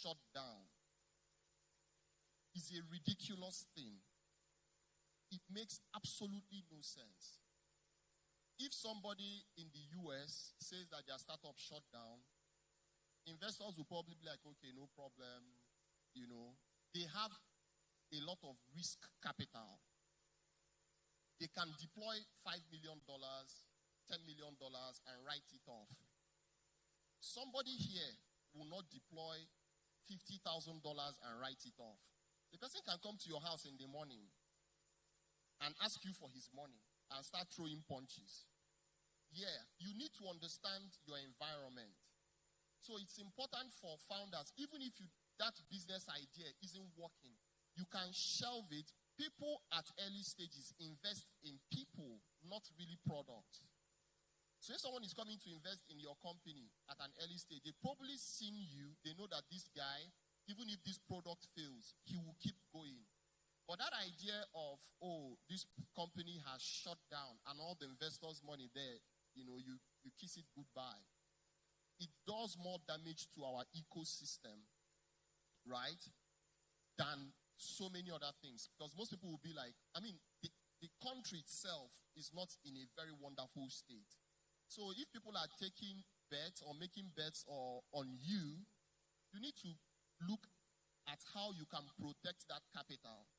shut down is a ridiculous thing. It makes absolutely no sense. If somebody in the US says that their startup shut down, investors will probably be like, okay, no problem. They have a lot of risk capital. They can deploy $5 million, $10 million, and write it off. Somebody here will not deploy $50,000 and write it off. The person can come to your house in the morning and ask you for his money and start throwing punches. Yeah, you need to understand your environment. So it's important for founders, even if that business idea isn't working, you can shelve it. People at early stages invest in people, not really products. So if someone is coming to invest in your company at an early stage, they've probably seen you. They know that this guy, even if this product fails, he will keep going. But that idea of, this company has shut down and all the investors' money there, you kiss it goodbye. It does more damage to our ecosystem, right, than so many other things. Because most people will be like, the country itself is not in a very wonderful state. So if people are taking bets or making bets on you, you need to look at how you can protect that capital.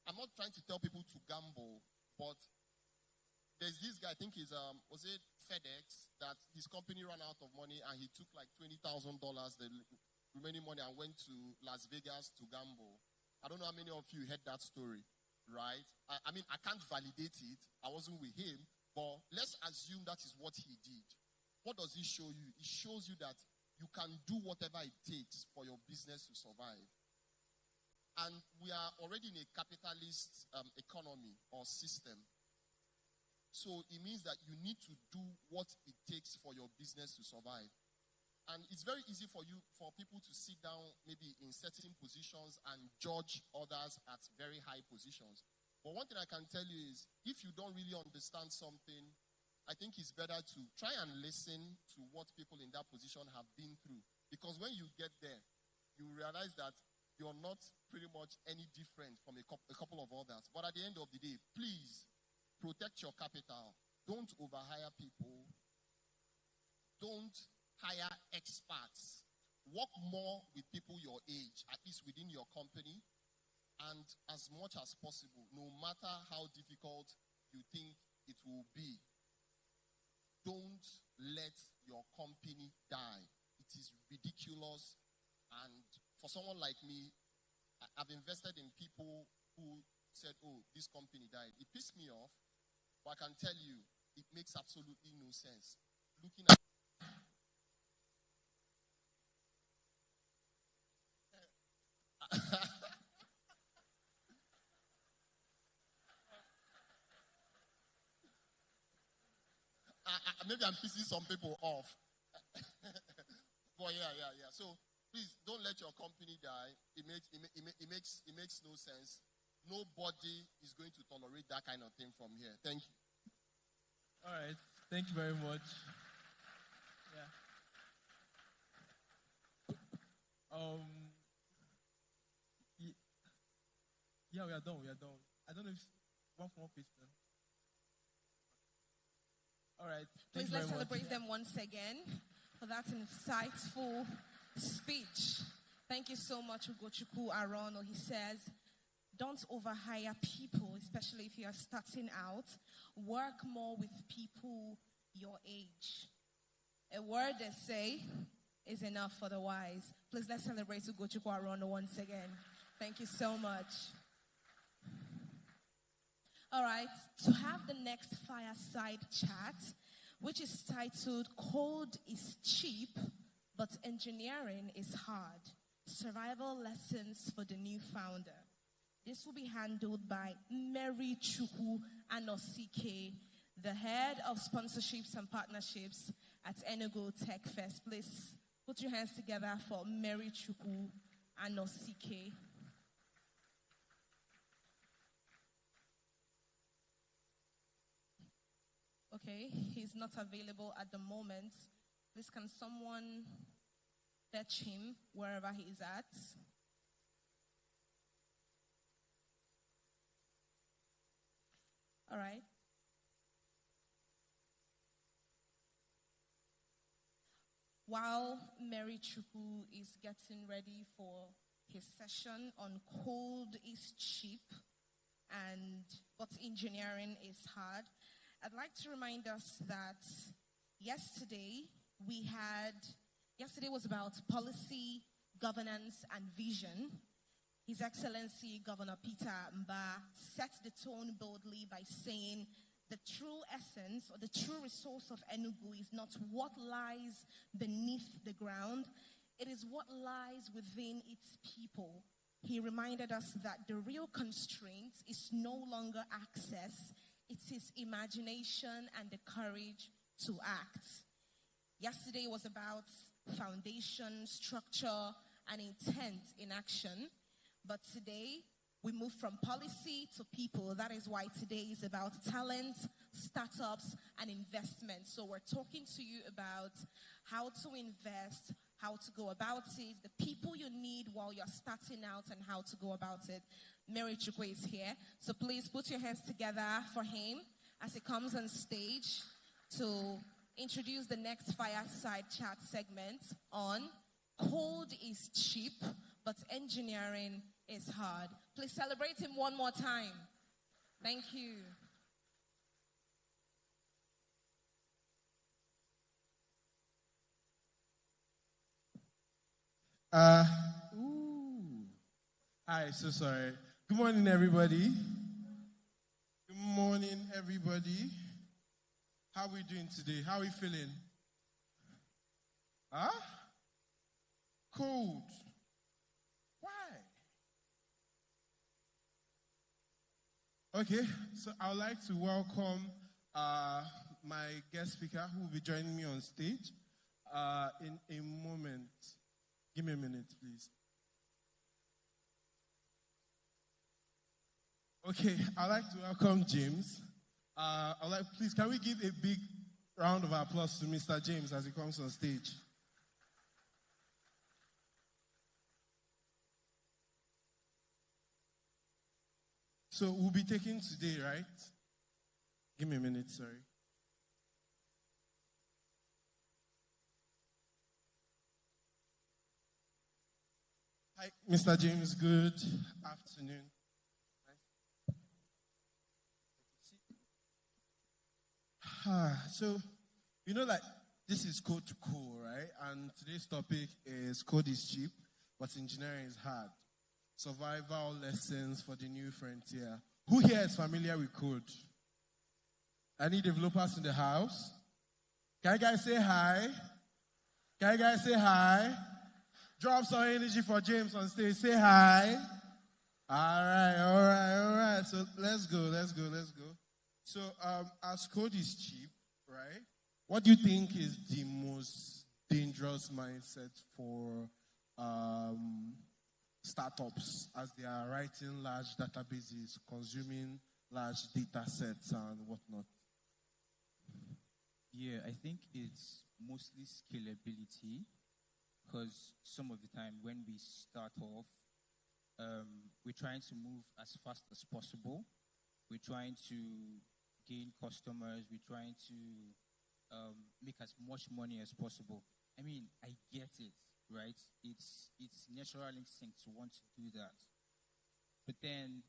I'm not trying to tell people to gamble, but there's this guy, I think he's, was it FedEx, that his company ran out of money and he took like $20,000, the remaining money, and went to Las Vegas to gamble. I don't know how many of you heard that story, right? I can't validate it. I wasn't with him, but let's assume that is what he did. What does it show you? It shows you that you can do whatever it takes for your business to survive. And we are already in a capitalist economy or system. So it means that you need to do what it takes for your business to survive. And it's very easy for people to sit down maybe in certain positions and judge others at very high positions. But one thing I can tell you is, if you don't really understand something, I think it's better to try and listen to what people in that position have been through. Because when you get there, you realize that you're not pretty much any different from a couple of others. But at the end of the day, please protect your capital. Don't overhire people. Don't hire experts. Work more with people your age, at least within your company. And as much as possible, no matter how difficult you think it will be, don't let your company die. It is ridiculous. And for someone like me, I've invested in people who said, this company died. It pissed me off, but I can tell you, it makes absolutely no sense. Looking at maybe I'm pissing some people off. But yeah. So please don't let your company die. It makes no sense. Nobody is going to tolerate that kind of thing from here. Thank you. All right. Thank you very much. Yeah. We are done. I don't know if one more question. All right. Please let's celebrate them once again for that insightful speech. Thank you so much, Ugochukwu Arono. He says, don't overhire people, especially if you are starting out. Work more with people your age. A word they say is enough for the wise. Please let's celebrate Ugochukwu Arono once again. Thank you so much. All right, to have the next fireside chat, which is titled Code is Cheap, but Engineering is Hard. Survival Lessons for the New Founder. This will be handled by Mary Chukwu Anosike, the head of sponsorships and partnerships at Enugu Tech Fest. Please put your hands together for Mary Chukwu Anosike. Okay, he's not available at the moment. Please, can someone fetch him wherever he is at. All right. While Mary Chuku is getting ready for his session on cold is cheap but engineering is hard, I'd like to remind us that yesterday was about policy, governance, and vision. His Excellency Governor Peter Mba set the tone boldly by saying the true essence or the true resource of Enugu is not what lies beneath the ground, it is what lies within its people. He reminded us that the real constraint is no longer access, it is imagination and the courage to act. Yesterday was about foundation, structure, and intent in action. But today, we move from policy to people. That is why today is about talent, startups, and investment. So we're talking to you about how to invest, how to go about it, the people you need while you're starting out, and how to go about it. Mary Chukwu is here. So please put your hands together for him as he comes on stage to introduce the next fireside chat segment on Code is Cheap, but Engineering is Hard. Please celebrate him one more time. Thank you. Hi, so sorry. Good morning, everybody. Good morning, everybody. How are we doing today? How are we feeling? Huh? Cold. Why? Okay, so I would like to welcome my guest speaker who will be joining me on stage in a moment. Give me a minute, please. Okay, I'd like to welcome James. Please, can we give a big round of applause to Mr. James as he comes on stage? So we'll be taking today, right? Give me a minute, sorry. Hi, Mr. James, good afternoon. So, like, this is code to core, right? And today's topic is code is cheap, but engineering is hard. Survival lessons for the new frontier. Who here is familiar with code? Any developers in the house? Can you guys say hi? Can you guys say hi? Drop some energy for James on stage. Say hi. All right. So let's go. So as code is cheap, right? What do you think is the most dangerous mindset for startups as they are writing large databases, consuming large data sets and whatnot? Yeah, I think it's mostly scalability, because some of the time when we start off, we're trying to move as fast as possible. We're trying to gain customers. We're trying to make as much money as possible. I mean, I get it, right? It's natural instinct to want to do that. But then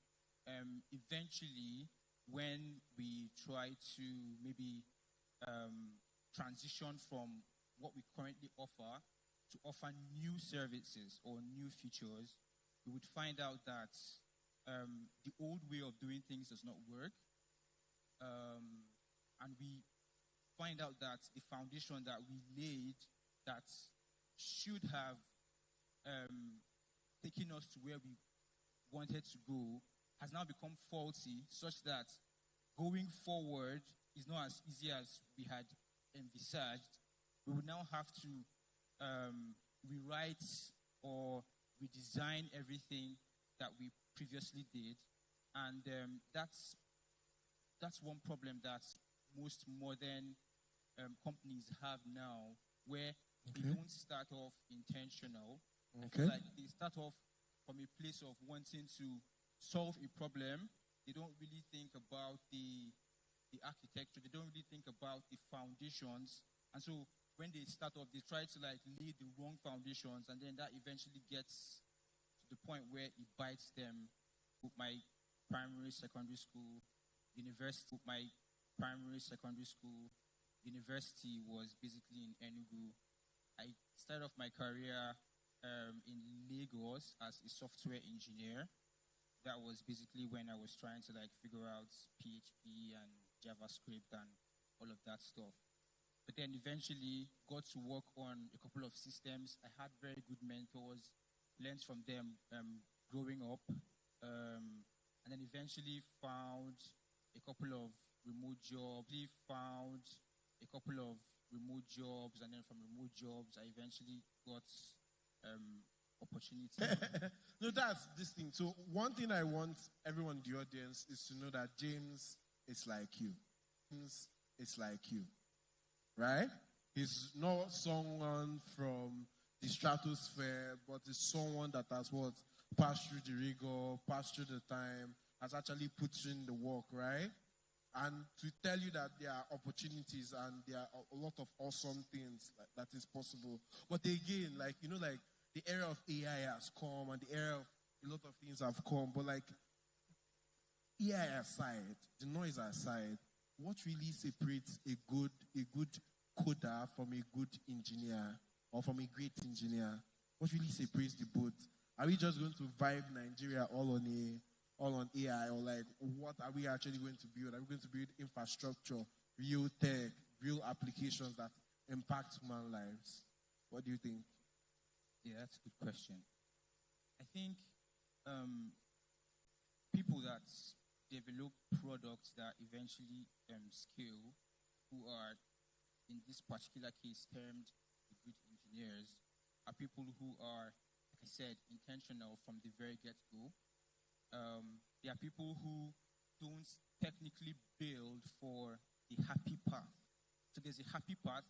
eventually, when we try to maybe transition from what we currently offer to offer new services or new features, we would find out that the old way of doing things does not work. And we find out that the foundation that we laid that should have taken us to where we wanted to go has now become faulty, such that going forward is not as easy as we had envisaged. We would now have to rewrite or redesign everything that we previously did, and that's one problem that most modern companies have now, where They Okay. don't start off intentional. I Okay. feel like they start off from a place of wanting to solve a problem. They don't really think about the architecture. They don't really think about the foundations. And so when they start off, they try to like lay the wrong foundations, and then that eventually gets to the point where it bites them. With my primary, secondary school, university, university was basically in Enugu. I started off my career in Lagos as a software engineer. That was basically when I was trying to like figure out PHP and JavaScript and all of that stuff. But then eventually got to work on a couple of systems. I had very good mentors, learned from them growing up, and then eventually found a couple of remote jobs. And then from remote jobs, I eventually got opportunity. No, that's this thing. So one thing I want everyone in the audience is to know that James is like you. James is like you, right? He's not someone from the stratosphere, but is someone that has what passed through the rigor, passed through the time, has actually put in the work, right? And to tell you that there are opportunities and there are a lot of awesome things that is possible. But again, like, you know, like the era of AI has come and the era of a lot of things have come. But like AI aside, the noise aside, what really separates a good coder from a good engineer or from a great engineer? What really separates the both? Are we just going to vibe Nigeria all on AI, or like what are we actually going to build? Are we going to build infrastructure, real tech, real applications that impact human lives? What do you think? Yeah, that's a good question. I think people that develop products that eventually scale, who are in this particular case termed the good engineers, are people who are, like I said, intentional from the very get-go. There are people who don't technically build for the happy path. So there's a happy path,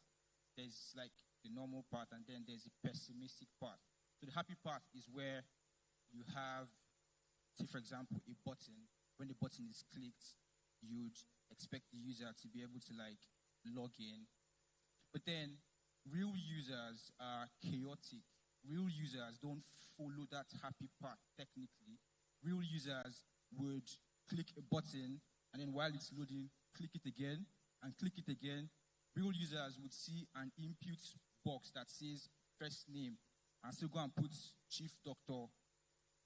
there's like the normal path, and then there's a pessimistic path. So the happy path is where you have, say for example, a button. When the button is clicked, you'd expect the user to be able to like log in. But then real users are chaotic. Real users don't follow that happy path technically. Real users would click a button, and then while it's loading, click it again and click it again. Real users would see an input box that says first name and still go and put Chief Doctor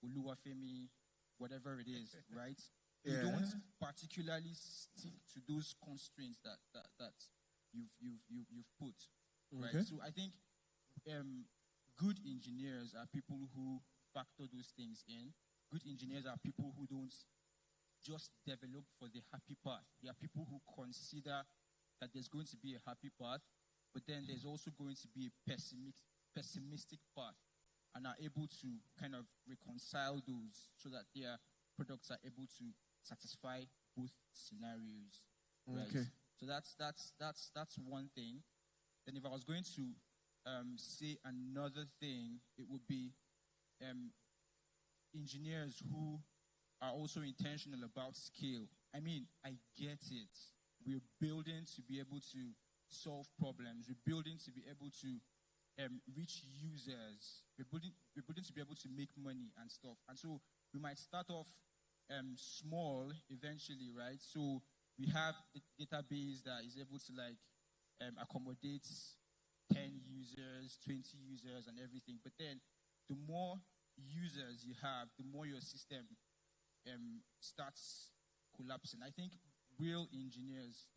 Oluwafemi, whatever it is, right? They Yeah. don't particularly stick to those constraints that you've put, right? Okay. So I think good engineers are people who factor those things in. Good engineers are people who don't just develop for the happy path. They are people who consider that there's going to be a happy path, but then there's also going to be a pessimistic path, and are able to kind of reconcile those so that their products are able to satisfy both scenarios. Right? Okay. So that's one thing. Then if I was going to say another thing, it would be engineers who are also intentional about scale. I mean, I get it. We're building to be able to solve problems. We're building to be able to reach users. We're building to be able to make money and stuff. And so we might start off small eventually, right? So we have the database that is able to like accommodate 10 users, 20 users, and everything. But then the more users you have, the more your system starts collapsing. I think real engineers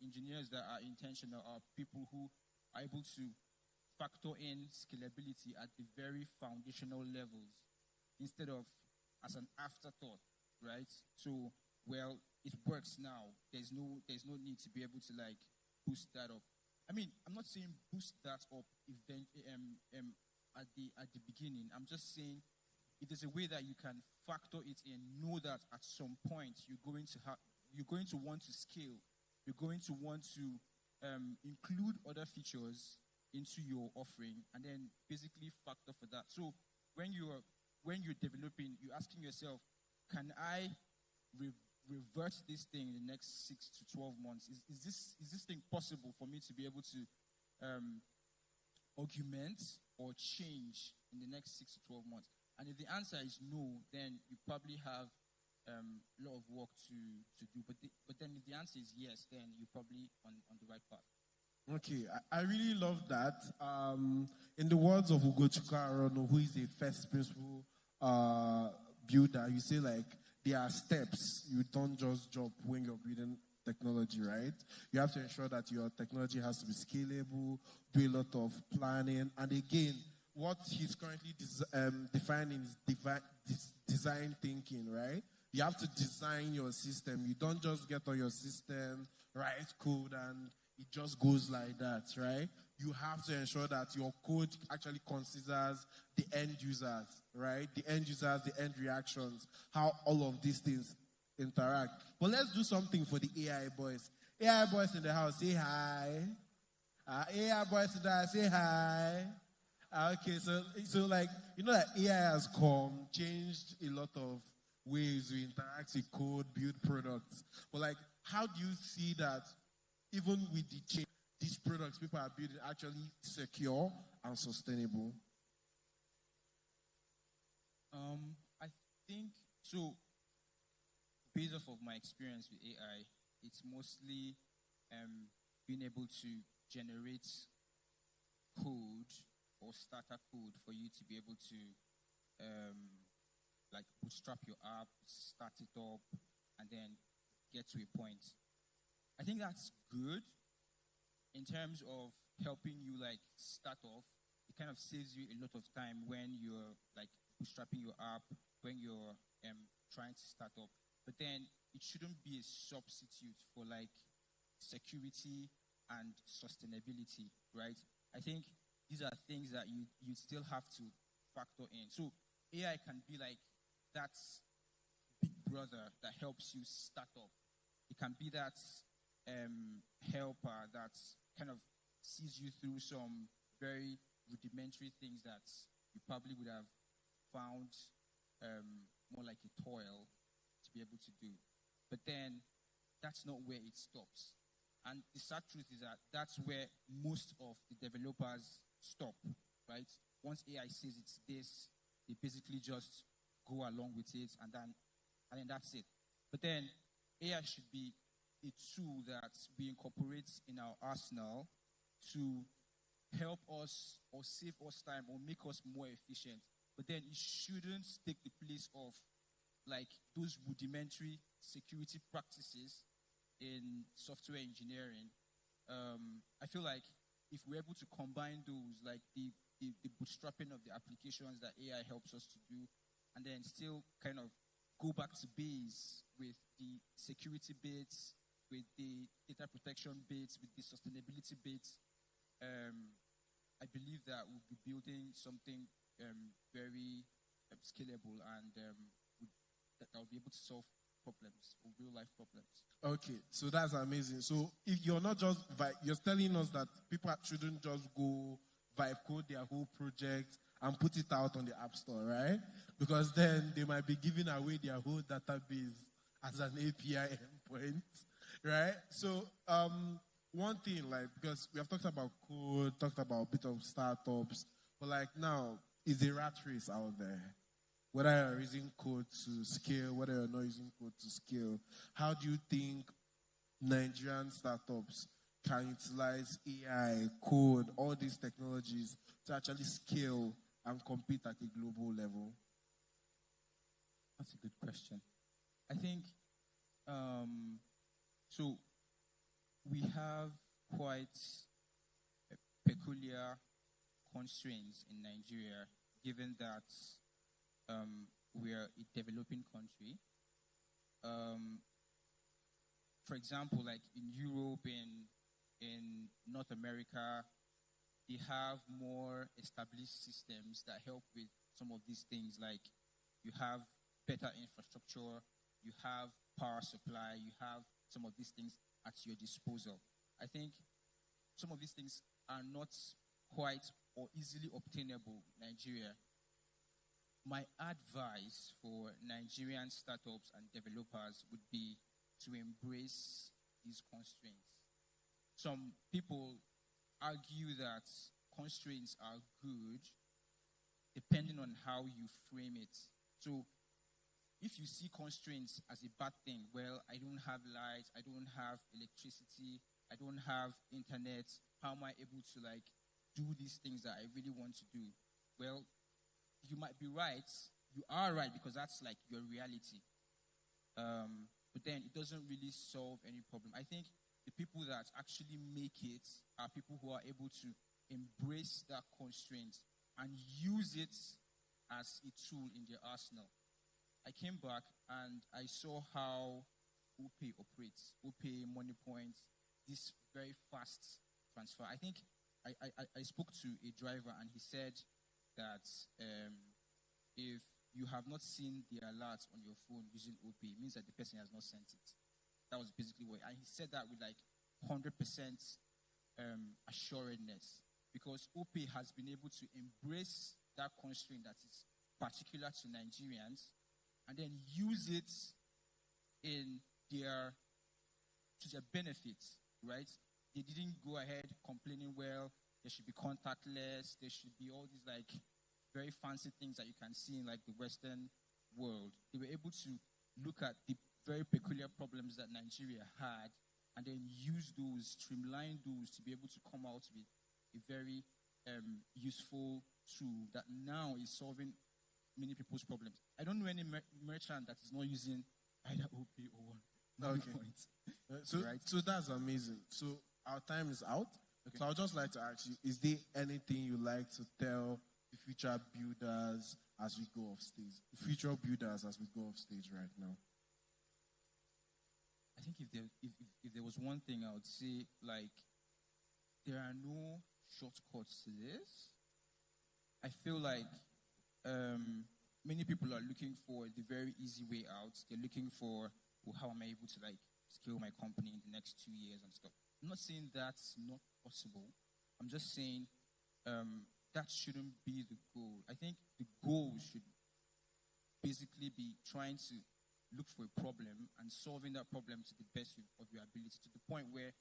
that are intentional, are people who are able to factor in scalability at the very foundational levels instead of as an afterthought, right? So, well, it works now. There's no need to be able to like boost that up. I mean, I'm not saying boost that up at the beginning. I'm just saying it is a way that you can factor it in. Know that at some point you're going to want to scale. You're going to want to include other features into your offering and then basically factor for that. So when you're developing, you're asking yourself, can I revert this thing in the next 6 to 12 months? Is this thing possible for me to be able to augment or change in the next 6 to 12 months? And if the answer is no, then you probably have a lot of work to do. But then if the answer is yes, then you're probably on the right path. Okay, I really love that. In the words of Ugochukwu Arono, who is a first principle builder, you say like there are steps. You don't just jump when you're building technology, right? You have to ensure that your technology has to be scalable, do a lot of planning, and again, what he's currently defining is design thinking, right? You have to design your system. You don't just get on your system, write code, and it just goes like that, right? You have to ensure that your code actually considers the end users, right? The end users, the end reactions, how all of these things interact. But let's do something for the AI boys. AI boys in the house, say hi. AI boys in the house, say hi. Okay, so like, you know that AI has changed a lot of ways we interact with code, build products. But like, how do you see that even with the change, these products people are building actually secure and sustainable? I think, so based off of my experience with AI, it's mostly being able to generate code or starter code for you to be able to like bootstrap your app, start it up, and then get to a point. I think that's good in terms of helping you like start off. It kind of saves you a lot of time when you're like bootstrapping your app, when you're trying to start up. But then it shouldn't be a substitute for like security and sustainability, right? I think these are things that you still have to factor in. So AI can be like that big brother that helps you start up. It can be that helper that kind of sees you through some very rudimentary things that you probably would have found more like a toil to be able to do. But then that's not where it stops. And the sad truth is that that's where most of the developers stop, right? Once AI says it's this, they basically just go along with it, and then that's it. But then AI should be a tool that we incorporate in our arsenal to help us or save us time or make us more efficient. But then it shouldn't take the place of like those rudimentary security practices in software engineering. I feel like if we're able to combine those, like the bootstrapping of the applications that AI helps us to do, and then still kind of go back to base with the security bits, with the data protection bits, with the sustainability bits, I believe that we'll be building something very scalable and that will be able to solve problems, or real life problems. Okay, so that's amazing. So if you're not just you're telling us that people shouldn't just go vibe code their whole project and put it out on the App Store, right? Because then they might be giving away their whole database as an API endpoint, right? So one thing, like, because we have talked about code, talked about a bit of startups, but like now, is a rat race out there. Whether you're using code to scale, whether you're not using code to scale, how do you think Nigerian startups can utilize AI, code, all these technologies to actually scale and compete at a global level? That's a good question. I think, so we have quite peculiar constraints in Nigeria, given that we are a developing country. For example, like in Europe, in North America, they have more established systems that help with some of these things. Like you have better infrastructure, you have power supply, you have some of these things at your disposal. I think some of these things are not quite or easily obtainable in Nigeria. My advice for Nigerian startups and developers would be to embrace these constraints. Some people argue that constraints are good depending on how you frame it. So if you see constraints as a bad thing, well, I don't have light, I don't have electricity, I don't have internet, how am I able to do these things that I really want to do? Well, you might be right. You are right because that's your reality. But then it doesn't really solve any problem. I think the people that actually make it are people who are able to embrace that constraint and use it as a tool in their arsenal. I came back and I saw how OPay operates. OPay, Money Point, this very fast transfer. I think I spoke to a driver and he said that if you have not seen the alert on your phone using OPay, it means that the person has not sent it. That was basically what, and he said that with 100% assuredness, because OPay has been able to embrace that constraint that is particular to Nigerians and then use it to their benefit, right? They didn't go ahead complaining, well, there should be contactless, there should be all these very fancy things that you can see in the Western world. They were able to look at the very peculiar problems that Nigeria had and then use those, streamline those to be able to come out with a very useful tool that now is solving many people's problems. I don't know any merchant that is not using either OPay or Money Point. So that's amazing. So our time is out. Okay. So I would just like to ask you, is there anything you like to tell the future builders as we go off stage? The future builders as we go off stage right now? I think if there was one thing I would say, there are no shortcuts to this. I feel many people are looking for the very easy way out. They're looking for, how am I able to scale my company in the next 2 years and stuff. I'm not saying that's not possible. I'm just saying that shouldn't be the goal. I think the goal should basically be trying to look for a problem and solving that problem to the best of your ability, to the point where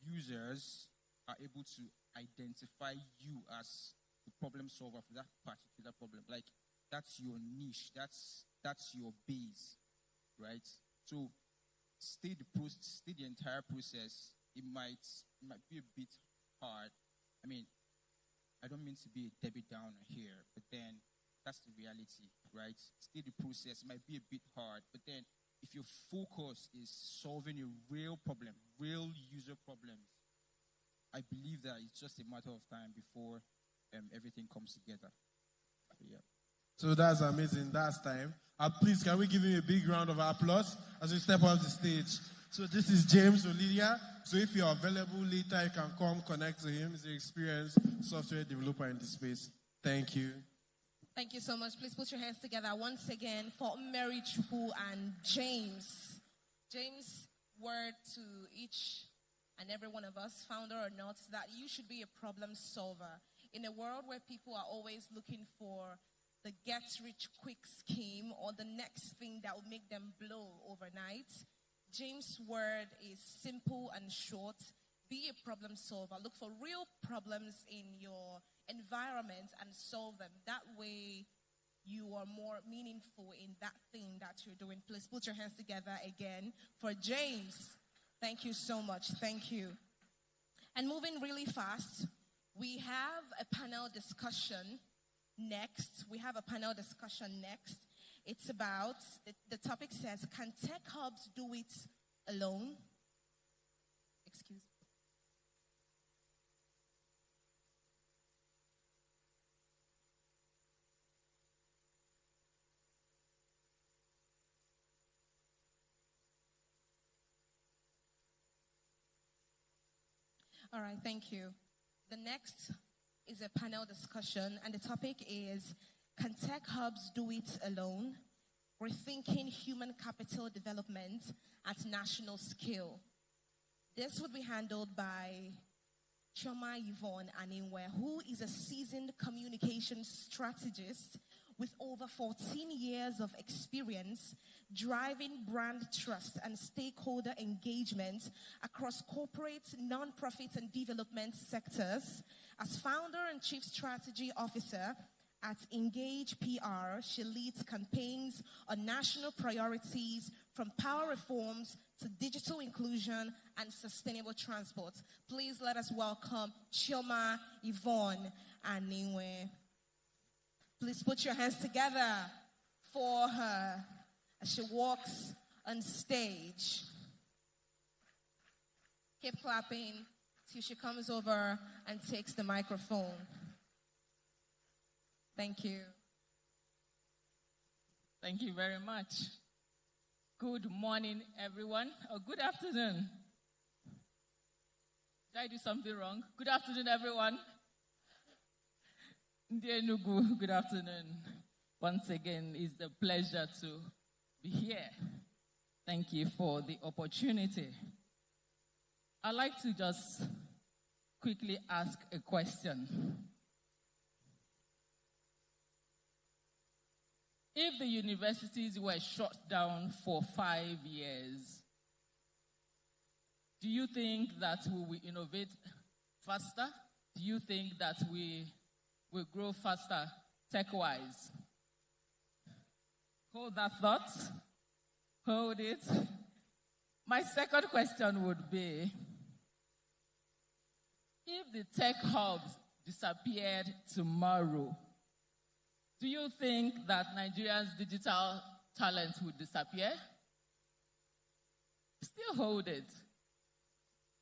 users are able to identify you as the problem solver for that particular problem. That's your niche. That's your base, right? So stay the entire process. It might be a bit hard. I mean, I don't mean to be a Debbie Downer here, but then that's the reality, right? Stay the process. It might be a bit hard, but then if your focus is solving a real problem, real user problems, I believe that it's just a matter of time before everything comes together. Yeah. So that's amazing. That's time. Please, can we give him a big round of applause as we step off the stage? So this is James Olidia. So if you're available later, you can come connect to him. He's an experienced software developer in the space. Thank you. Thank you so much. Please put your hands together once again for Mary Chupu and James. James' word to each and every one of us, founder or not, is that you should be a problem solver. In a world where people are always looking for the get-rich-quick scheme or the next thing that will make them blow overnight, James' word is simple and short. Be a problem solver. Look for real problems in your environment and solve them. That way, you are more meaningful in that thing that you're doing. Please put your hands together again for James. Thank you so much. Thank you. And moving really fast, we have a panel discussion next. It's about, the topic says, can tech hubs do it alone? Excuse me. All right, thank you. The next is a panel discussion, and the topic is, can tech hubs do it alone? Rethinking human capital development at national scale. This would be handled by Choma Yvonne Aninwe, who is a seasoned communication strategist with over 14 years of experience driving brand trust and stakeholder engagement across corporate, non-profit, and development sectors. As founder and chief strategy officer at Engage PR, she leads campaigns on national priorities from power reforms to digital inclusion and sustainable transport. Please let us welcome Chioma Yvonne Aninwe. Please put your hands together for her as she walks on stage. Keep clapping till she comes over and takes the microphone. Thank you. Thank you very much. Good morning, everyone, or good afternoon. Did I do something wrong? Good afternoon, everyone. Enugu, good afternoon. Once again, it's a pleasure to be here. Thank you for the opportunity. I'd like to just quickly ask a question. If the universities were shut down for 5 years, do you think that we will innovate faster? Do you think that we will grow faster tech-wise? Hold that thought. Hold it. My second question would be, if the tech hubs disappeared tomorrow, do you think that Nigeria's digital talent would disappear? Still hold it.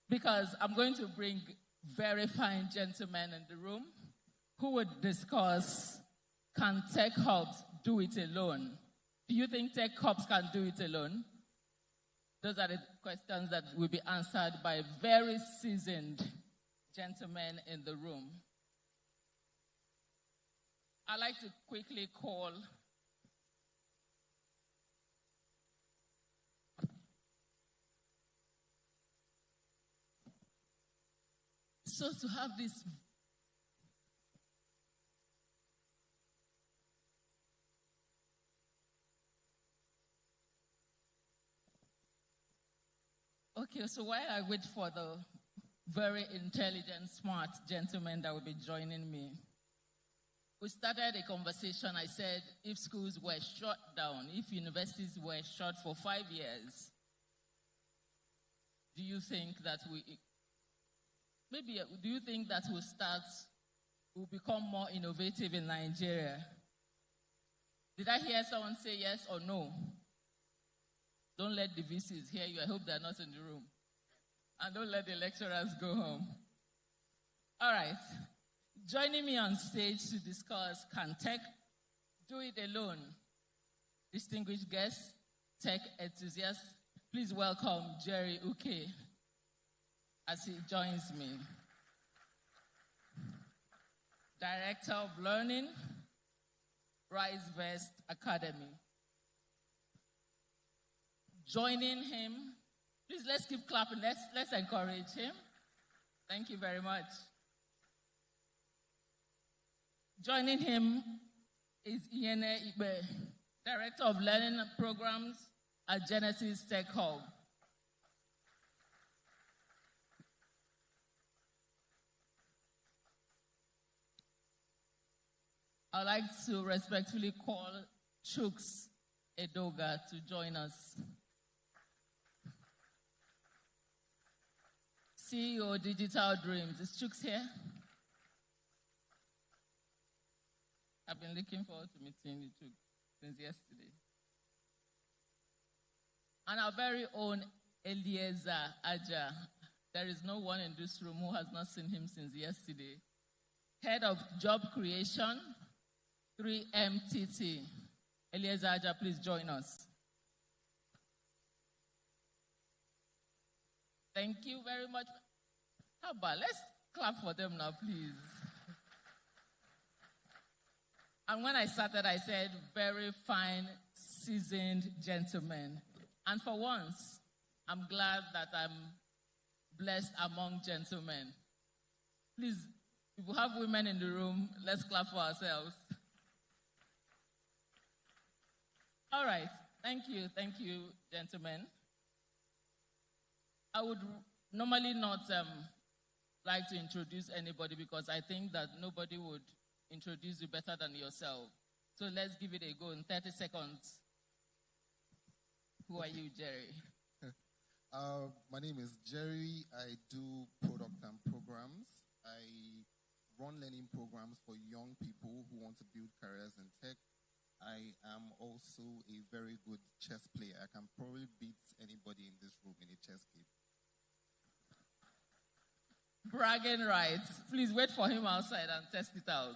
Because I'm going to bring very fine gentlemen in the room who would discuss, can tech hubs do it alone? Do you think tech hubs can do it alone? Those are the questions that will be answered by very seasoned gentlemen in the room. I'd like to quickly call to have this okay, so while I wait for the very intelligent, smart gentleman that will be joining me, we started a conversation. I said, if schools were shut down, if universities were shut for 5 years, do you think that do you think that we'll become more innovative in Nigeria? Did I hear someone say yes or no? Don't let the VCs hear you. I hope they're not in the room. And don't let the lecturers go home. All right. Joining me on stage to discuss, can tech do it alone? Distinguished guests, tech enthusiasts, please welcome Jerry Uke as he joins me. Director of Learning, Rise Vest Academy. Joining him, please let's keep clapping, let's encourage him. Thank you very much. Joining him is Iene Ibe, Director of Learning Programs at Genesis Tech Hub. I'd like to respectfully call Chuks Edoga to join us. CEO Digital Dreams. Is Chuks here? I've been looking forward to meeting you, Chuks, since yesterday. And our very own Eliezer Aja. There is no one in this room who has not seen him since yesterday. Head of Job Creation, 3MTT. Eliezer Aja, please join us. Thank you very much. How about let's clap for them now, please. And when I started, I said, very fine, seasoned gentlemen. And for once, I'm glad that I'm blessed among gentlemen. Please, if we have women in the room, let's clap for ourselves. All right. Thank you, gentlemen. I would normally not like to introduce anybody because I think that nobody would introduce you better than yourself. So let's give it a go in 30 seconds. Who are you, Jerry? My name is Jerry. I do product and programs. I run learning programs for young people who want to build careers in tech. I am also a very good chess player. I can probably beat anybody in this room in a chess game. Bragging rights. Please wait for him outside and test it out.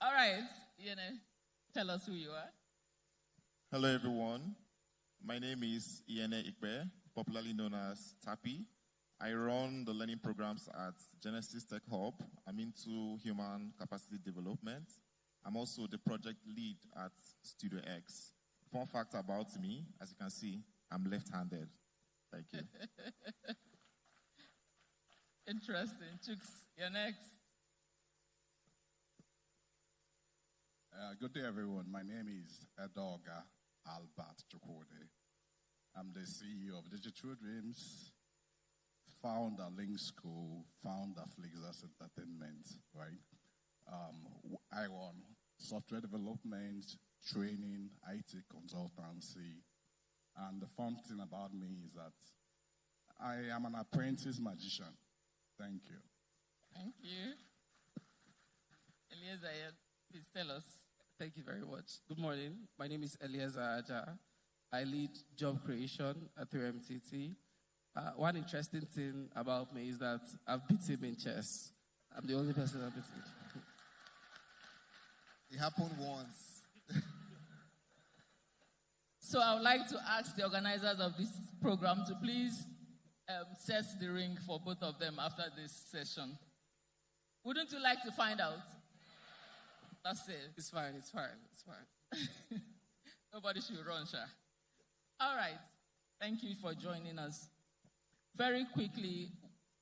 All right, tell us who you are. Hello, everyone. My name is Iene Ikpe, popularly known as Tapi. I run the learning programs at Genesis Tech Hub. I'm into human capacity development. I'm also the project lead at Studio X. Fun fact about me, as you can see, I'm left-handed. Thank you. Interesting. Chooks, you're next. Good day, everyone. My name is Edoga Albert Chukwode. I'm the CEO of Digital Dreams, founder Link School, founder Flixus Entertainment, right? I run software development, training, IT consultancy, and the fun thing about me is that I am an apprentice magician. Thank you. Thank you. Eliezer, please tell us. Thank you very much. Good morning. My name is Eliezer Aja. I lead job creation at 3MTT. One interesting thing about me is that I've beat him in chess. I'm the only person I've beaten. It happened once. So I would like to ask the organizers of this program to please set the ring for both of them after this session. Wouldn't you like to find out? That's it. It's fine. Nobody should run, Sha. All right. Thank you for joining us. Very quickly,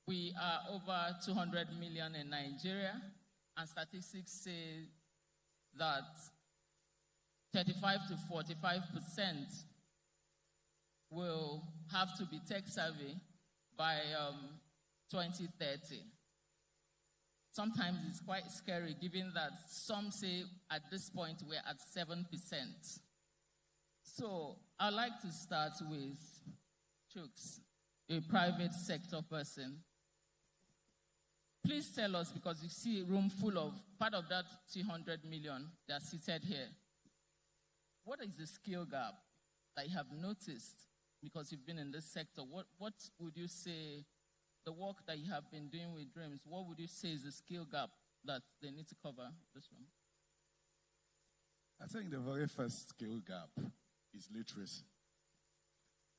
we are over 200 million in Nigeria, and statistics say that 35 to 45% will have to be tech savvy by 2030. Sometimes it's quite scary given that some say at this point we're at 7%. So I'd like to start with Chooks, a private sector person. Please tell us, because you see a room full of, part of that 200 million that are seated here. What is the skill gap that you have noticed because you've been in this sector? What would you say, the work that you have been doing with Dreams, what would you say is the skill gap that they need to cover this one? I think the very first skill gap is literacy.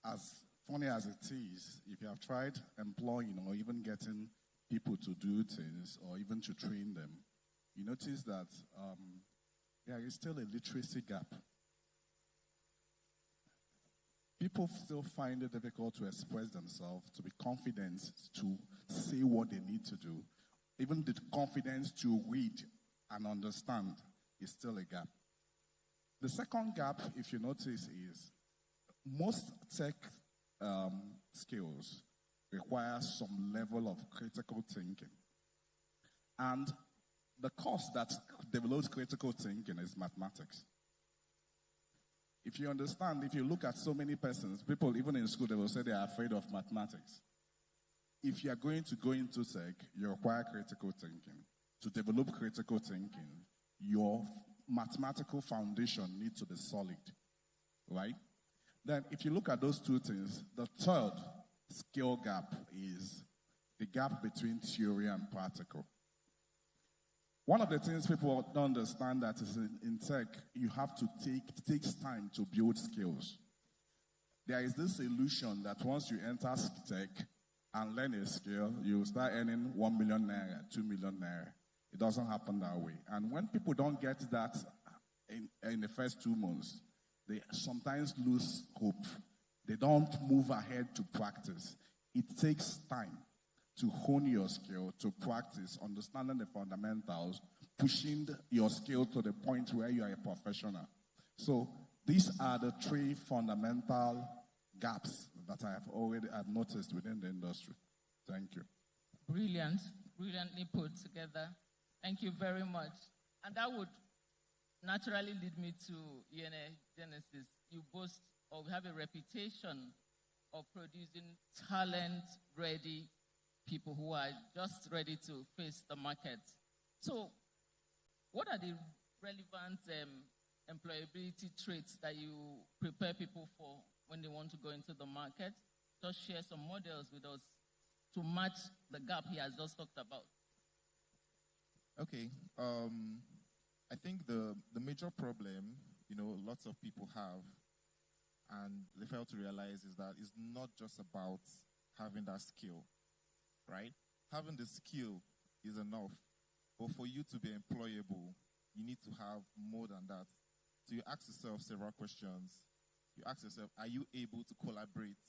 As funny as it is, if you have tried employing or even getting people to do things or even to train them, you notice that there is still a literacy gap. People still find it difficult to express themselves, to be confident, to say what they need to do. Even the confidence to read and understand is still a gap. The second gap, if you notice, is most tech skills require some level of critical thinking. And the course that develops critical thinking is mathematics. If you understand, if you look at so many persons, people even in school, they will say they are afraid of mathematics. If you are going to go into tech, you require critical thinking. To develop critical thinking, your mathematical foundation needs to be solid, right? Then if you look at those two things, the third skill gap is the gap between theory and practical. One of the things people don't understand that is in tech, you have to it takes time to build skills. There is this illusion that once you enter tech and learn a skill, you start earning 1 million naira, 2 million naira. It doesn't happen that way. And when people don't get that in the first 2 months, they sometimes lose hope. They don't move ahead to practice. It takes time to hone your skill, to practice, understanding the fundamentals, pushing your skill to the point where you are a professional. So these are the three fundamental gaps that I have already noticed within the industry. Thank you. Brilliant, brilliantly put together. Thank you very much. And that would naturally lead me to ENA Genesis. You boast or have a reputation of producing talent-ready people who are just ready to face the market. So what are the relevant employability traits that you prepare people for when they want to go into the market? Just share some models with us to match the gap he has just talked about. Okay. I think the major problem, lots of people have, and they fail to realize, is that it's not just about having that skill, right? Having the skill is enough, but for you to be employable, you need to have more than that. So you ask yourself several questions. You ask yourself, are you able to collaborate?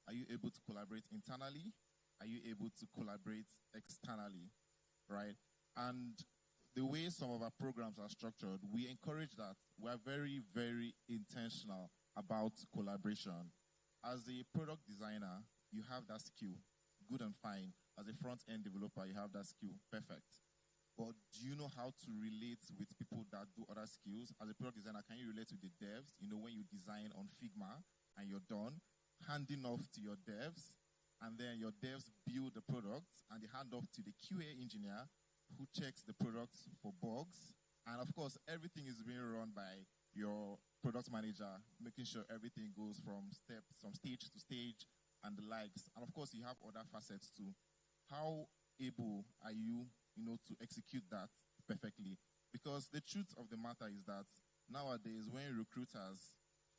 Are you able to collaborate internally? Are you able to collaborate externally, right? And the way some of our programs are structured, we encourage that. We're very, very intentional about collaboration. As a product designer, you have that skill, good and fine. As a front-end developer, you have that skill, perfect. But do you know how to relate with people that do other skills? As a product designer, can you relate with the devs? When you design on Figma and you're done, handing off to your devs, and then your devs build the product, and they hand off to the QA engineer who checks the product for bugs. And of course, everything is being run by your product manager, making sure everything goes from stage to stage and the likes. And of course, you have other facets too. How able are you, to execute that perfectly? Because the truth of the matter is that nowadays, when recruiters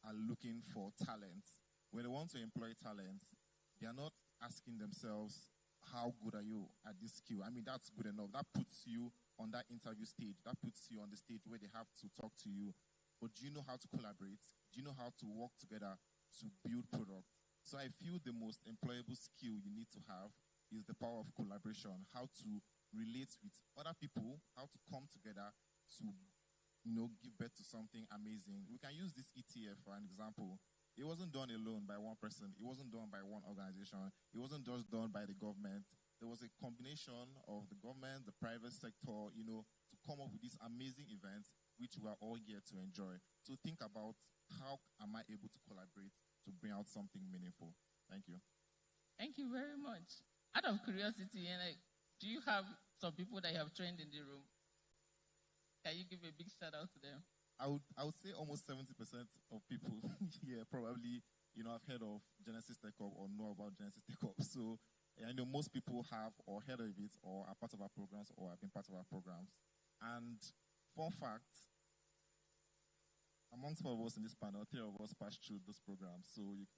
are looking for talent, when they want to employ talent, they are not asking themselves, how good are you at this skill? I mean, that's good enough. That puts you on that interview stage. That puts you on the stage where they have to talk to you. But do you know how to collaborate? Do you know how to work together to build products? So I feel the most employable skill you need to have is the power of collaboration, how to relate with other people, how to come together to, give birth to something amazing. We can use this ETF for an example. It wasn't done alone by one person. It wasn't done by one organization. It wasn't just done by the government. There was a combination of the government, the private sector, to come up with these amazing events, which we are all here to enjoy. So think about, how am I able to collaborate to bring out something meaningful? Thank you. Thank you very much. Out of curiosity, do you have some people that you have trained in the room? Can you give a big shout out to them? I would say almost 70% of people here probably, have heard of Genesis Tech Hub or know about Genesis Tech Hub. So I know most people have or heard of it or are part of our programs or have been part of our programs. And fun fact, amongst 4 of us in this panel, 3 of us passed through those programs. So you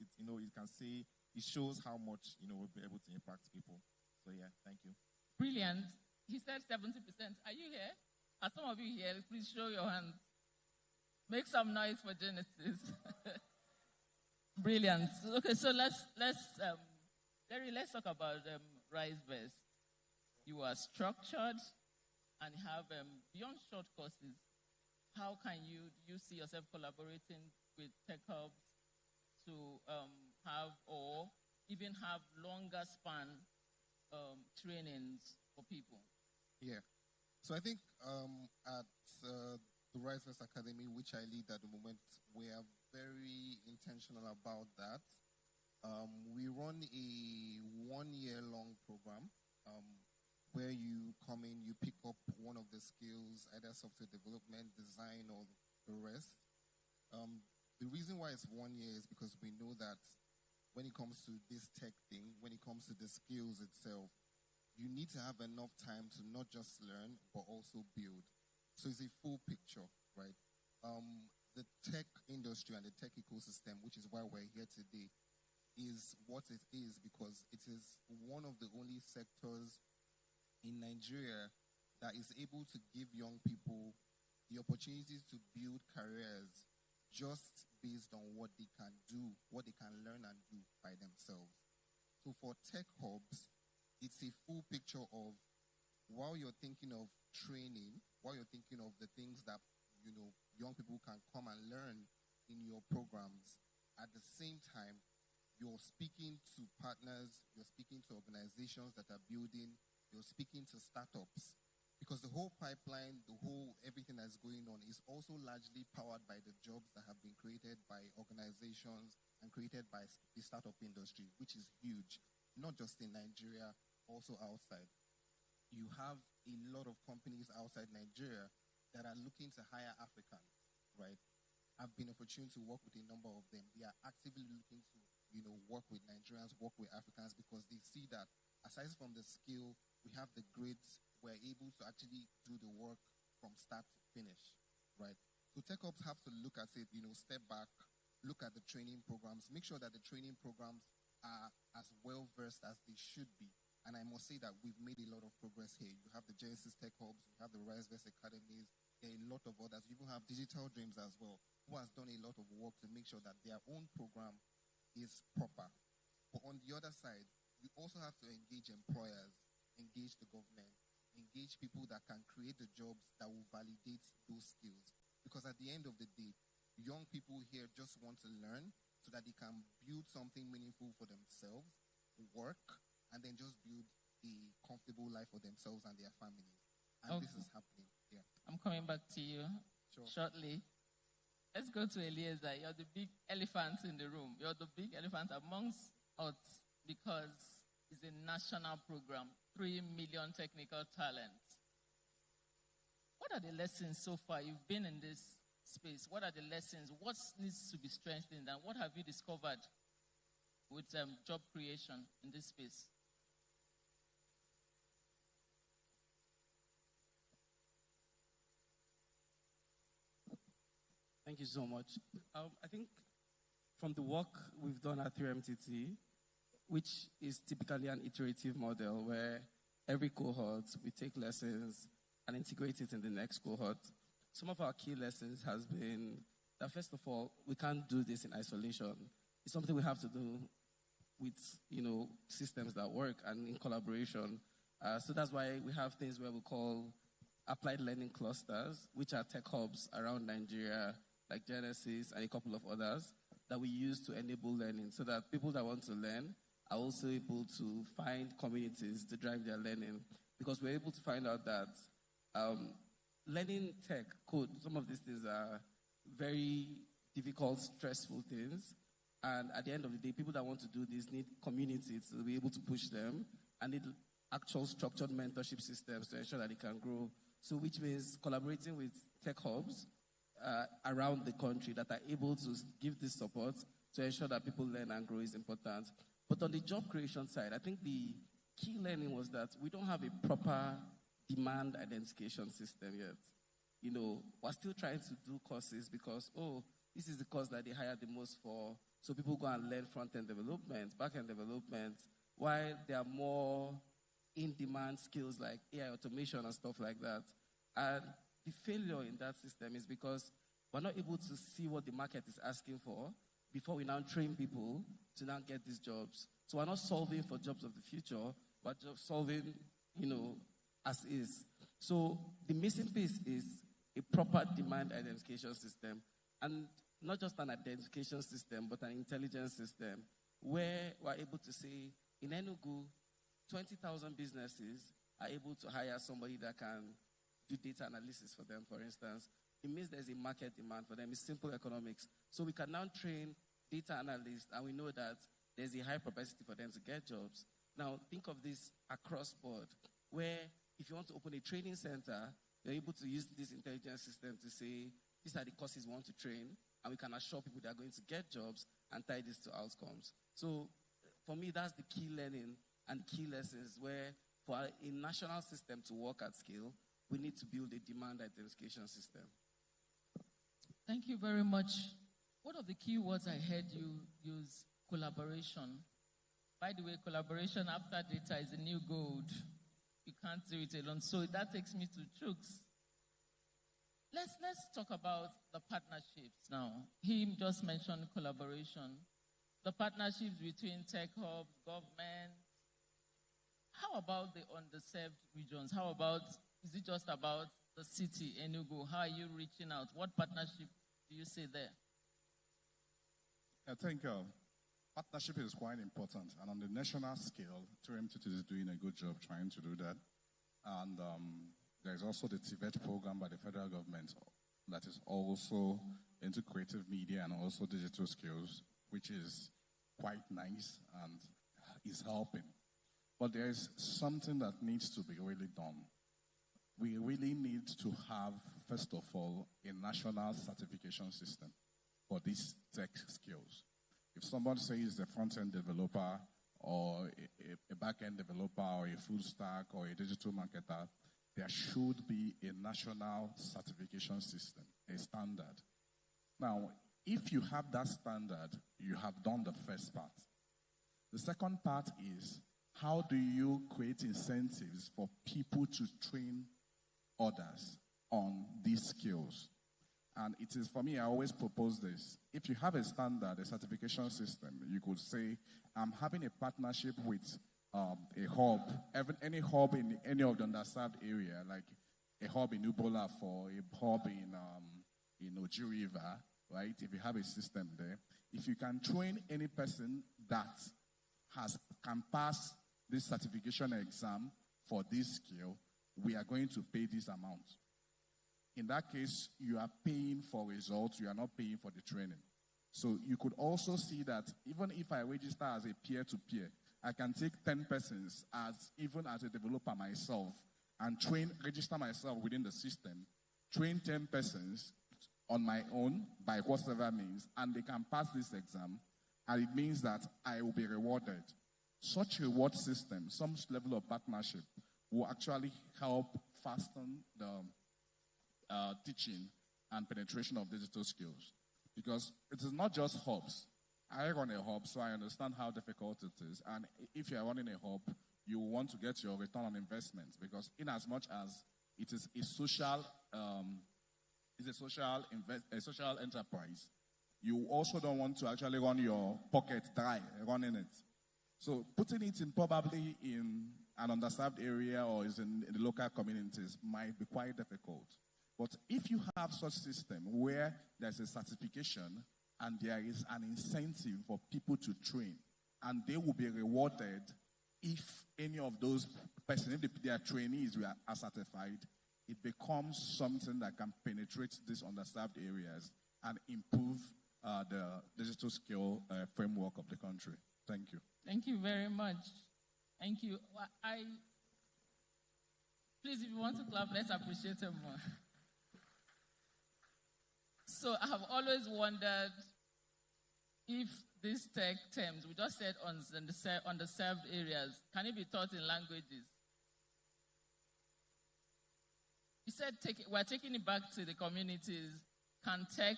can say it shows how much we'll be able to impact people. So yeah, thank you. Brilliant. He said 70%. Are you here? Are some of you here? Please show your hands. Make some noise for Genesis. Brilliant. Okay, so let's Jerry, let's talk about RiseVest. You are structured and have beyond short courses. How can you see yourself collaborating with tech hubs to have or even have longer span trainings for people? Yeah. So I think at the RiseVest Academy, which I lead at the moment, we are very intentional about that. We run a 1-year-long program where you come in, you pick up one of the skills, either software development, design, or the rest. The reason why it's 1 year is because we know that when it comes to this tech thing, when it comes to the skills itself, you need to have enough time to not just learn, but also build. So it's a full picture, right? The tech industry and the tech ecosystem, which is why we're here today, is what it is because it is one of the only sectors in Nigeria that is able to give young people the opportunities to build careers just based on what they can do, what they can learn and do by themselves. So for tech hubs, it's a full picture of, while you're thinking of training, while you're thinking of the things that, young people can come and learn in your programs, at the same time, you're speaking to partners, you're speaking to organizations that are building, you're speaking to startups. Because the whole pipeline, everything that's going on is also largely powered by the jobs that have been created by organizations and created by the startup industry, which is huge, not just in Nigeria, also outside. You have a lot of companies outside Nigeria that are looking to hire Africans, right? I've been opportune to work with a number of them. They are actively looking to, work with Nigerians, work with Africans, because they see that aside from the skill, we have the grades, we're able to actually do the work from start to finish, right? So tech ops have to look at it, step back, look at the training programs, make sure that the training programs are as well versed as they should be. And I must say that we've made a lot of progress here. You have the Genesis Tech Hubs, you have the RiseVerse Academies, there are a lot of others. You even have Digital Dreams as well, who has done a lot of work to make sure that their own program is proper. But on the other side, you also have to engage employers, engage the government, engage people that can create the jobs that will validate those skills. Because at the end of the day, young people here just want to learn so that they can build something meaningful for themselves, work, and then just build a comfortable life for themselves and their families. And this is happening. Yeah. I'm coming back to you shortly. Let's go to Eliezer. You're the big elephant in the room. You're the big elephant amongst us because it's a national program, 3 million technical talents. What are the lessons so far? You've been in this space. What are the lessons? What needs to be strengthened? And what have you discovered with job creation in this space? Thank you so much. I think from the work we've done at 3MTT, which is typically an iterative model where every cohort, we take lessons and integrate it in the next cohort. Some of our key lessons has been that, first of all, we can't do this in isolation. It's something we have to do with, systems that work and in collaboration. So that's why we have things where we call applied learning clusters, which are tech hubs around Nigeria, like Genesis and a couple of others, that we use to enable learning so that people that want to learn are also able to find communities to drive their learning. Because we're able to find out that learning tech, code, some of these things are very difficult, stressful things. And at the end of the day, people that want to do this need communities to be able to push them and need actual structured mentorship systems to ensure that they can grow. So which means collaborating with tech hubs around the country that are able to give this support to ensure that people learn and grow is important. But on the job creation side, I think the key learning was that we don't have a proper demand identification system yet. We're still trying to do courses because, this is the course that they hire the most for. So people go and learn front-end development, back-end development, while there are more in-demand skills like AI automation and stuff like that. And the failure in that system is because we're not able to see what the market is asking for before we now train people to now get these jobs. So we're not solving for jobs of the future, but just solving, as is. So the missing piece is a proper demand identification system. And not just an identification system, but an intelligence system where we're able to say, in Enugu, 20,000 businesses are able to hire somebody that can do data analysis for them, for instance. It means there's a market demand for them. It's simple economics. So we can now train data analysts, and we know that there's a high propensity for them to get jobs. Now, think of this across board, where if you want to open a training center, you're able to use this intelligence system to say, these are the courses we want to train, and we can assure people they are going to get jobs and tie this to outcomes. So for me, that's the key learning and key lessons where for a national system to work at scale, we need to build a demand identification system. Thank you very much. One of the key words I heard you use, collaboration. By the way, collaboration after data is the new gold. You can't do it alone. So that takes me to Chooks. Let's talk about the partnerships now. He just mentioned collaboration. The partnerships between tech hubs, government. how about the underserved regions? How about, is it just about the city, Enugu? How are you reaching out? What partnership do you see there? I think partnership is quite important. And on the national scale, 2MTT is doing a good job trying to do that. And there's also the TVET program by the federal government that is also into creative media and also digital skills, which is quite nice and is helping. But there's something that needs to be really done. We really need to have, first of all, a national certification system for these tech skills. If somebody says a front-end developer or a back-end developer or a full stack or a digital marketer, there should be a national certification system, a standard. Now, if you have that standard, you have done the first part. The second part is, how do you create incentives for people to train others on these skills? And it is, for me, I always propose this. If you have a standard, a certification system, you could say, I'm having a partnership with a hub, any hub in any of the underserved area, like a hub in Ubola for a hub in Oji River, right? If you have a system there, if you can train any person that can pass this certification exam for this skill, we are going to pay this amount. In that case, you are paying for results, you are not paying for the training. So you could also see that even if I register as a peer-to-peer, I can take 10 persons even as a developer myself and register myself within the system, train 10 persons on my own by whatever means, and they can pass this exam, and it means that I will be rewarded. Such reward system, some level of partnership, will actually help fasten the teaching and penetration of digital skills. Because it is not just hubs. I run a hub, so I understand how difficult it is. And if you are running a hub, you want to get your return on investment. Because in as much as it is a social enterprise, you also don't want to actually run your pocket dry running it. So putting it in probably in an underserved area or is in the local communities might be quite difficult. But if you have such system where there's a certification and there is an incentive for people to train, and they will be rewarded if any of those persons, if their trainees are certified, it becomes something that can penetrate these underserved areas and improve the digital skill framework of the country. Thank you. Thank you very much. Thank you. Please, if you want to clap, let's appreciate him more. So I have always wondered if these tech terms, we just said underserved areas, can it be taught in languages? You said we're taking it back to the communities. Can tech,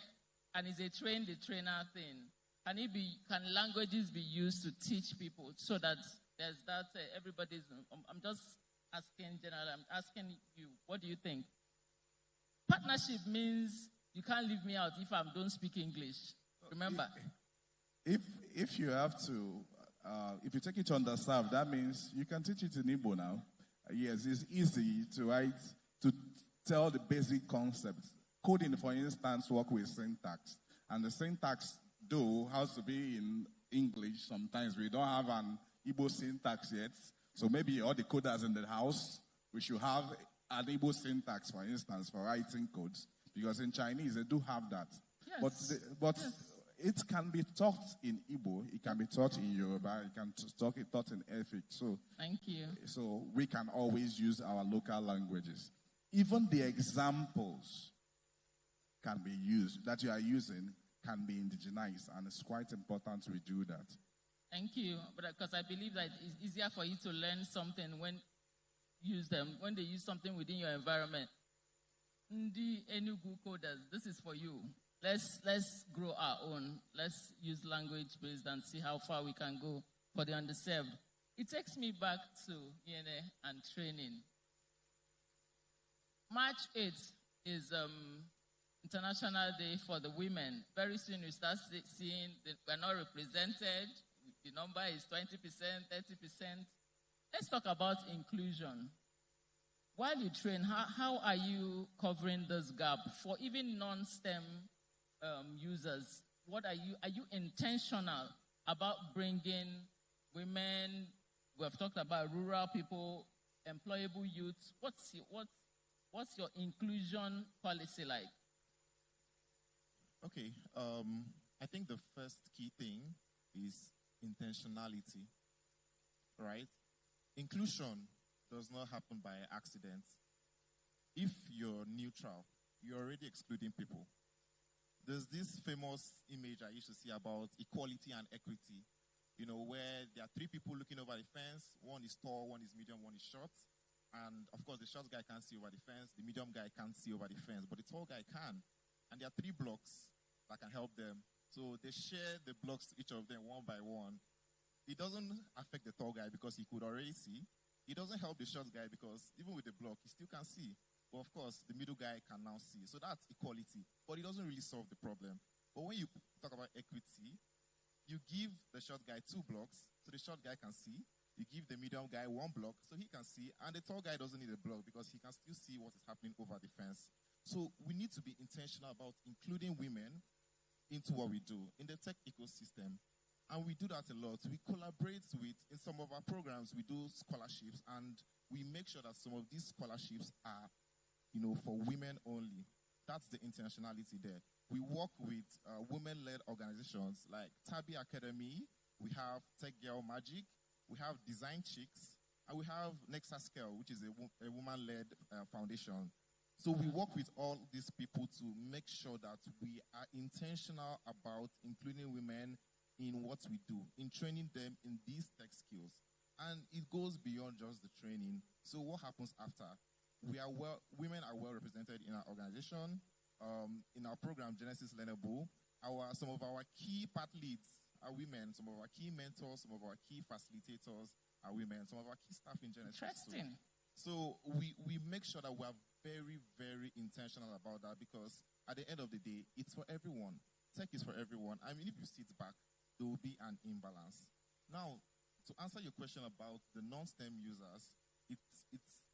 and is a train-the-trainer thing, can languages be used to teach people so that there's that everybody's, I'm just asking general, I'm asking you, what do you think? Partnership means you can't leave me out if I don't speak English. Remember? If you have to, if you take it to underserved, that means you can teach it in Igbo now. Yes, it's easy to tell the basic concepts. Coding, for instance, work with syntax. And the syntax, though, has to be in English. Sometimes we don't have an Igbo syntax yet. So maybe all the coders in the house, we should have an Igbo syntax, for instance, for writing codes. Because in Chinese, they do have that. Yes. But yes. It can be taught in Igbo, it can be taught in Yoruba, it can be taught in Efik. So, thank you. So we can always use our local languages. Even the examples can be used, that you are using, can be indigenized, and it's quite important we do that. Thank you, because I believe that it's easier for you to learn something when they use something within your environment. The Enugu coders, this is for you. Let's grow our own. Let's use language-based and see how far we can go for the underserved. It takes me back to and training. March 8th is International Day for the Women. Very soon we start seeing that we're not represented. The number is 20%, 30%. let's talk about inclusion. While you train, how are you covering this gap for even non-STEM users? What are you intentional about bringing women? We have talked about rural people, employable youth. What's your inclusion policy like? Okay, I think the first key thing is intentionality, right? Inclusion does not happen by accident. If you're neutral, you're already excluding people. There's this famous image I used to see about equality and equity, where there are three people looking over the fence. One is tall, one is medium, one is short. And of course, the short guy can't see over the fence. The medium guy can't see over the fence, but the tall guy can. And there are 3 blocks that can help them. So they share the blocks, each of them, one by one. It doesn't affect the tall guy because he could already see. It doesn't help the short guy because even with the block, he still can see. But of course, the middle guy can now see. So that's equality. But it doesn't really solve the problem. But when you talk about equity, you give the short guy 2 blocks so the short guy can see. You give the medium guy 1 block so he can see. And the tall guy doesn't need a block because he can still see what is happening over the fence. So we need to be intentional about including women into what we do in the tech ecosystem. And we do that a lot. We collaborate with, in some of our programs, we do scholarships, and we make sure that some of these scholarships are, for women only. That's the intentionality there. We work with women-led organizations like Tabi Academy, we have Tech Girl Magic, we have Design Chicks, and we have Nexus Scale, which is a woman-led foundation. So we work with all these people to make sure that we are intentional about including women in what we do, in training them in these tech skills. And it goes beyond just the training. So what happens after? Women are well represented in our organization. In our program, Genesis Learnable, some of our key part leads are women. Some of our key mentors, some of our key facilitators are women. Some of our key staff in Genesis. Interesting. So we make sure that we are very, very intentional about that because at the end of the day, it's for everyone. Tech is for everyone. I mean, if you sit back, there will be an imbalance. Now, to answer your question about the non-STEM users,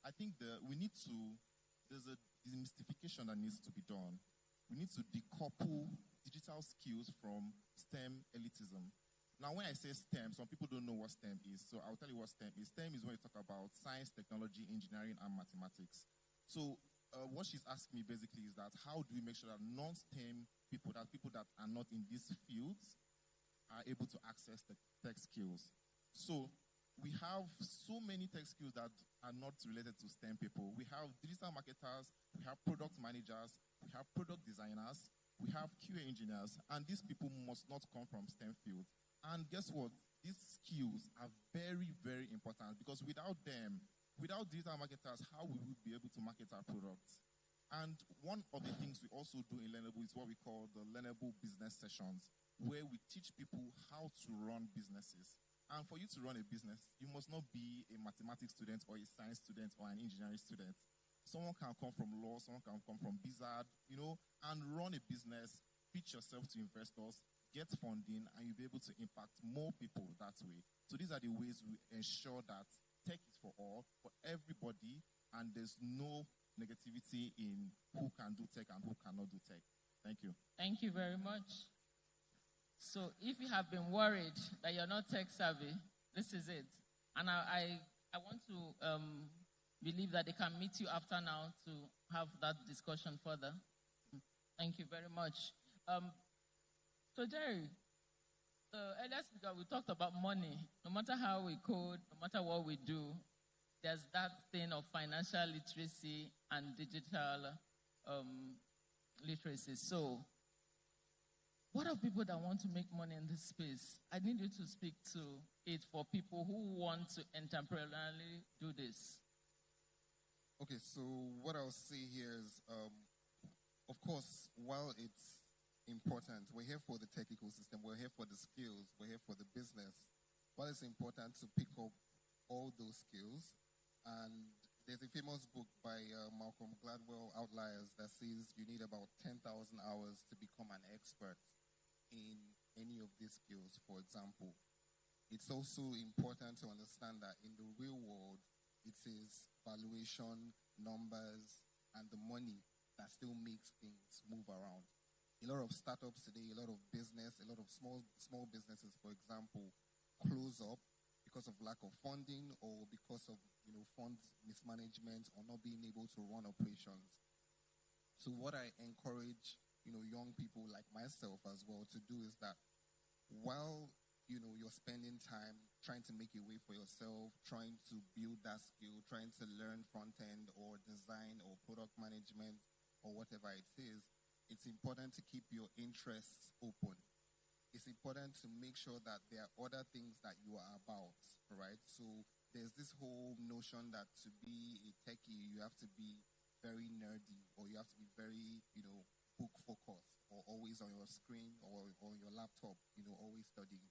I think there's a demystification that needs to be done. We need to decouple digital skills from STEM elitism. Now, when I say STEM, some people don't know what STEM is, so I'll tell you what STEM is. STEM is when you talk about science, technology, engineering, and mathematics. So what she's asking me basically is that how do we make sure that non-STEM people that are not in these fields, are able to access the tech skills. So we have so many tech skills that are not related to STEM people. We have digital marketers, we have product managers, we have product designers, we have QA engineers, and these people must not come from STEM fields. And guess what? These skills are very, very important because without them, without digital marketers, how will we be able to market our products? And one of the things we also do in Learnable is what we call the Learnable Business Sessions, where we teach people how to run businesses. And for you to run a business, you must not be a mathematics student or a science student or an engineering student. Someone can come from law, someone can come from Bizard, and run a business, pitch yourself to investors, get funding, and you'll be able to impact more people that way. So these are the ways we ensure that tech is for all, for everybody, and there's no negativity in who can do tech and who cannot do tech. Thank you. Thank you very much. So if you have been worried that you're not tech savvy, this is it. And I want to believe that they can meet you after now to have that discussion further. Thank you very much. So Jerry, the earlier speaker, we talked about money. No matter how we code, no matter what we do, there's that thing of financial literacy and digital literacy. So what are people that want to make money in this space? I need you to speak to it for people who want to entrepreneurially do this. Okay, so what I'll say here is, of course, while it's important, we're here for the tech ecosystem, we're here for the skills, we're here for the business. While it's important to pick up all those skills, and there's a famous book by Malcolm Gladwell, Outliers, that says you need about 10,000 hours to become an expert in any of these skills, for example. it's also important to understand that in the real world, it is valuation, numbers, and the money that still makes things move around. A lot of startups today, a lot of business, a lot of small businesses, for example, close up because of lack of funding or because of funds mismanagement or not being able to run operations. So what I encourage young people like myself as well to do is that while you're spending time trying to make a way for yourself, trying to build that skill, trying to learn front end or design or product management or whatever it is, it's important to keep your interests open. It's important to make sure that there are other things that you are about, right? So there's this whole notion that to be a techie, you have to be very nerdy or you have to be very, book focused or always on your screen or on your laptop, always studying.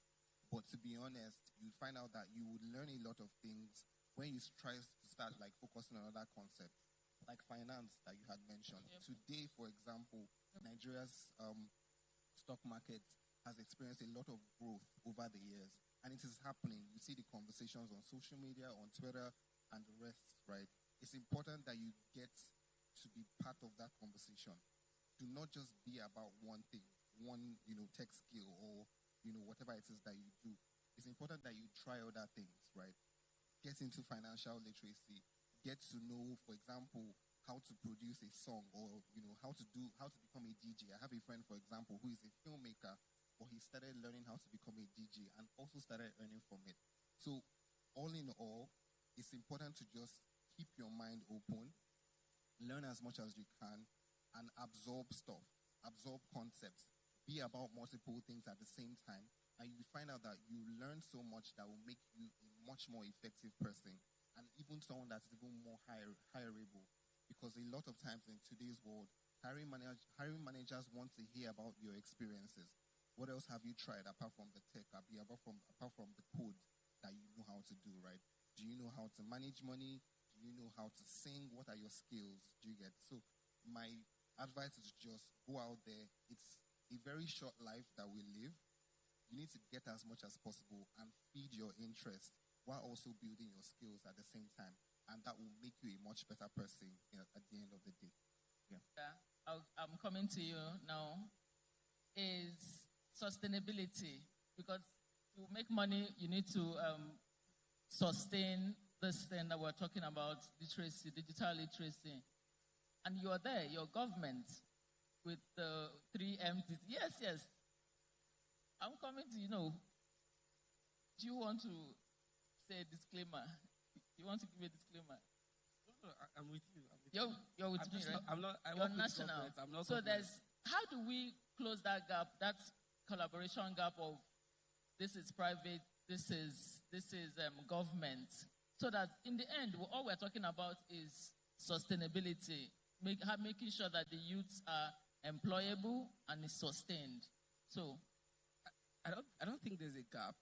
But to be honest, you find out that you would learn a lot of things when you try to start like focusing on other concepts, like finance that you had mentioned. Yep. Today, for example, Nigeria's stock market has experienced a lot of growth over the years, and it is happening. You see the conversations on social media, on Twitter, and the rest, right? It's important that you get to be part of that conversation. Do not just be about one thing, one, tech skill or, whatever it is that you do. It's important that you try other things, right? Get into financial literacy. Get to know, for example, how to produce a song or, how to become a DJ. I have a friend, for example, who is a filmmaker, but he started learning how to become a DJ and also started earning from it. So all in all, it's important to just keep your mind open, learn as much as you can, and absorb stuff, absorb concepts, be about multiple things at the same time, and you find out that you learn so much that will make you a much more effective person, and even someone that's even more hireable. Because a lot of times in today's world, hiring managers want to hear about your experiences. What else have you tried apart from the tech, apart from the code that you know how to do, right? Do you know how to manage money? Do you know how to sing? What are your skills? Do you get? So my advice is just go out there. It's a very short life that we live. You need to get as much as possible and feed your interest while also building your skills at the same time. And that will make you a much better person at the end of the day. Yeah, I'm coming to you now. Is sustainability, because to make money, you need to sustain this thing that we're talking about, literacy, digital literacy. And you're there, your government, with the 3 M's. Yes. I'm coming to, do you want to say a disclaimer? You want to give a disclaimer? No, I'm with you. You're with me, right? You're national. So how do we close that gap, that collaboration gap of this is private, this is government, so that in the end, all we're talking about is sustainability, making sure that the youths are employable and is sustained. So, I don't think there's a gap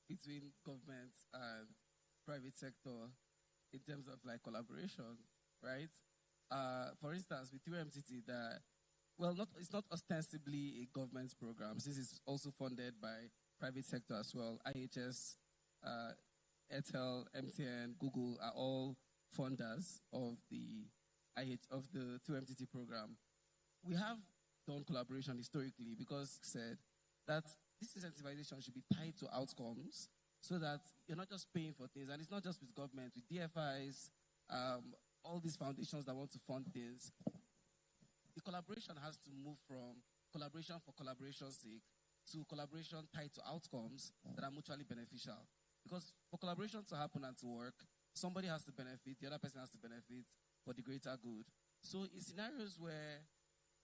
between government and private sector in terms of like collaboration, right? For instance, with 3MTT, it's not ostensibly a government program. This is also funded by private sector as well. IHS, Airtel, MTN, Google are all funders of the 2MTT program. We have done collaboration historically because it said that this incentivization should be tied to outcomes so that you're not just paying for things. And it's not just with government, with DFIs, all these foundations that want to fund things. The collaboration has to move from collaboration for collaboration's sake to collaboration tied to outcomes that are mutually beneficial. Because for collaboration to happen and to work, somebody has to benefit, the other person has to benefit for the greater good. So in scenarios where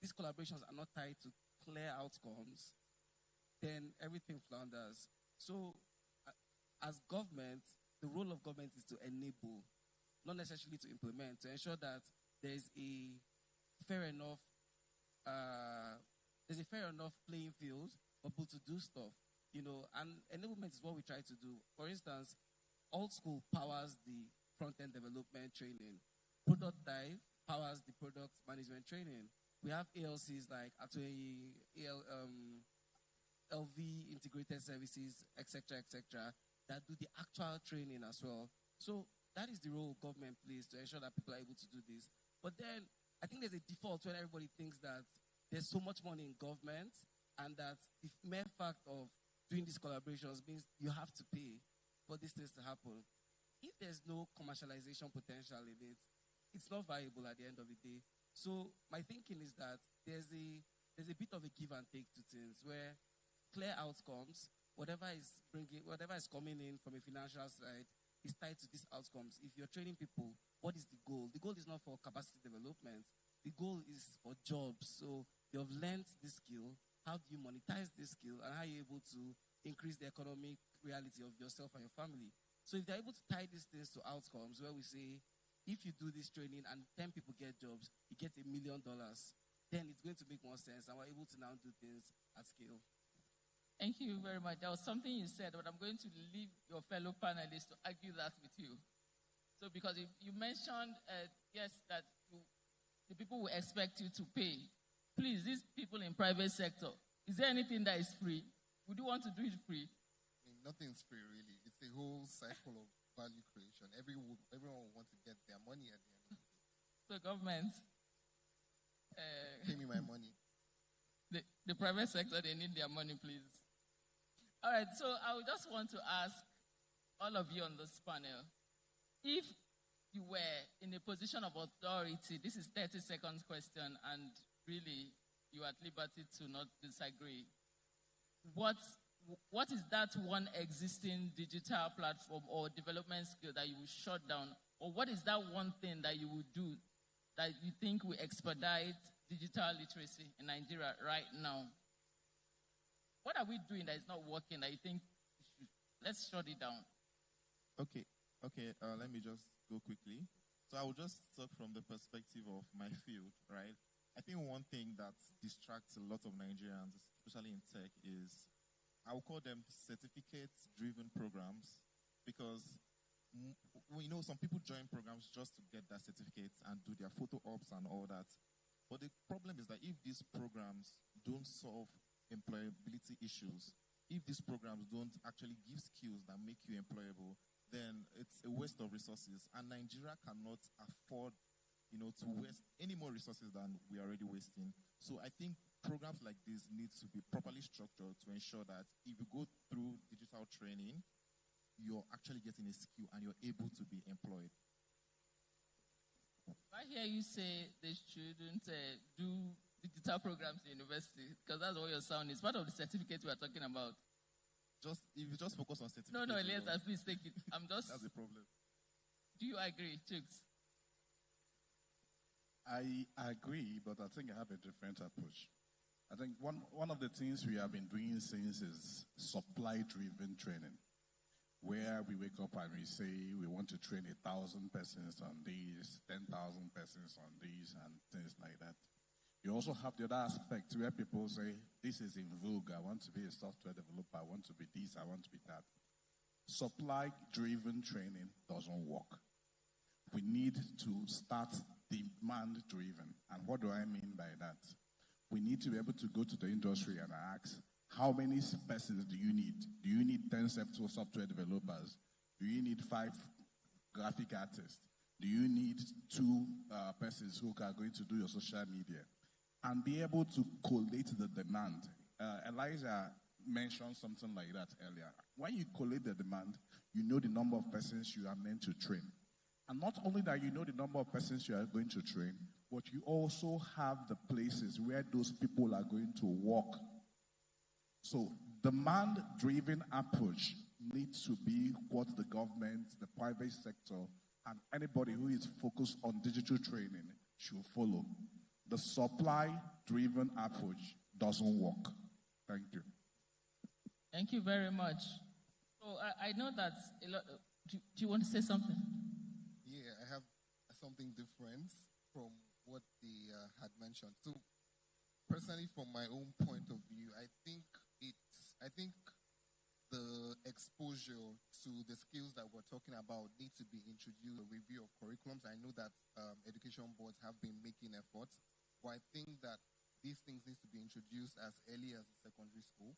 these collaborations are not tied to clear outcomes, then everything flounders. So as government, the role of government is to enable, not necessarily to implement, to ensure that there's a fair enough playing field for people to do stuff, and enablement is what we try to do. For instance, Old School powers the front-end development training. Product Dive powers the product management training. We have ALCs like LV integrated services, etc., etc., that do the actual training as well. So that is the role government plays to ensure that people are able to do this. But then I think there's a default when everybody thinks that there's so much money in government and that the mere fact of doing these collaborations means you have to pay for these things to happen. If there's no commercialization potential in it, it's not viable at the end of the day. So my thinking is that there's a bit of a give and take to things where clear outcomes, whatever is coming in from a financial side is tied to these outcomes. If you're training people, what is the goal? The goal is not for capacity development. The goal is for jobs. So you've learned this skill. How do you monetize this skill? And how are you able to increase the economic reality of yourself and your family? So if they're able to tie these things to outcomes where we say, if you do this training and 10 people get jobs, you get $1 million, then it's going to make more sense and we're able to now do things at scale. Thank you very much. There was something you said, but I'm going to leave your fellow panelists to argue that with you. So because you mentioned, yes, that the people will expect you to pay. Please, these people in private sector, is there anything that is free? Would you want to do it free? I mean, nothing's free, really. It's a whole cycle of value creation. Everyone will want to get their money at the end of the day. So government, pay me my money. The private sector, they need their money, please. All right, so I would just want to ask all of you on this panel, if you were in a position of authority, this is 30 seconds question, and really you are at liberty to not disagree. What is that one existing digital platform or development skill that you would shut down? Or what is that one thing that you would do that you think will expedite digital literacy in Nigeria right now? What are we doing that is not working that you think let's shut it down? Okay, let me just go quickly. So I will just talk from the perspective of my field, right? I think one thing that distracts a lot of Nigerians, especially in tech, is I will call them certificate-driven programs, because some people join programs just to get that certificate and do their photo ops and all that. But the problem is that if these programs don't solve employability issues, if these programs don't actually give skills that make you employable, then it's a waste of resources. And Nigeria cannot afford, to waste any more resources than we are already wasting. So I think programs like this need to be properly structured to ensure that if you go through digital training, you're actually getting a skill and you're able to be employed. I hear you say they shouldn't do digital programs in university, because that's what your sound is. Part of the certificate we are talking about. If you just focus on certificates. No, Elias, please take it. That's the problem. Do you agree, Chooks? I agree, but I think I have a different approach. I think one of the things we have been doing since is supply-driven training, where we wake up and we say we want to train 1,000 persons on these, 10,000 persons on these, and things like that. You also have the other aspect where people say, this is in vogue, I want to be a software developer, I want to be this, I want to be that. Supply-driven training doesn't work. We need to start demand-driven. And what do I mean by that? We need to be able to go to the industry and ask, how many persons do you need? Do you need 10 software developers? Do you need 5 graphic artists? Do you need 2 persons who are going to do your social media? And be able to collate the demand. Elijah mentioned something like that earlier. When you collate the demand, you know the number of persons you are meant to train. And not only that you know the number of persons you are going to train, but you also have the places where those people are going to work. So demand-driven approach needs to be what the government, the private sector, and anybody who is focused on digital training should follow. The supply-driven approach doesn't work. Thank you. Thank you very much. So I know that a lot. Do you want to say something? Yeah, I have something different from what they had mentioned. So, personally, from my own point of view, I think the exposure to the skills that we're talking about need to be introduced. A review of curriculums. I know that education boards have been making efforts, but I think that these things need to be introduced as early as secondary school.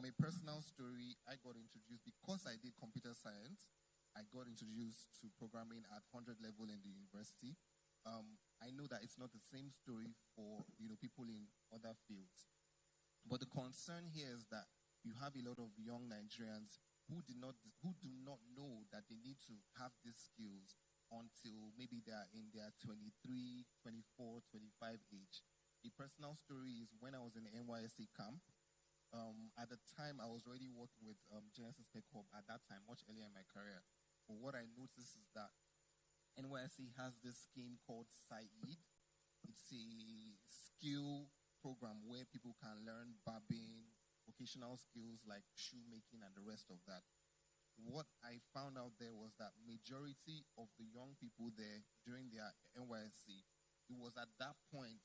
from a personal story, I got introduced because I did computer science. I got introduced to programming at 100 level in the university. I know that it's not the same story for people in other fields. But the concern here is that you have a lot of young Nigerians who do not know that they need to have these skills until maybe they are in their 23, 24, 25 age. A personal story is when I was in the NYSC camp. At the time, I was already working with Genesis Tech Hub at that time, much earlier in my career. But what I noticed is that NYSC has this scheme called SAID. It's a skill program where people can learn barbing, vocational skills like shoemaking and the rest of that. What I found out there was that majority of the young people there during their NYSC, it was at that point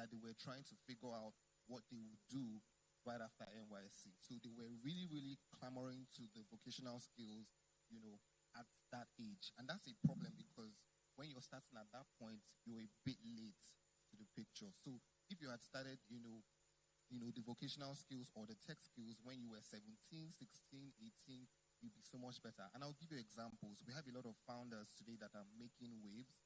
that they were trying to figure out what they would do right after NYSC. So they were really, really clamoring to the vocational skills, at that age. And that's a problem because when you're starting at that point, you're a bit late to the picture. So if you had started, the vocational skills or the tech skills when you were 17, 16, 18, you'd be so much better. And I'll give you examples. We have a lot of founders today that are making waves,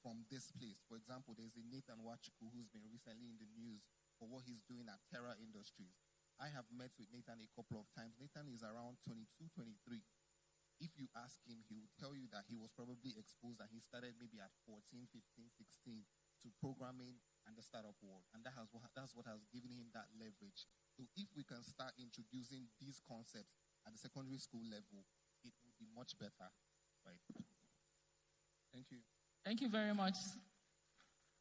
from this place. For example, there's a Nathan Wachuku who's been recently in the news for what he's doing at Terra Industries. I have met with Nathan a couple of times. Nathan is around 22, 23. If you ask him, he will tell you that he was probably exposed and he started maybe at 14, 15, 16 to programming and the startup world. And that's what has given him that leverage. So if we can start introducing these concepts at the secondary school level, it will be much better. Right? Thank you. Thank you very much.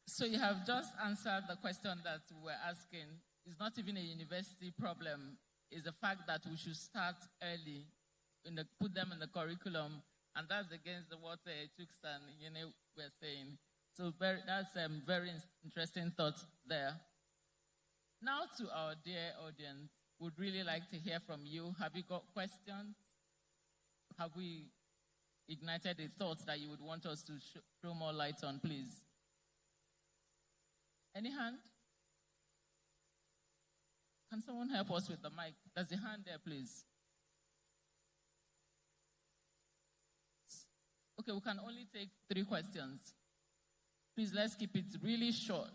So you have just answered the question that we were asking. It's not even a university problem. It's the fact that we should start early, put them in the curriculum, and that's against what Chooks and were saying. So that's a very interesting thought there. Now to our dear audience, would really like to hear from you. Have you got questions? Have we ignited a thought that you would want us to throw more light on, please? Any hand? Can someone help us with the mic? There's a hand there, please. Okay, we can only take 3 questions. Please, let's keep it really short.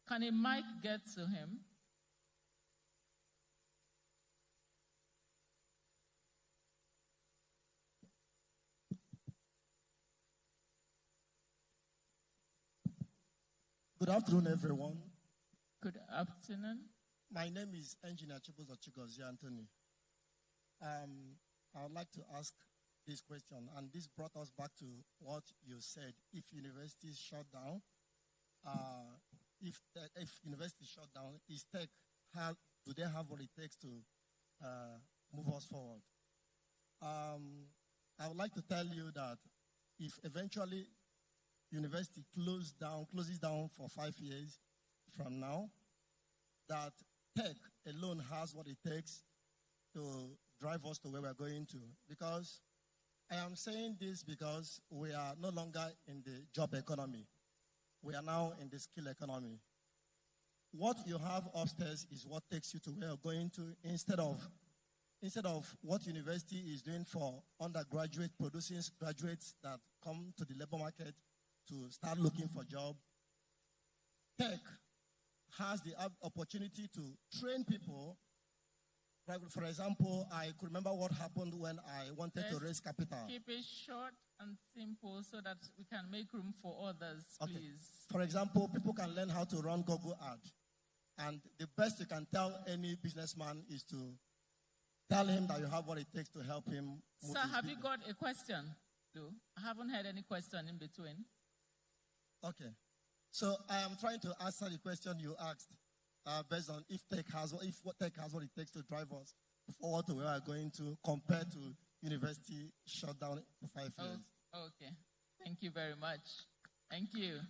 Can a mic get to him? Good afternoon, everyone. Good afternoon. My name is Engineer Chibuzo Chigozie Anthony. I would like to ask this question, and this brought us back to what you said. If universities shut down, if universities shut down, do they have what it takes to move us forward? I would like to tell you that if eventually university closes down for 5 years from now, that tech alone has what it takes to drive us to where we're going to. Because I am saying this because we are no longer in the job economy. We are now in the skill economy. What you have upstairs is what takes you to where you're going to, instead of what university is doing for undergraduate, producing graduates that come to the labor market to start looking for jobs. Tech has the opportunity to train people. For example, I could remember what happened when I wanted to raise capital. Keep it short and simple so that we can make room for others, please. For example, people can learn how to run Google Ads. And the best you can tell any businessman is to tell him that you have what it takes to help him move. Sir, have you got a question? I haven't heard any question in between. Okay. So I am trying to answer the question you asked based on if tech has what it takes to drive us forward to where we're going to, compared to university shutdown for 5 years. Okay. Thank you very much. Thank you.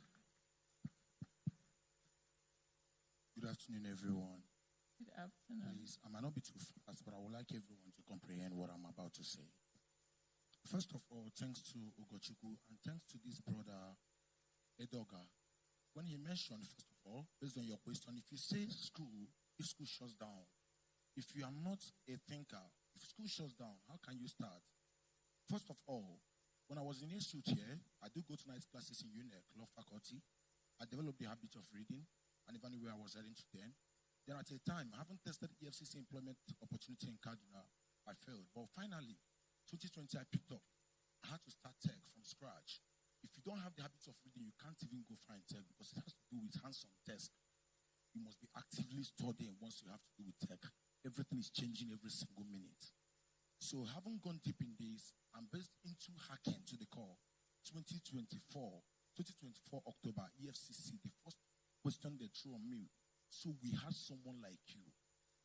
Good afternoon, everyone. Good afternoon. Please, I might not be too fast, but I would like everyone to comprehend what I'm about to say. First of all, thanks to Ugochukwu and thanks to this brother Edoga, when he mentioned, first of all, based on your question, if you say school, if school shuts down, if you are not a thinker, if school shuts down, how can you start? First of all, when I was in institute here, I do go to night classes in UNEC, law faculty. I developed the habit of reading, and if anywhere I was heading to then. Then at a time, I haven't tested EFCC employment opportunity in Kaduna. I failed. But finally, 2020, I picked up. I had to start tech from scratch. If you don't have the habit of reading, you can't even go find tech because it has to do with hands-on desk. You must be actively studying once you have to do with tech. Everything is changing every single minute. So having gone deep in this, I'm based into hacking to the core. 2024 October, EFCC, the first question they threw on me. So we had someone like you.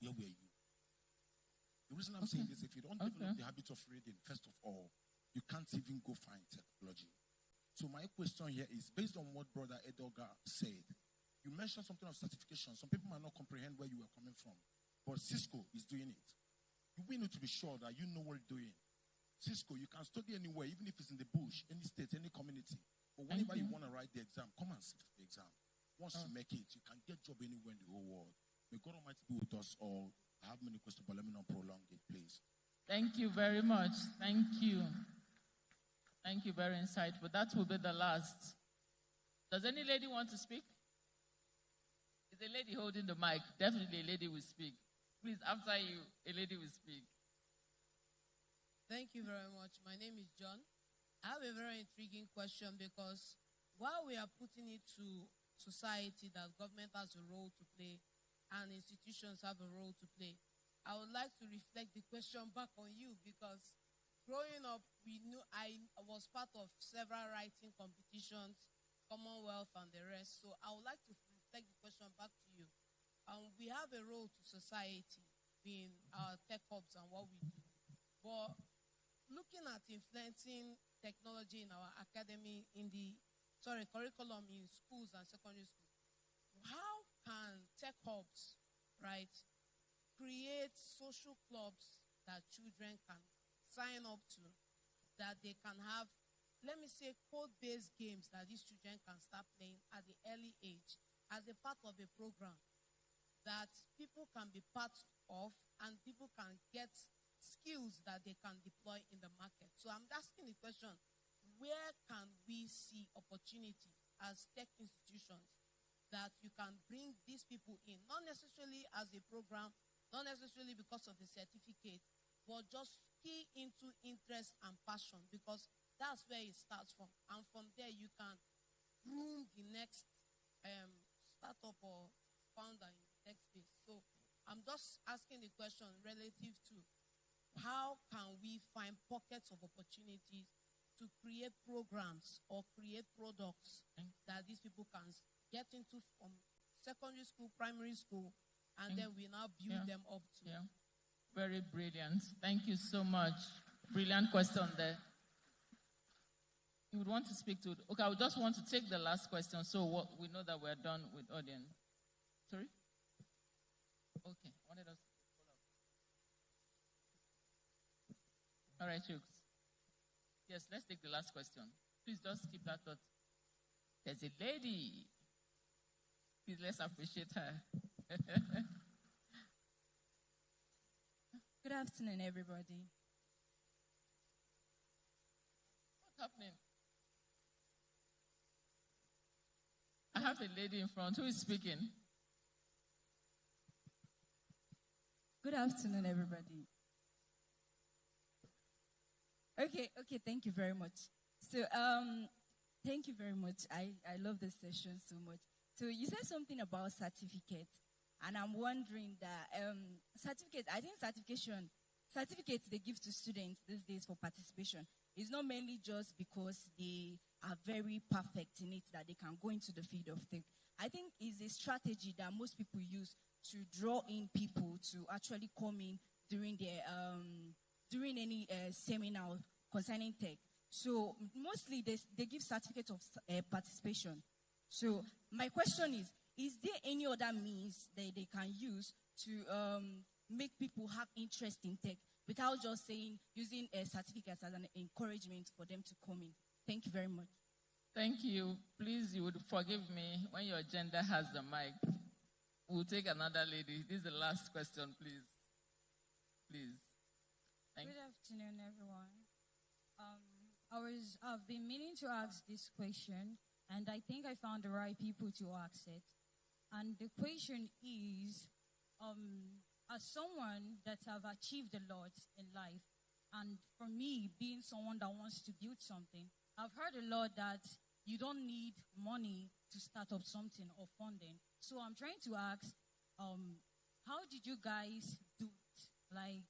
Where were you? The reason I'm saying this, if you don't develop the habit of reading, first of all, you can't even go find technology. So my question here is, based on what Brother Edoga said, you mentioned something of certification. Some people might not comprehend where you are coming from, but Cisco is doing it. You will need to be sure that you know what you're doing. Cisco, you can study anywhere, even if it's in the bush, any state, any community. But whenever you want to write the exam, come and sit for the exam. Once you make it, you can get job anywhere in the whole world. May God Almighty be with us all. I have many questions, but let me not prolong it, please. Thank you very much. Thank you. Thank you, very insightful. That will be the last. Does any lady want to speak? Is a lady holding the mic? Definitely a lady will speak. Please, after you, a lady will speak. Thank you very much. My name is John. I have a very intriguing question because while we are putting it to society that government has a role to play and institutions have a role to play, I would like to reflect the question back on you because growing up, I was part of several writing competitions, Commonwealth and the rest. So I would like to reflect the question back to you. We have a role to society in our tech hubs and what we do. But looking at influencing technology in our academy, curriculum in schools and secondary schools, how can tech hubs, right, create social clubs that children can sign up to, that they can have, let me say, code-based games that these children can start playing at the early age as a part of a program that people can be part of and people can get skills that they can deploy in the market. So I'm asking the question, where can we see opportunity as tech institutions that you can bring these people in, not necessarily as a program, not necessarily because of the certificate, but just key into interest and passion, because that's where it starts from. And from there, you can groom the next startup or founder in the next space. So I'm just asking the question relative to how can we find pockets of opportunities to create programs or create products that these people can get into from secondary school, primary school, and then we now build them up to. Yeah. Very brilliant. Thank you so much. Brilliant question there. You would want to speak to... Okay, I would just want to take the last question so we know that we're done with audience. Sorry? Okay. I wanted us to follow up. All right, Chooks. Yes, let's take the last question. Please just keep that thought. There's a lady. Please, let's appreciate her. Good afternoon, everybody. What's happening? I have a lady in front. Who is speaking? Good afternoon, everybody. Okay, thank you very much. So, thank you very much. I love this session so much. So, you said something about certificates, and I'm wondering that certificates they give to students these days for participation is not mainly just because they are very perfect in it that they can go into the field of tech. I think it's a strategy that most people use to draw in people to actually come in during their during any seminar concerning tech. So mostly they give certificates of participation. So my question is there any other means that they can use to make people have interest in tech without just using certificates as an encouragement for them to come in? Thank you very much. Thank you. Please, you would forgive me when your gender has the mic. We'll take another lady. This is the last question, please. Please. Good afternoon, everyone. I've been meaning to ask this question, and I think I found the right people to ask it. And the question is, as someone that have achieved a lot in life, and for me, being someone that wants to build something, I've heard a lot that you don't need money to start up something or funding. So I'm trying to ask, how did you guys do it? Like,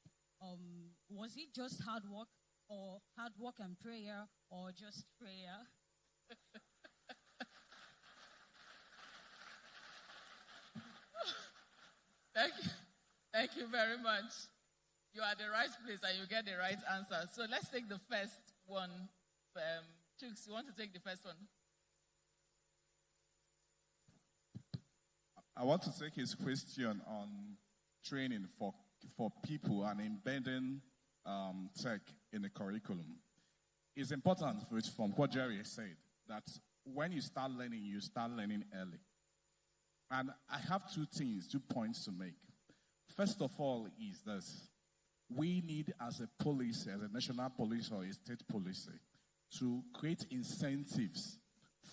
was it just hard work and prayer, or just prayer? Thank you very much. You are at the right place and you get the right answer. So let's take the first one. Chooks, you want to take the first one? I want to take his question on training for people and embedding tech in the curriculum. It's important from what Jerry said that when you start learning early. And I have 2 points to make. First of all is this. We need, as a policy, as a national police or a state policy, to create incentives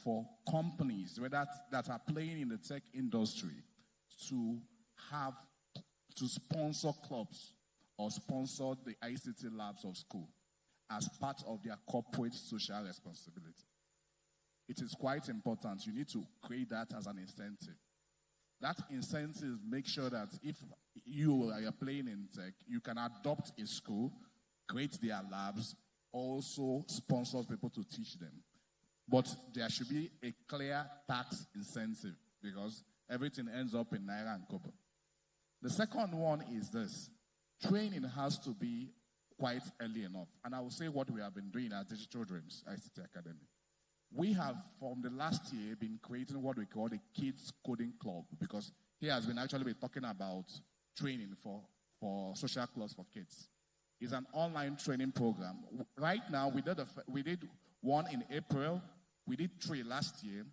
for companies that are playing in the tech industry to sponsor clubs or sponsor the ICT labs of school as part of their corporate social responsibility. It is quite important. You need to create that as an incentive. That incentive makes sure that if you are playing in tech, you can adopt a school, create their labs, also sponsors people to teach them. But there should be a clear tax incentive because everything ends up in Naira and Kobo. The second one is this. Training has to be quite early enough. And I will say what we have been doing at Digital Dreams ICT Academy. We have, from the last year, been creating what we call the Kids Coding Club because he has been talking about training for social clubs for kids. It's an online training program. Right now, we did one in April. We did 3 last year.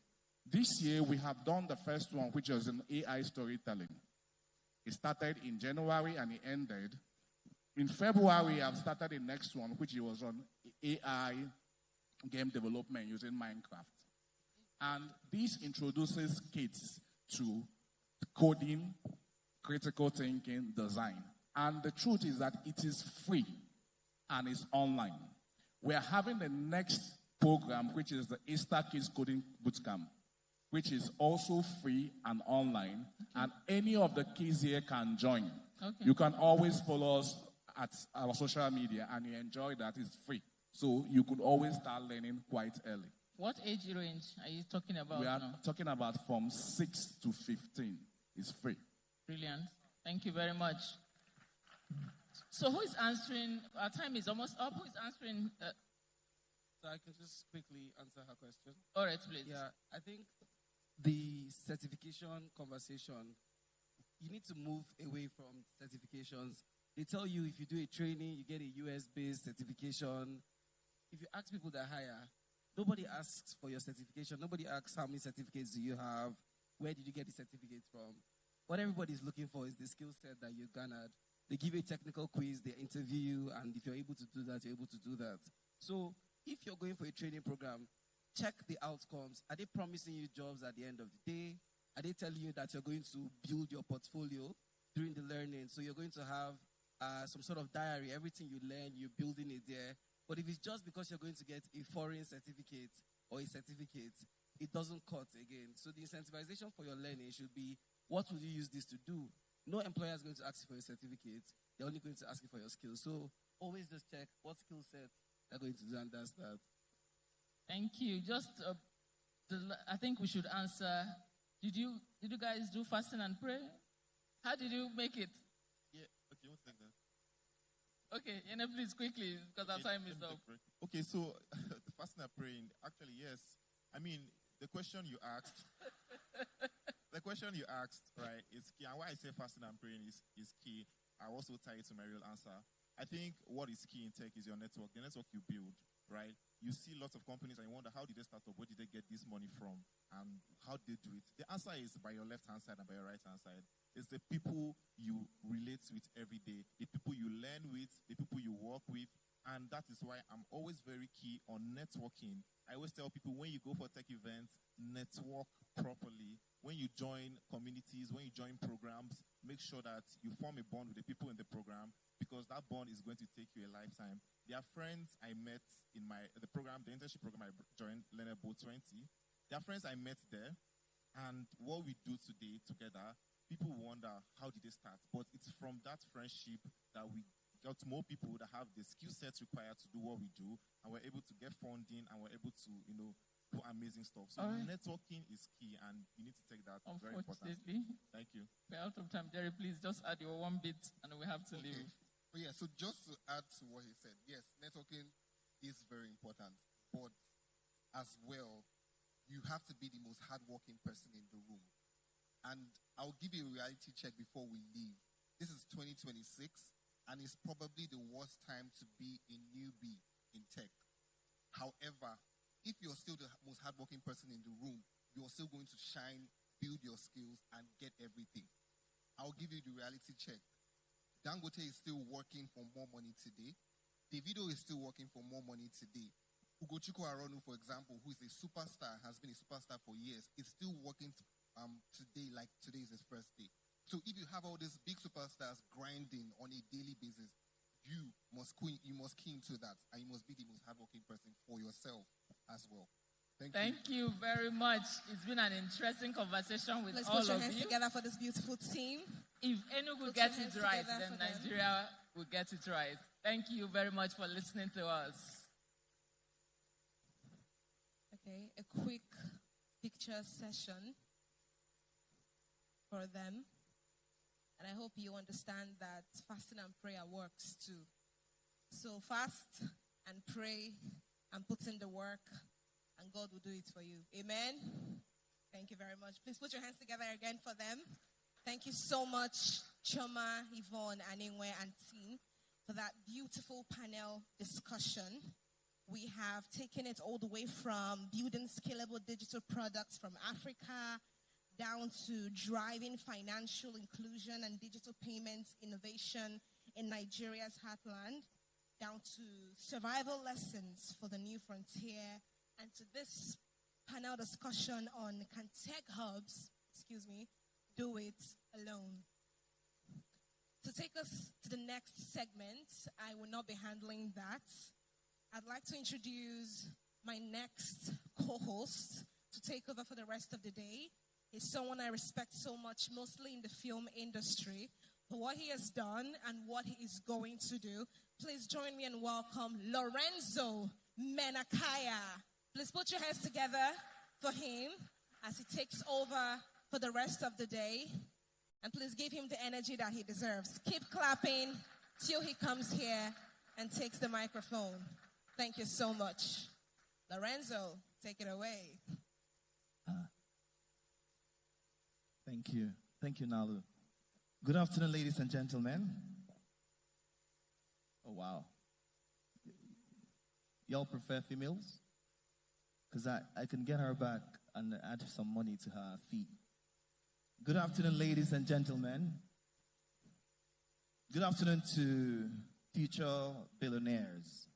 This year, we have done the first one, which was in AI storytelling. It started in January and it ended. In February, I've started the next one, which was on AI game development using Minecraft. And this introduces kids to coding, critical thinking, design. And the truth is that it is free and it's online. We are having the next program, which is the Easter Kids Coding Bootcamp, which is also free and online. And any of the kids here can join. Okay. You can always follow us at our social media and you enjoy that. It's free. So you could always start learning quite early. What age range are you talking about? We are talking about from 6 to 15. It's free. Brilliant. Thank you very much. So who is answering? Our time is almost up. Who is answering? So I can just quickly answer her question. All right, please. Yeah, I think the certification conversation, you need to move away from certifications. They tell you if you do a training, you get a US-based certification. If you ask people that hire, nobody asks for your certification. Nobody asks how many certificates do you have, where did you get the certificate from. What everybody's looking for is the skill set that you garnered. They give you a technical quiz, they interview you, and if you're able to do that, you're able to do that. So if you're going for a training program, check the outcomes. Are they promising you jobs at the end of the day? Are they telling you that you're going to build your portfolio during the learning? So you're going to have some sort of diary. Everything you learn, you're building it there. But if it's just because you're going to get a foreign certificate or a certificate, it doesn't cut again. So the incentivization for your learning should be, what will you use this to do? No employer is going to ask you for a certificate. They're only going to ask you for your skills. So always just check what skill set they're going to do, and that's that. Thank you. Just, I think we should answer. Did you guys do fasting and pray? How did you make it? Yeah. Okay, we'll take that. Okay, please quickly, because our time is up. Okay, so the fasting and praying, actually, yes. I mean, the question you asked, right, is key. And why I say fasting and praying is key. I also tie it to my real answer. I think what is key in tech is your network, the network you build, right? You see lots of companies and you wonder, how did they start up? Where did they from and how they do it? The answer is by your left-hand side and by your right-hand side. It's the people you relate with every day, the people you learn with, the people you work with, and that is why I'm always very key on networking. I always tell people when you go for tech events, network properly. When you join communities, when you join programs, make sure that you form a bond with the people in the program because that bond is going to take you a lifetime. There are friends I met in the program, the internship program I joined, Learnable 20. There are friends I met there, and what we do today together, people wonder how did they start, but it's from that friendship that we got more people that have the skill sets required to do what we do, and we're able to get funding, and we're able to, do amazing stuff. So networking is key, and you need to take that very important. Thank you. We're out of time. Jerry, please just add your one bit, and we have to leave. But yeah, so just to add to what he said, yes, networking is very important, but as well, you have to be the most hardworking person in the room. And I'll give you a reality check before we leave. This is 2026, and it's probably the worst time to be a newbie in tech. However, if you're still the most hardworking person in the room, you're still going to shine, build your skills, and get everything. I'll give you the reality check. Dangote is still working for more money today. Davido is still working for more money today. Ugochukwu Aronu, for example, who is a superstar, has been a superstar for years, is still working today like today is his first day. So if you have all these big superstars grinding on a daily basis, you must key into that, and you must be the most hardworking person for yourself as well. Thank you very much. It's been an interesting conversation with all of you. Let's put your hands together for this beautiful team. If Enugu gets it right, then Nigeria will get it right. Thank you very much for listening to us. Okay, a quick picture session for them. And I hope you understand that fasting and prayer works too. So fast and pray and put in the work, and God will do it for you. Amen? Thank you very much. Please put your hands together again for them. Thank you so much, Choma, Yvonne, Aningwe, and team, for that beautiful panel discussion. We have taken it all the way from building scalable digital products from Africa down to driving financial inclusion and digital payments innovation in Nigeria's heartland, down to survival lessons for the new frontier, and to this panel discussion on can tech hubs, do it alone. To take us to the next segment, I will not be handling that. I'd like to introduce my next co-host to take over for the rest of the day. He's someone I respect so much, mostly in the film industry, for what he has done and what he is going to do. Please join me and welcome Lorenzo Menakaya. Please put your hands together for him as he takes over for the rest of the day. And please give him the energy that he deserves. Keep clapping till he comes here and takes the microphone. Thank you so much. Lorenzo, take it away. Thank you. Thank you, Nalu. Good afternoon, ladies and gentlemen. Oh, wow. Y'all prefer females? Because I can get her back and add some money to her fee. Good afternoon, ladies and gentlemen. Good afternoon to future billionaires.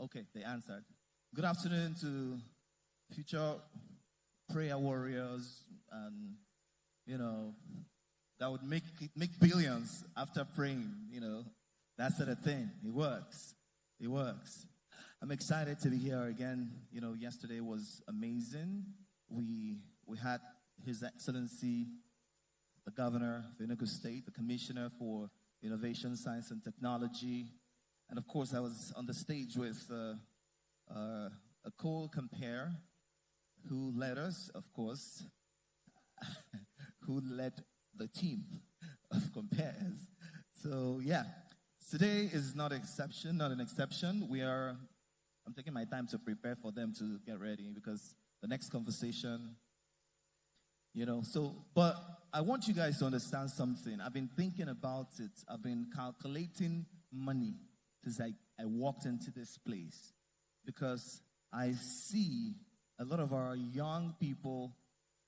Okay, they answered. Good afternoon to future prayer warriors and, that would make billions after praying, that sort of thing. It works. It works. I'm excited to be here again. Yesterday was amazing. We had His Excellency, the Governor of Enugu State, the Commissioner for Innovation, Science, and Technology. And of course, I was on the stage with a co-compare who led us, of course, who led the team of compares. So, yeah, today is not an exception. I'm taking my time to prepare for them to get ready because the next conversation, but I want you guys to understand something. I've been thinking about it. I've been calculating money since I walked into this place because I see a lot of our young people,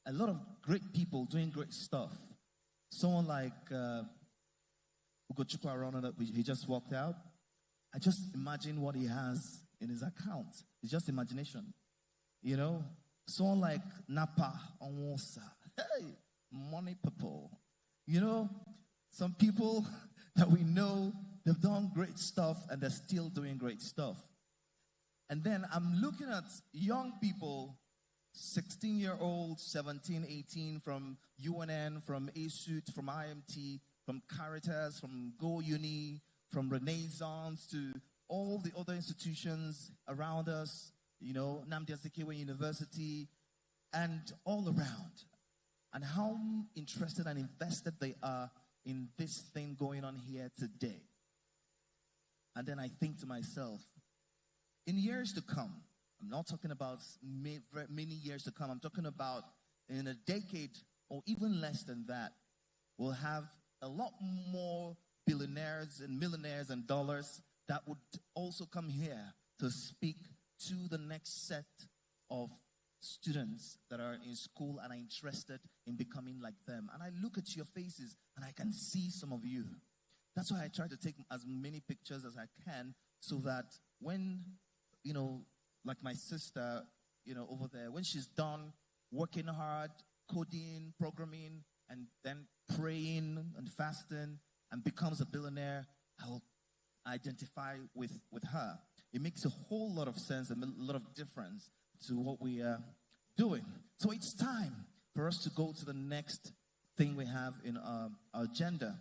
a lot of great people doing great stuff. Someone like Ugochukwu Arona, that he just walked out. I just imagine what he has in his account. It's just imagination. You know, someone like Napa Onwosa. Hey, money people. You know, some people that we know, they've done great stuff and they're still doing great stuff. And then I'm looking at young people, 16-year-olds, 17, 18, from UNN, from ASUT, from IMT, from Caritas, from Go Uni, from Renaissance, to all the other institutions around us, you know, Nnamdi Azikiwe University, and all around. And how interested and invested they are in this thing going on here today. And then I think to myself, in years to come, I'm not talking about many years to come, I'm talking about in a decade or even less than that, we'll have a lot more billionaires and millionaires and dollars that would also come here to speak to the next set of students that are in school and are interested in becoming like them. And I look at your faces and I can see some of you. That's why I try to take as many pictures as I can, so that when, you know, like my sister, you know, over there, when she's done working hard, coding, programming, and then praying and fasting and becomes a billionaire, I'll identify with her. It makes a whole lot of sense and a lot of difference to what we are doing. So it's time for us to go to the next thing we have in our agenda.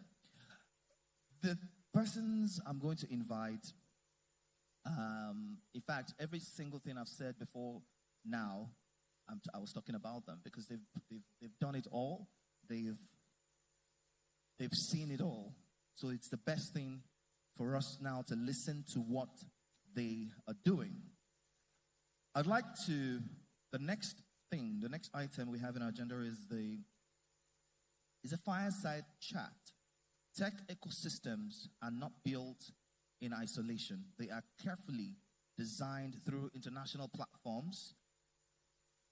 The persons I'm going to invite, in fact, every single thing I've said before now, I was talking about them because they've done it all. They've seen it all. So it's the best thing for us now to listen to what they are doing. I'd like to, the next item we have in our agenda is a fireside chat. Tech ecosystems are not built in isolation. They are carefully designed through international platforms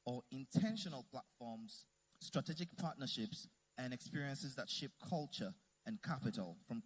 or intentional platforms, strategic partnerships, and experiences that shape culture and capital. From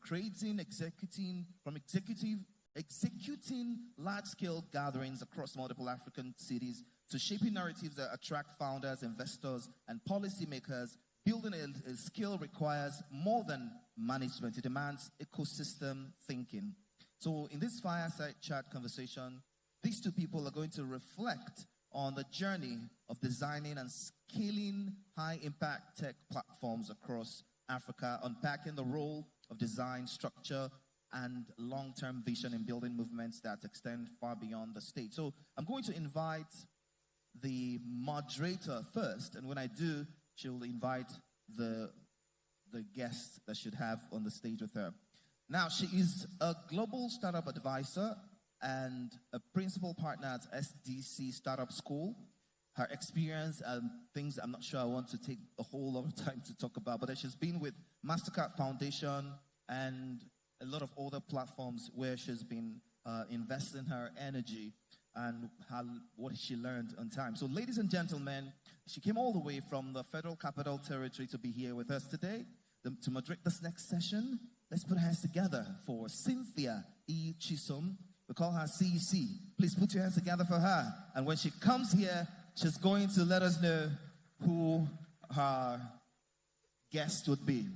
executing large-scale gatherings across multiple African cities to shaping narratives that attract founders, investors, and policymakers, building a skill requires more than management. It demands ecosystem thinking. So in this fireside chat conversation, these two people are going to reflect on the journey of designing and scaling high-impact tech platforms across Africa, unpacking the role of design, structure, and long-term vision in building movements that extend far beyond the state. So I'm going to invite the moderator first, and when I do, she'll invite the guests that she'd have on the stage with her. Now, she is a global startup advisor and a principal partner at SDC Startup School. Her experience and things I'm not sure I want to take a whole lot of time to talk about, but she's been with MasterCard Foundation and a lot of other platforms where she's been investing her energy and what she learned on time. So ladies and gentlemen, she came all the way from the Federal Capital Territory to be here with us today to moderate this next session. Let's put our hands together for Cynthia E. Chisom. We call her CEC. Please put your hands together for her. And when she comes here, she's going to let us know who her guest would be.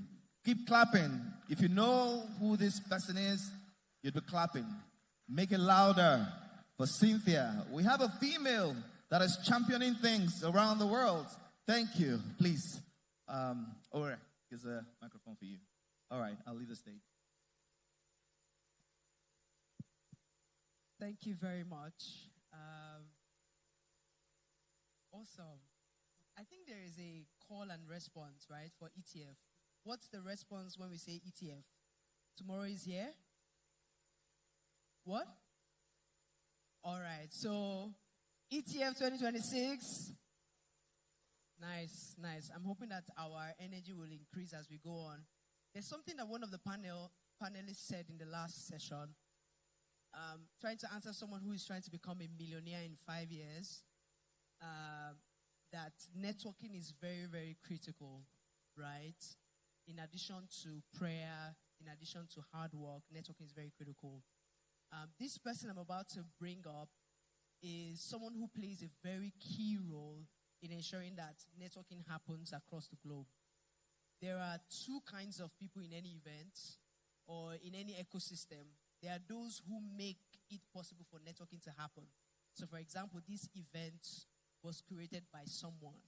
Keep clapping. If you know who this person is, you'd be clapping. Make it louder for Cynthia. We have a female that is championing things around the world. Thank you. Please. Ore, here's a microphone for you. All right, I'll leave the stage. Thank you very much. Awesome. I think there is a call and response, right, for ETF. What's the response when we say ETF? Tomorrow is here? What? All right, so ETF 2026. Nice, nice. I'm hoping that our energy will increase as we go on. There's something that one of the panelists said in the last session, trying to answer someone who is trying to become a millionaire in 5 years. that networking is very, very critical, right? In addition to prayer, in addition to hard work, networking is very critical. This person I'm about to bring up is someone who plays a very key role in ensuring that networking happens across the globe. There are two kinds of people in any event or in any ecosystem. There are those who make it possible for networking to happen. So, for example, this event was created by someone.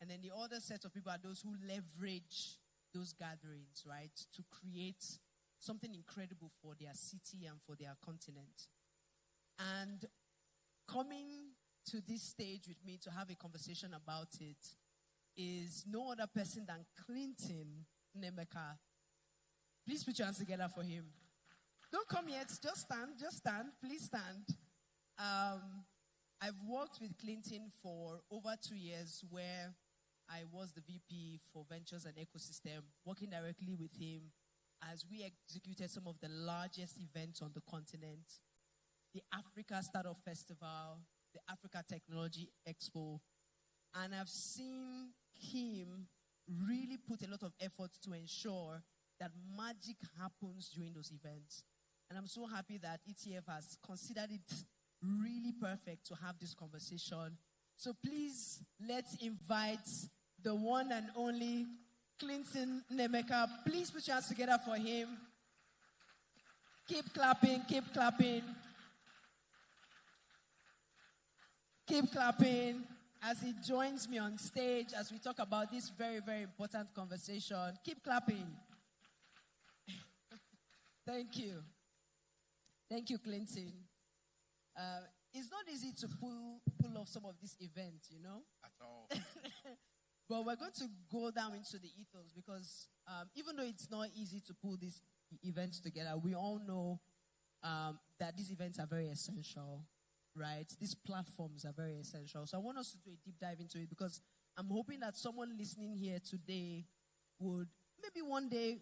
And then the other set of people are those who leverage those gatherings, right, to create something incredible for their city and for their continent. And coming to this stage with me to have a conversation about it is no other person than Clinton Nemeka. Please put your hands together for him. Don't come yet. Just stand. Please stand. I've worked with Clinton for over 2 years, where I was the VP for Ventures and Ecosystem, working directly with him as we executed some of the largest events on the continent: the Africa Startup Festival, the Africa Technology Expo. And I've seen him really put a lot of effort to ensure that magic happens during those events. And I'm so happy that ETF has considered it really perfect to have this conversation. So please, let's invite the one and only Clinton Nemeka. Please put your hands together for him. Keep clapping, keep clapping. Keep clapping as he joins me on stage as we talk about this very, very important conversation. Keep clapping. Thank you. Thank you, Clinton. It's not easy to pull off some of these events, you know? At all. But we're going to go down into the ethos because even though it's not easy to pull these events together, we all know that these events are very essential, right? These platforms are very essential. So I want us to do a deep dive into it because I'm hoping that someone listening here today would maybe one day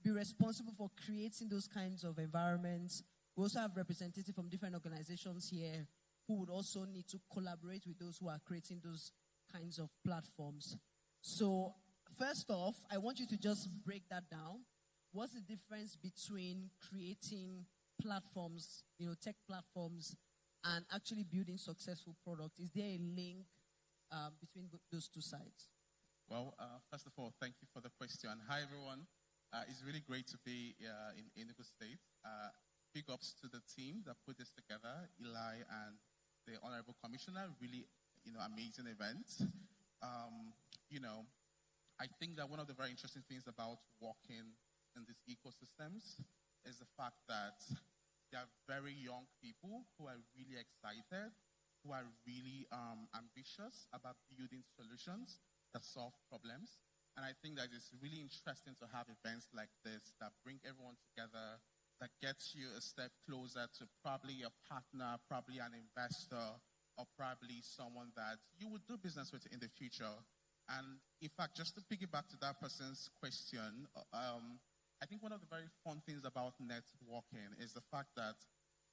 be responsible for creating those kinds of environments. We also have representatives from different organizations here who would also need to collaborate with those who are creating those kinds of platforms. So first off, I want you to just break that down. What's the difference between creating platforms, tech platforms, and actually building successful products? Is there a link between those two sides? Well, first of all, thank you for the question. Hi, everyone. It's really great to be in Enugu State. Big ups to the team that put this together, Eli and the Honorable Commissioner. Really, amazing event. I think that one of the very interesting things about working in these ecosystems is the fact that there are very young people who are really excited, who are really ambitious about building solutions that solve problems. And I think that it's really interesting to have events like this that bring everyone together, that gets you a step closer to probably a partner, probably an investor, or probably someone that you would do business with in the future. And in fact, just to piggyback to that person's question, I think one of the very fun things about networking is the fact that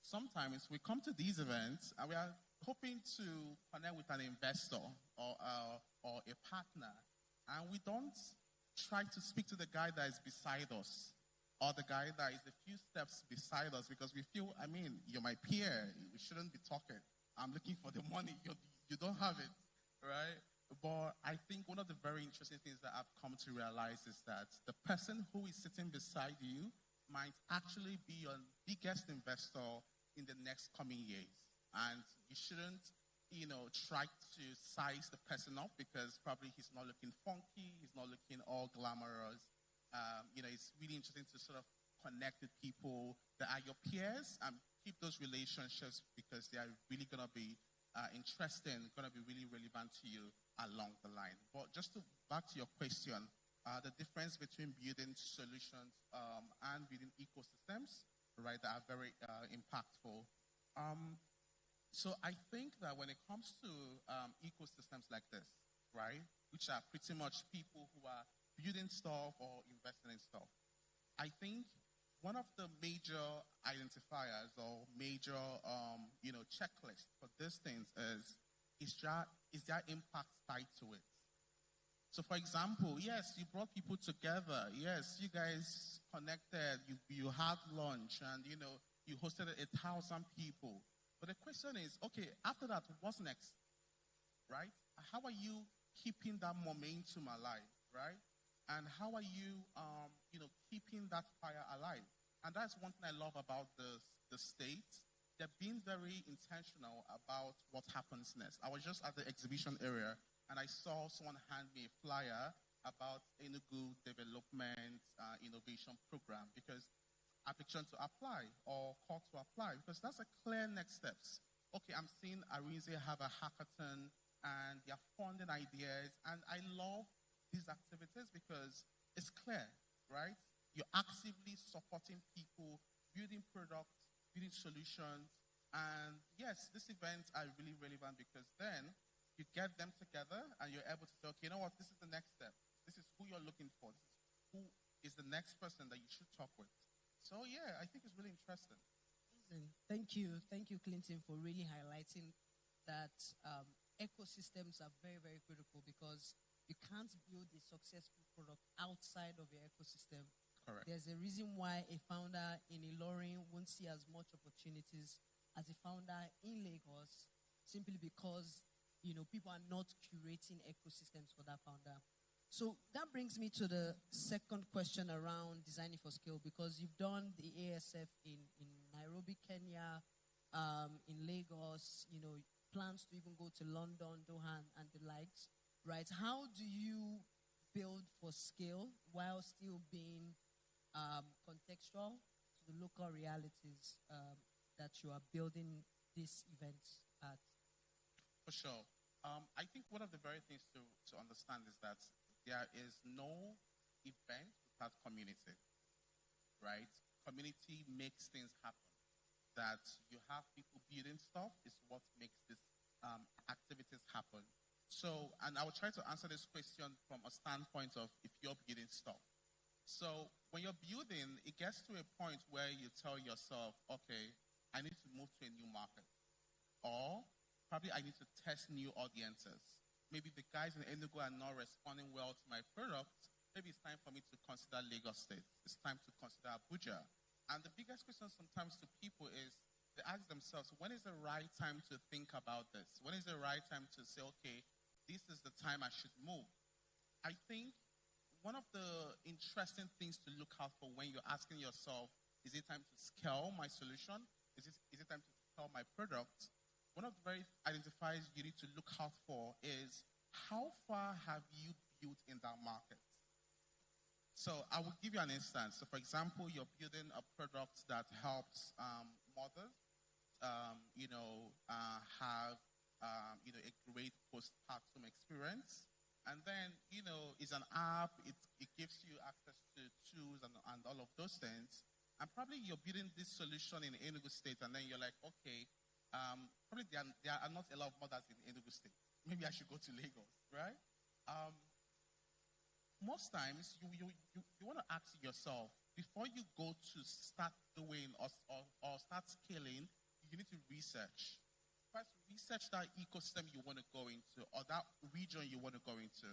sometimes we come to these events and we are hoping to connect with an investor or a partner, and we don't try to speak to the guy that is beside us or the guy that is a few steps beside us because we feel, you're my peer. We shouldn't be talking. I'm looking for the money. You don't have it, right? But I think one of the very interesting things that I've come to realize is that the person who is sitting beside you might actually be your biggest investor in the next coming years. And you shouldn't, try to size the person up because probably he's not looking funky, he's not looking all glamorous. It's really interesting to sort of connect with people that are your peers and keep those relationships because they are really going to be interesting, going to be really relevant to you along the line. But just back to your question, the difference between building solutions and building ecosystems, right, that are very impactful. So I think that when it comes to ecosystems like this, right, which are pretty much people who are building stuff or investing in stuff, I think one of the major identifiers or major, checklists for these things is is their impact tied to it? So, for example, yes, you brought people together. Yes, you guys connected. You had lunch, and you hosted 1,000 people. But the question is, okay, after that, what's next? Right? How are you keeping that momentum alive? Right? And how are you, keeping that fire alive? And that's one thing I love about the state. They're being very intentional about what happens next. I was just at the exhibition area, and I saw someone hand me a flyer about Enugu Development Innovation Program, because application to apply or call to apply, because that's a clear next steps. Okay, I'm seeing Arinze have a hackathon, and they're funding ideas, and I love these activities because it's clear, right? You're actively supporting people, building products, building solutions. And yes, these events are really relevant because then you get them together and you're able to say, okay, you know what, this is the next step. This is who you're looking for. This is who is the next person that you should talk with. So yeah, I think it's really interesting. Thank you, Clinton, for really highlighting that ecosystems are very, very critical, because you can't build a successful product outside of your ecosystem. Correct. There's a reason why a founder in Ilorin won't see as much opportunities as a founder in Lagos, simply because people are not curating ecosystems for that founder. So that brings me to the second question around designing for scale, because you've done the ASF in Nairobi, Kenya, in Lagos, plans to even go to London, Doha, and the likes, right? How do you build for scale while still being contextual to the local realities that you are building these events at? For sure. I think one of the very things to understand is that there is no event without community, right? Community makes things happen. That you have people building stuff is what makes these activities happen. So, and I will try to answer this question from a standpoint of if you're building stuff. So, when you're building, it gets to a point where you tell yourself, okay, I need to move to a new market. Or probably I need to test new audiences. Maybe the guys in Enugu are not responding well to my product. Maybe it's time for me to consider Lagos State. It's time to consider Abuja. And the biggest question sometimes to people is, they ask themselves, when is the right time to think about this? When is the right time to say, okay, this is the time I should move? I think one of the interesting things to look out for when you're asking yourself, is it time to scale my solution? Is it time to scale my product? One of the very identifiers you need to look out for is, how far have you built in that market? So I will give you an instance. So for example, you're building a product that helps mothers, have, a great postpartum experience. And then, it's an app. It gives you access to tools and all of those things. And probably you're building this solution in Enugu State, and then you're like, okay, probably there are not a lot of mothers in Enugu State. Maybe I should go to Lagos, right? Most times, you want to ask yourself, before you go to start doing or start scaling, you need to research. First, research that ecosystem you want to go into, or that region you want to go into.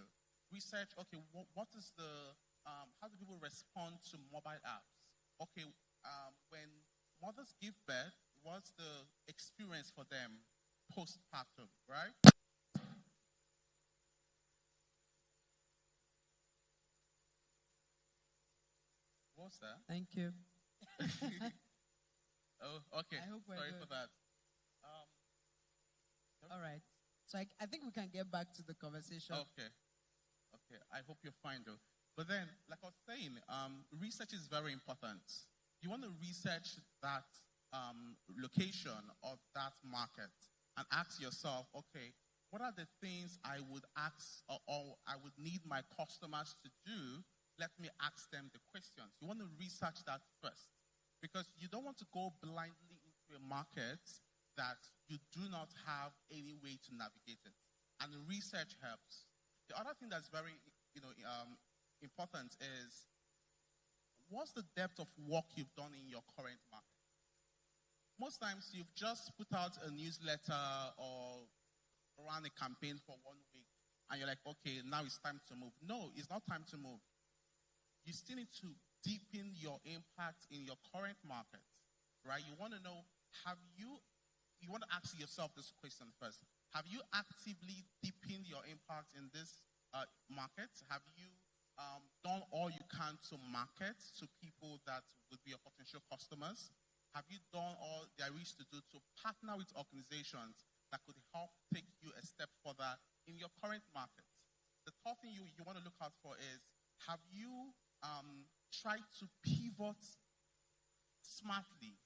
Research, okay, what is how do people respond to mobile apps? Okay, when mothers give birth, what's the experience for them postpartum, right? What's that? Thank you. Oh, okay. I hope we're Sorry good. for that. All right. So I think we can get back to the conversation. Okay. I hope you're fine though. But then, like I was saying, research is very important. You want to research that location of that market and ask yourself, okay, what are the things I would ask or I would need my customers to do? Let me ask them the questions. You want to research that first, because you don't want to go blindly into a market that you do not have any way to navigate it. And research helps. The other thing that's very important is, what's the depth of work you've done in your current market? Most times you've just put out a newsletter or run a campaign for 1 week and you're like, okay, now it's time to move. No, it's not time to move. You still need to deepen your impact in your current market, right? You want to know, you want to ask yourself this question first. Have you actively deepened your impact in this market? Have you done all you can to market to people that would be your potential customers? Have you done all there is to do to partner with organizations that could help take you a step further in your current market? The third thing you want to look out for is, have you tried to pivot smartly,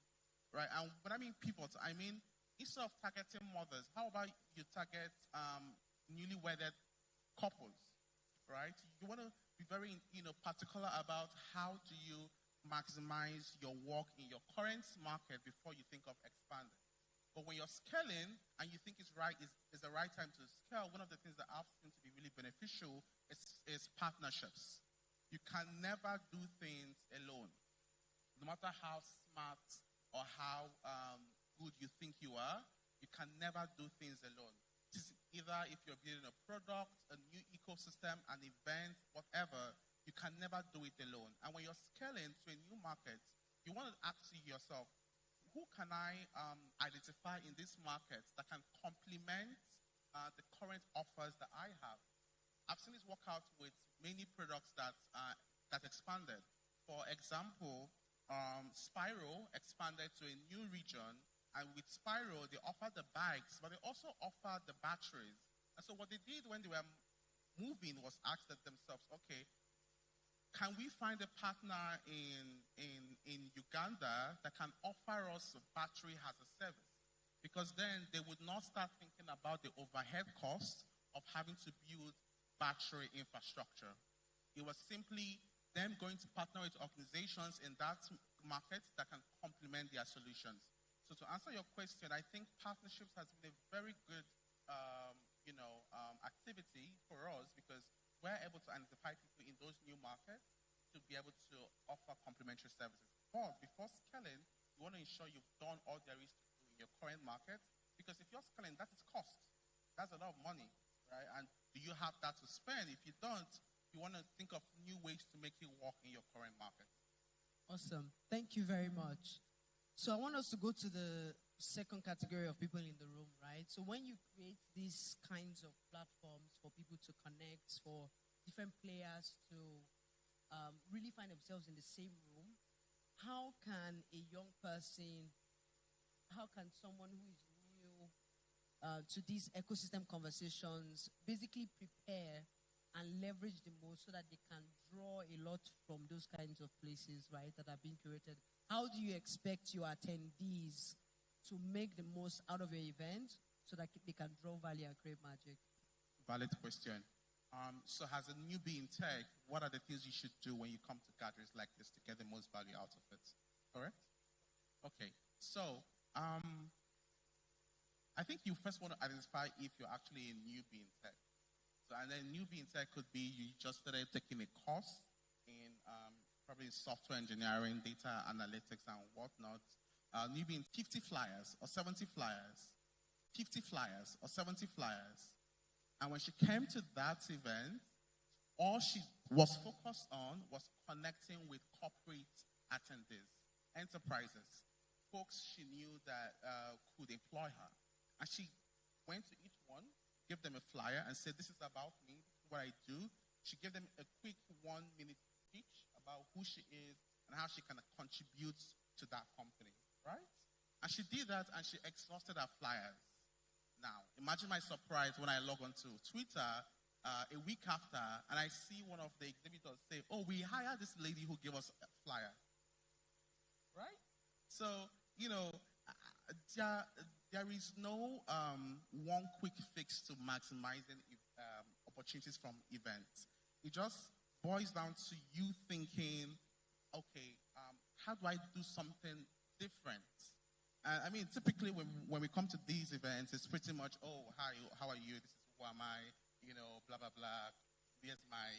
right? And when I mean pivot, I mean instead of targeting mothers, how about you target newly wedded couples, right? You want to be very particular about how do you maximize your work in your current market before you think of expanding. But when you're scaling and you think it's the right time to scale, one of the things that I've seen to be really beneficial is partnerships. You can never do things alone. No matter how smart or how good you think you are, you can never do things alone. It's either if you're building a product, a new ecosystem, an event, whatever, you can never do it alone. And when you're scaling to a new market, you want to ask yourself, who can I identify in this market that can complement the current offers that I have? I've seen this work out with many products that expanded. For example, Spyro expanded to a new region, and with Spyro, they offered the bikes, but they also offered the batteries. And so what they did when they were moving was ask themselves, okay, can we find a partner in Uganda that can offer us a battery as a service? Because then they would not start thinking about the overhead cost of having to build battery infrastructure. It was simply them going to partner with organizations in that market that can complement their solutions. So to answer your question, I think partnerships has been a very good activity for us, because we're able to identify people in those new markets to be able to offer complementary services. But before scaling, you want to ensure you've done all there is to do in your current market, because if you're scaling, that is cost. That's a lot of money, right? And do you have that to spend? If you don't, you want to think of new ways to make it work in your current market. Awesome. Thank you very much. So I want us to go to the second category of people in the room, right? So when you create these kinds of platforms for people to connect, for different players to really find themselves in the same room, how can a young person, how can someone who is new to these ecosystem conversations basically prepare and leverage the most so that they can draw a lot from those kinds of places, right, that are being curated? How do you expect your attendees to make the most out of your event so that they can draw value and create magic? Valid question. So as a newbie in tech, what are the things you should do when you come to gatherings like this to get the most value out of it? Correct? Okay. So I think you first want to identify if you're actually a newbie in tech. So, and then newbie in tech could be you just started taking a course in probably software engineering, data analytics, and whatnot. Newbie in 50 flyers or 70 flyers. 50 flyers or 70 flyers. And when she came to that event, all she was focused on was connecting with corporate attendees, enterprises, folks she knew that could employ her. And she went to each one, gave them a flyer, and said, this is about me, this is what I do. She gave them a quick 1-minute speech about who she is and how she can contribute to that company, right? And she did that, and she exhausted her flyers. Now, imagine my surprise when I log on to Twitter a week after, and I see one of the exhibitors say, oh, we hired this lady who gave us a flyer. Right? So, there is no one quick fix to maximizing opportunities from events. It just boils down to you thinking, okay, how do I do something different? I mean, typically when we come to these events, it's pretty much, oh, hi, how are you? This is who am I? Blah, blah, blah. Here's my,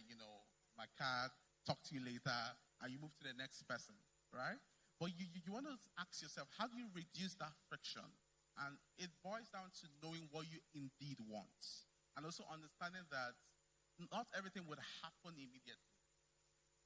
my card. Talk to you later. And you move to the next person, right? But you want to ask yourself, how do you reduce that friction? And it boils down to knowing what you indeed want. And also understanding that not everything would happen immediately.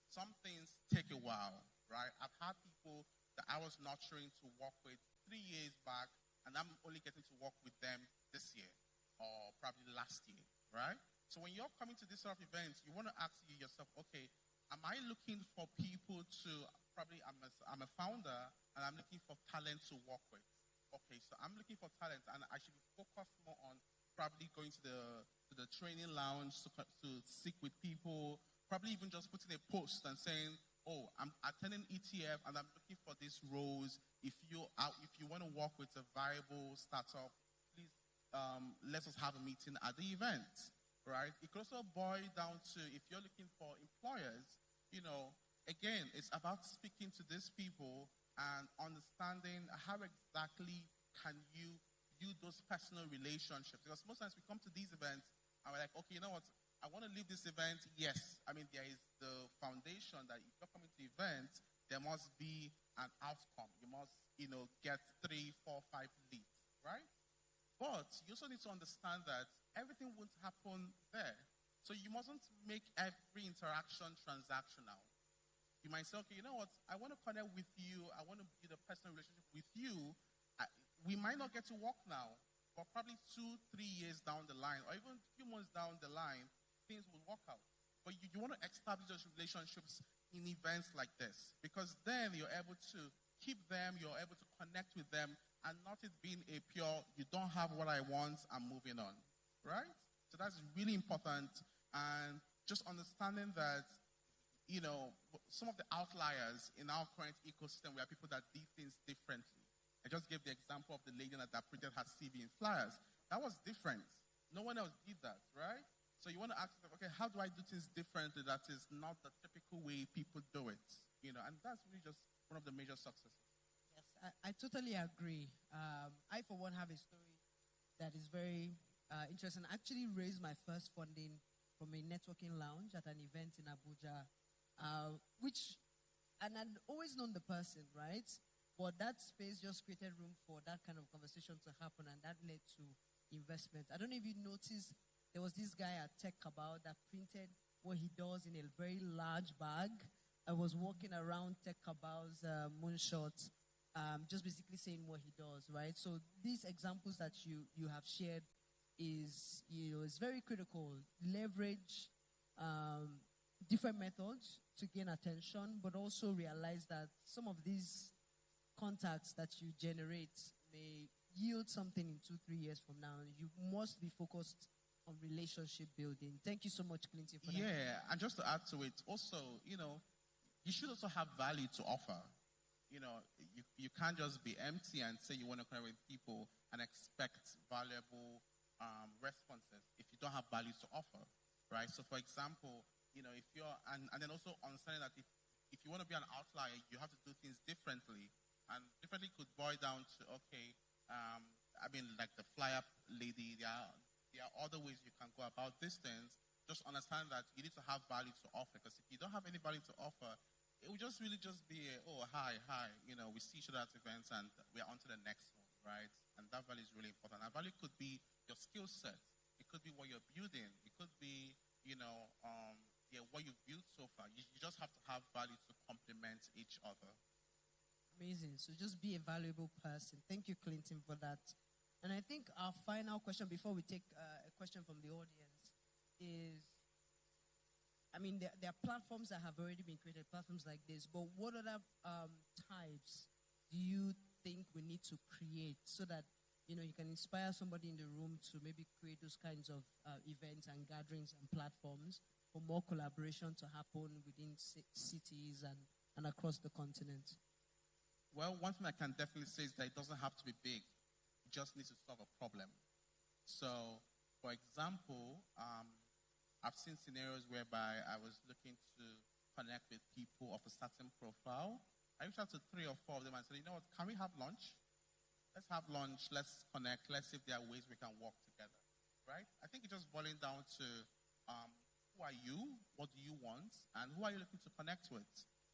Some things take a while, right? I've had people that I was nurturing to work with 3 years back, and I'm only getting to work with them this year or probably last year, right? So when you're coming to this sort of events, you want to ask yourself, okay, am I looking for people to, probably I'm a founder, and I'm looking for talent to work with. Okay, so I'm looking for talent, and I should be focused more on probably going to the training lounge to speak with people, probably even just putting a post and saying, oh, I'm attending ETF and I'm looking for these roles. If you want to work with a viable startup, please let us have a meeting at the event, right? It could also boil down to if you're looking for employers, again, it's about speaking to these people and understanding how exactly can you build those personal relationships. Because most times we come to these events and we're like, okay, you know what? I want to leave this event. Yes, I mean, there is the foundation that if you're coming to the event, there must be an outcome. You must, get 3, 4, 5 leads, right? But you also need to understand that everything won't happen there. So you mustn't make every interaction transactional. You might say, okay, you know what? I want to connect with you. I want to build a personal relationship with you. We might not get to work now, but probably 2, 3 years down the line, or even a few months down the line, things will work out. But you want to establish those relationships in events like this, because then you're able to keep them, you're able to connect with them, and not it being a pure, you don't have what I want, I'm moving on, right? So that's really important. And just understanding that, some of the outliers in our current ecosystem were people that did things differently. I just gave the example of the lady that printed her CV in flyers. That was different. No one else did that, right? So you want to ask yourself, okay, how do I do things differently that is not the typical way people do it? And that's really just one of the major successes. Yes, I totally agree. I, for one, have a story that is very interesting. I actually raised my first funding from a networking lounge at an event in Abuja, and I'd always known the person, right? But that space just created room for that kind of conversation to happen, and that led to investment. I don't know if you noticed, there was this guy at Tech Cabal that printed what he does in a very large bag. I was walking around Tech Cabal's moonshot, just basically saying what he does, right? So these examples that you have shared is very critical. Leverage different methods to gain attention, but also realize that some of these contacts that you generate may yield something in 2, 3 years from now. You must be focused on relationship building. Thank you so much, Clinton, for that. Yeah, and just to add to it, also, you should also have value to offer. You can't just be empty and say you want to connect with people and expect valuable responses if you don't have value to offer, right? So, for example, if you're, and then also understanding that if you want to be an outlier, you have to do things differently. And differently could boil down to, okay, like the flyer lady, there are other ways you can go about these things. Just understand that you need to have value to offer, because if you don't have any value to offer, it will just really just be, hi, we see each other at events and we're on to the next one, right? And that value is really important. And value could be your skill set. It could be what you're building. It could be, what you've built so far. You just have to have value to complement each other. Amazing. So just be a valuable person. Thank you, Clinton, for that. And I think our final question before we take a question from the audience is, there are platforms that have already been created, platforms like this, but what other types do you think we need to create so that, you can inspire somebody in the room to maybe create those kinds of events and gatherings and platforms for more collaboration to happen within cities and across the continent? Well, one thing I can definitely say is that it doesn't have to be big. It just needs to solve a problem. So, for example, I've seen scenarios whereby I was looking to connect with people of a certain profile. I reached out to 3 or 4 of them and said, you know what, can we have lunch? Let's have lunch, let's connect, let's see if there are ways we can work together, right? I think it's just boiling down to who are you, what do you want, and who are you looking to connect with,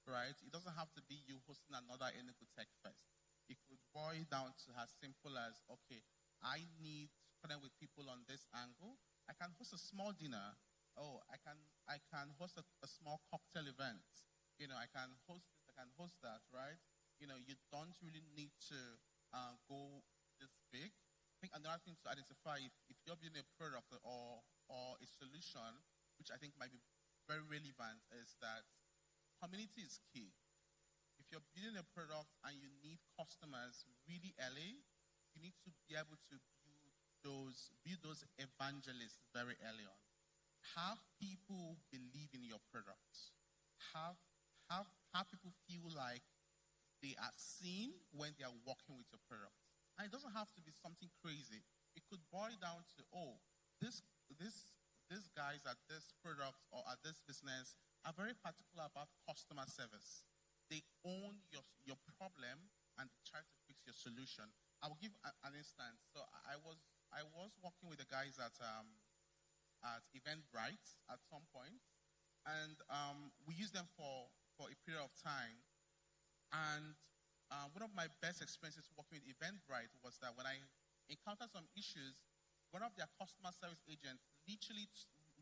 right? It doesn't have to be you hosting another Enugu Tech Fest. It could boil down to as simple as, okay, I need to connect with people on this angle. I can host a small dinner. Oh, I can host a small cocktail event. I can host this, I can host that, right? You don't really need to go this big. I think another thing to identify, if you're building a product or a solution, which I think might be very relevant, is that community is key. If you're building a product and you need customers really early, you need to be able to build those evangelists very early on. Have people believe in your products. Have people feel like they are seen when they are working with your product. And it doesn't have to be something crazy. It could boil down to, these guys at this product or at this business are very particular about customer service. They own your problem and try to fix your solution. I will give an instance. So I was working with the guys at Eventbrite at some point, and we used them for a period of time. And one of my best experiences working with Eventbrite was that when I encountered some issues, one of their customer service agents literally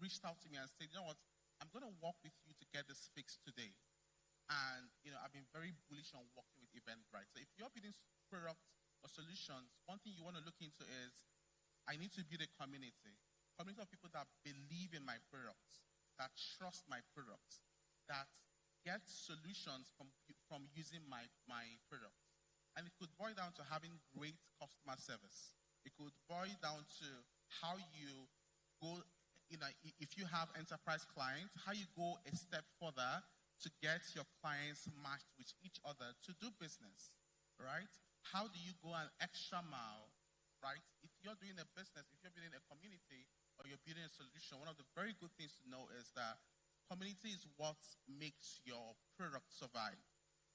reached out to me and said, you know what, I'm going to work with you to get this fixed today. And, I've been very bullish on working with Eventbrite. So if you're building products or solutions, one thing you want to look into is, I need to build a community of people that believe in my products, that trust my products, that get solutions from using my products. And it could boil down to having great customer service. It could boil down to how you go, if you have enterprise clients, how you go a step further to get your clients matched with each other to do business, right? How do you go an extra mile, right? If you're doing a business, if you're building a community or you're building a solution, one of the very good things to know is that community is what makes your product survive.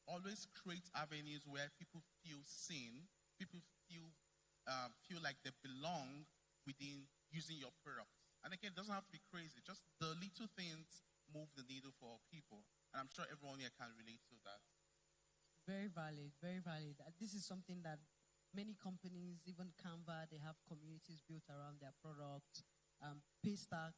Always create avenues where people feel seen, people feel like they belong within using your products. And again, it doesn't have to be crazy. Just the little things move the needle for people. And I'm sure everyone here can relate to that. Very valid, very valid. This is something that many companies, even Canva, they have communities built around their product. Paystack,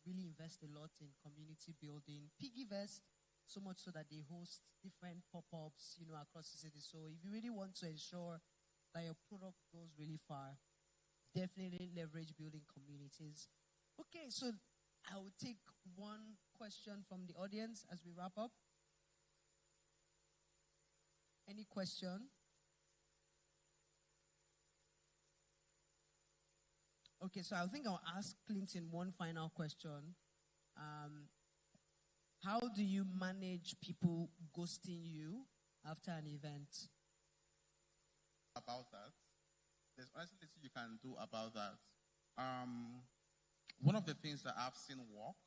really invest a lot in community building. Piggyvest, so much so that they host different pop-ups, across the city. So if you really want to ensure that your product goes really far, definitely leverage building communities. Okay, so I will take one question from the audience as we wrap up. Any question? Okay, so I think I'll ask Clinton one final question. How do you manage people ghosting you after an event? About that, there's honestly little you can do about that. One of the things that I've seen work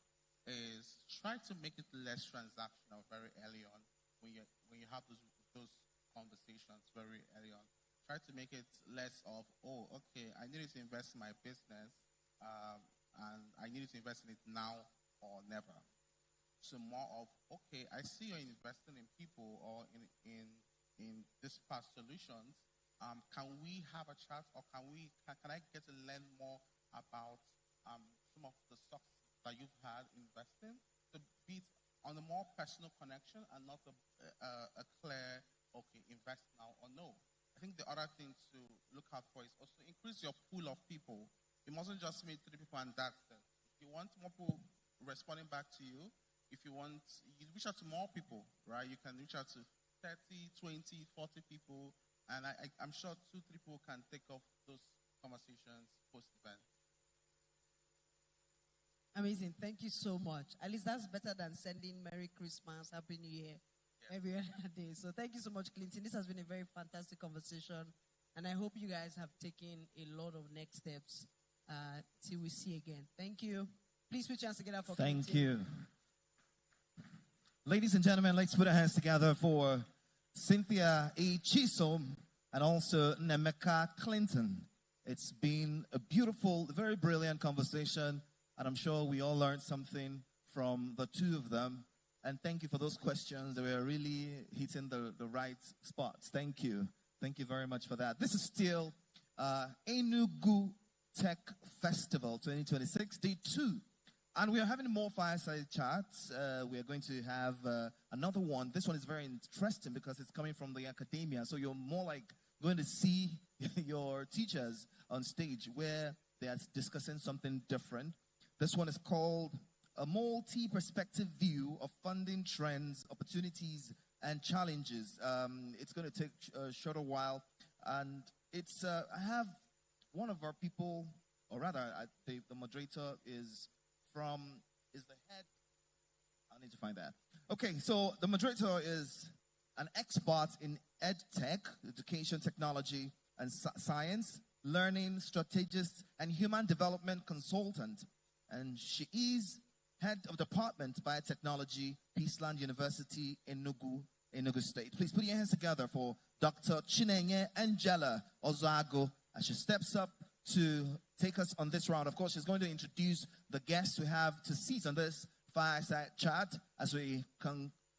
is try to make it less transactional very early on when you have those conversations very early on. Try to make it less of, okay, I needed to invest in my business, and I needed to invest in it now or never. So more of, okay, I see you're investing in people or in this past solutions. Can we have a chat, or can I get to learn more about some of the stuff that you've had investing? To be on a more personal connection and not a clear, okay, invest now or no. I think the other thing to look out for is also increase your pool of people. You mustn't just meet 3 people and that's it. If you want more people responding back to you, if you reach out to more people, right? You can reach out to 30, 20, 40 people, and I'm sure 2, 3 people can take off those conversations post-event. Amazing. Thank you so much. At least that's better than sending Merry Christmas, Happy New Year every other day. So thank you so much, Clinton. This has been a very fantastic conversation, and I hope you guys have taken a lot of next steps till we see again. Thank you. Please put your hands together for Clinton. Thank you. Ladies and gentlemen, let's put our hands together for Cynthia A. Chisom and also Nemeka Clinton. It's been a beautiful, very brilliant conversation, and I'm sure we all learned something from the two of them. And thank you for those questions. They were really hitting the right spots. Thank you. Thank you very much for that. This is still Enugu Tech Festival 2026, day 2. And we are having more fireside chats. We are going to have another one. This one is very interesting because it's coming from the academia. So you're more like going to see your teachers on stage where they are discussing something different. This one is called A Multi-Perspective View of Funding Trends, Opportunities, and Challenges. It's going to take a shorter while. And it's I have one of our people, or rather, the moderator is the head. I need to find that. Okay, so the moderator is an expert in EdTech, education, technology, and science, learning strategist, and human development consultant. And she is head of department biotechnology, Peaceland University, Enugu State. Please put your hands together for Dr. Chinenye Angela Ozago as she steps up to take us on this round. Of course, she's going to introduce the guests we have to sit on this fireside chat as we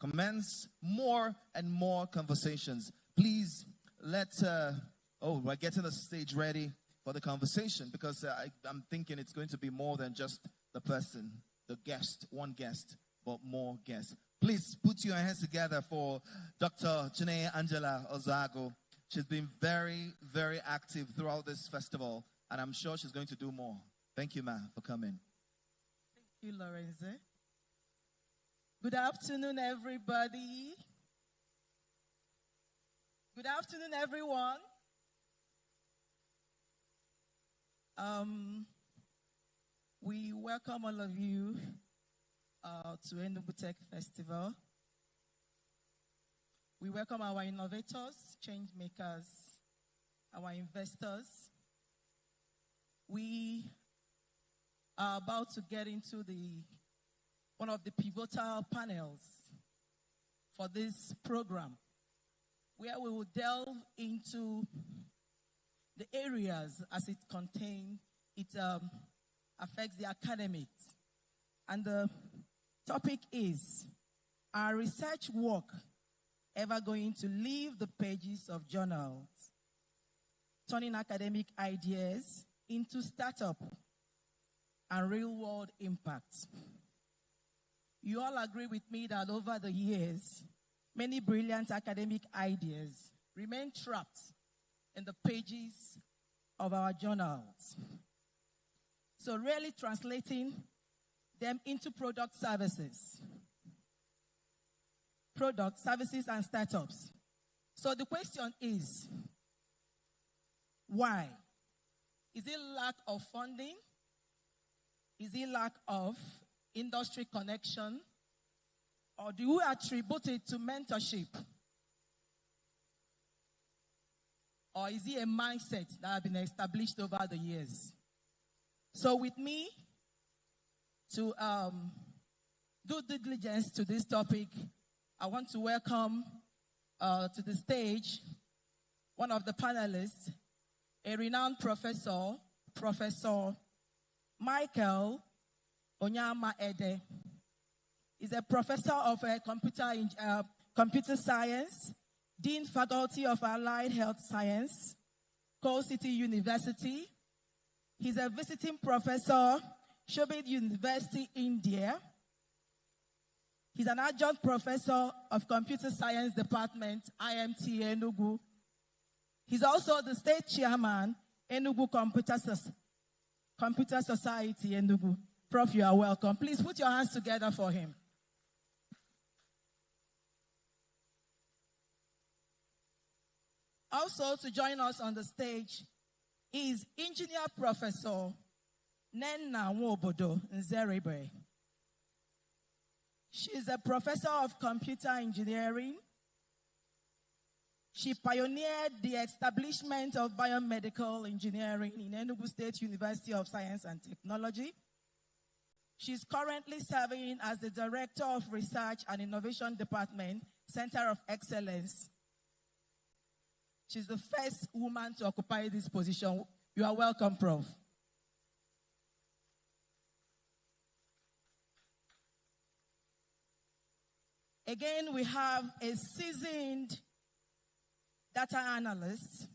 commence more and more conversations. Please, we're getting the stage ready for the conversation because I'm thinking it's going to be more than just the person, the guest, one guest, but more guests. Please put your hands together for Dr. Chinenye Angela Ozago. She's been very, very active throughout this festival, and I'm sure she's going to do more. Thank you, ma'am, for coming. Thank you, Lorenzo. Good afternoon, everybody. Good afternoon, everyone. We welcome all of you to Enugu Tech Festival. We welcome our innovators, change makers, our investors. We are about to get into one of the pivotal panels for this program, where we will delve into the areas as it affects the academics. And the topic is, our research work ever going to leave the pages of journals, turning academic ideas into startup and real-world impact? You all agree with me that over the years, many brilliant academic ideas remain trapped in the pages of our journals. So really translating them into products, services, and startups. So the question is, why? Is it lack of funding? Is it lack of industry connection? Or do we attribute it to mentorship? Or is it a mindset that has been established over the years? So with me, to do due diligence to this topic, I want to welcome to the stage one of the panelists, a renowned professor, Professor Michael Onyama Ede. He's a professor of computer science, Dean Faculty of Allied Health Science, Coal City University. He's a visiting professor, Shobit University, India. He's an adjunct professor of Computer Science Department, IMT Enugu. He's also the state chairman, Enugu Computer Society, Enugu. Prof, you are welcome. Please put your hands together for him. Also to join us on the stage is Engineer Professor Nenna Nwobodo Nzeribe. She is a professor of computer engineering. She pioneered the establishment of biomedical engineering in Enugu State University of Science and Technology. She's currently serving as the Director of Research and Innovation Department, Center of Excellence. She's the first woman to occupy this position. You are welcome, Prof. Again, we have a seasoned data analyst,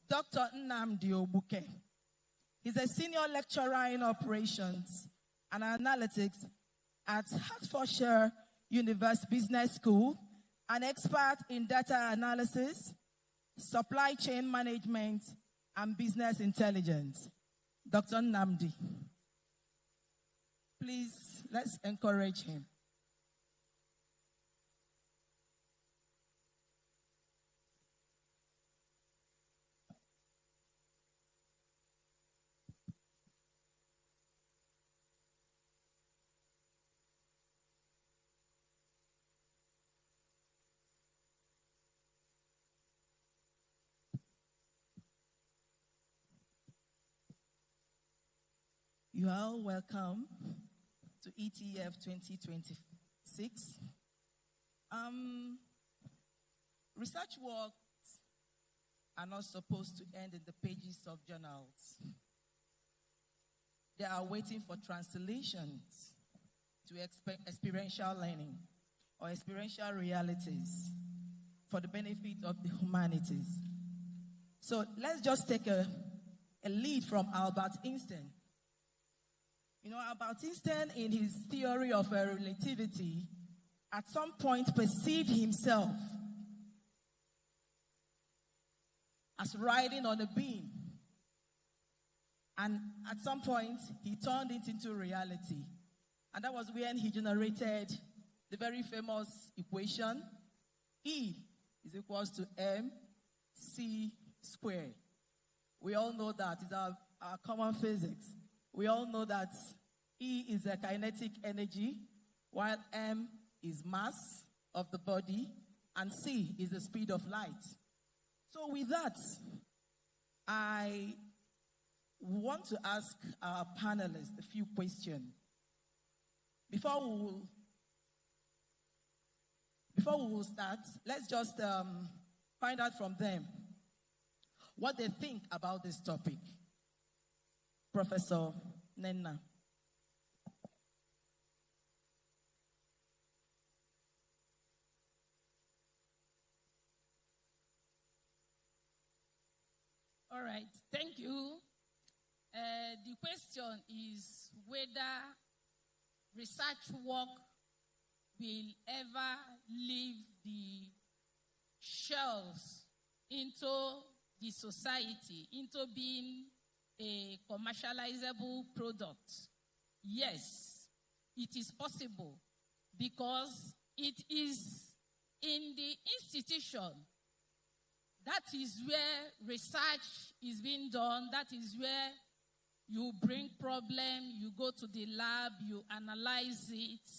Dr. Nnamdi Obuke. He's a senior lecturer in operations and analytics at Hertfordshire University Business School, an expert in data analysis, supply chain management, and business intelligence. Dr. Nnamdi. Please, let's encourage him. You are all welcome to ETF 2026. Research works are not supposed to end in the pages of journals. They are waiting for translations to experiential learning or experiential realities for the benefit of the humanities. So let's just take a lead from Albert Einstein. You know, Albert Einstein, in his theory of relativity, at some point perceived himself as riding on a beam. And at some point, he turned it into reality. And that was when he generated the very famous equation, E is equals to mc squared. We all know that. It's our common physics. We all know that E is a kinetic energy, while m is mass of the body, and c is the speed of light. So with that, I want to ask our panelists a few questions. Before we will start, let's just find out from them what they think about this topic. Professor Nenna. All right, thank you. The question is whether research work will ever leave the shelves into the society, into being a commercializable product. Yes, it is possible because it is in the institution. That is where research is being done. That is where you bring problem, you go to the lab, you analyze it,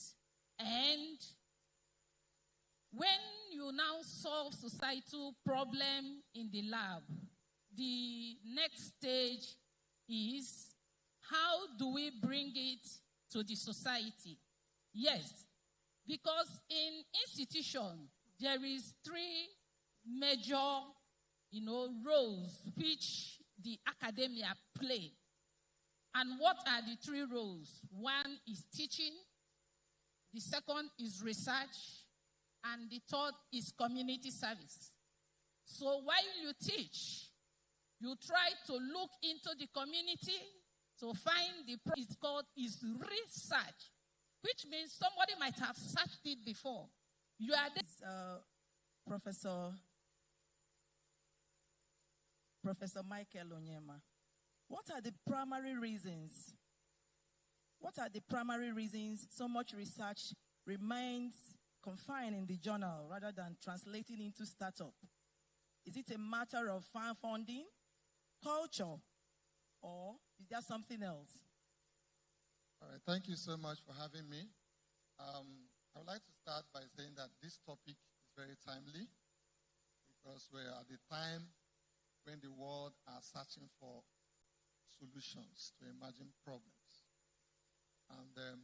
and when you now solve societal problem in the lab, the next stage is how do we bring it to the society? Yes, because in institution, there is three major, roles which the academia play. And what are the three roles? One is teaching, the second is research, and the third is community service. So while you teach, you try to look into the community to find it's called is research, which means somebody might have searched it before. You are Professor Michael Onyema. What are the primary reasons? What are the primary reasons so much research remains confined in the journal rather than translating into startup? Is it a matter of fan funding, culture, or is there something else? All right, thank you so much for having me. I would like to start by saying that this topic is very timely because we're at the time when the world are searching for solutions to emerging problems. And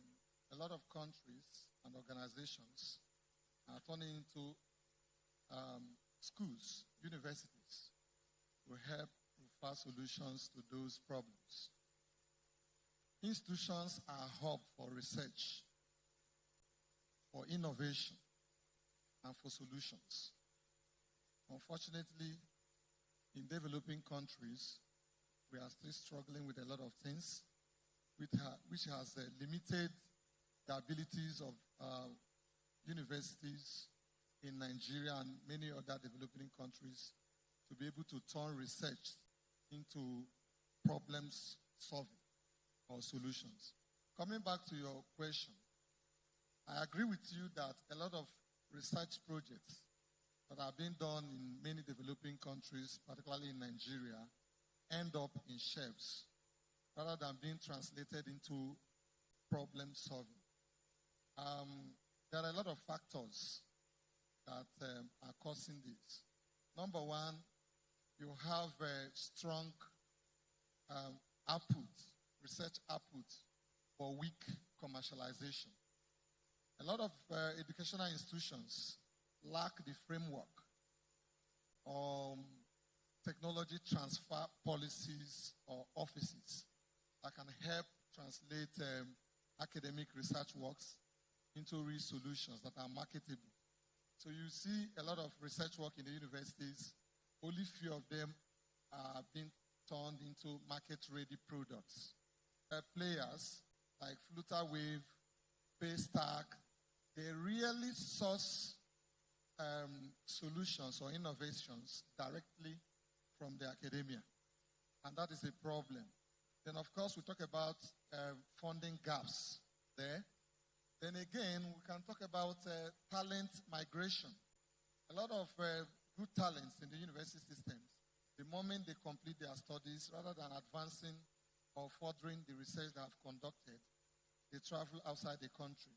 a lot of countries and organizations are turning into schools, universities, to help refer solutions to those problems. Institutions are a hub for research, for innovation, and for solutions. Unfortunately, in developing countries, we are still struggling with a lot of things, which has limited the abilities of universities in Nigeria and many other developing countries to be able to turn research into problems solving or solutions. Coming back to your question, I agree with you that a lot of research projects that are being done in many developing countries, particularly in Nigeria, end up in shelves rather than being translated into problem solving. There are a lot of factors that are causing this. Number one, you have a strong research output, but weak commercialization. A lot of educational institutions lack the framework or technology transfer policies or offices that can help translate academic research works into real solutions that are marketable. So you see a lot of research work in the universities, only few of them are being turned into market-ready products. Players like Flutterwave, Paystack, they really source solutions or innovations directly from the academia. And that is a problem. Then, of course, we talk about funding gaps there. Then again, we can talk about talent migration. A lot of good talents in the university systems, the moment they complete their studies, rather than advancing or furthering the research they have conducted, they travel outside the country.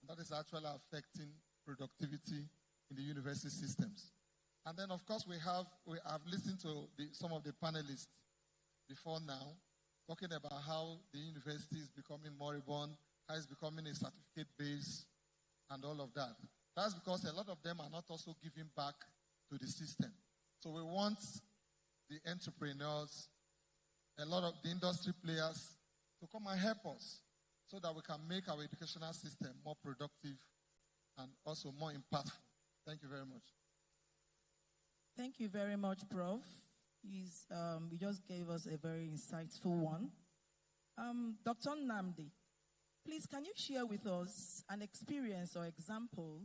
And that is actually affecting productivity in the university systems. And then, of course, we have listened to some of the panelists before now, talking about how the university is becoming moribund, how it's becoming a certificate base, and all of that. That's because a lot of them are not also giving back to the system. So we want the entrepreneurs, a lot of the industry players to come and help us so that we can make our educational system more productive and also more impactful. Thank you very much. Thank you very much, Prof. You just gave us a very insightful one. Dr. Nnamdi, please, can you share with us an experience or example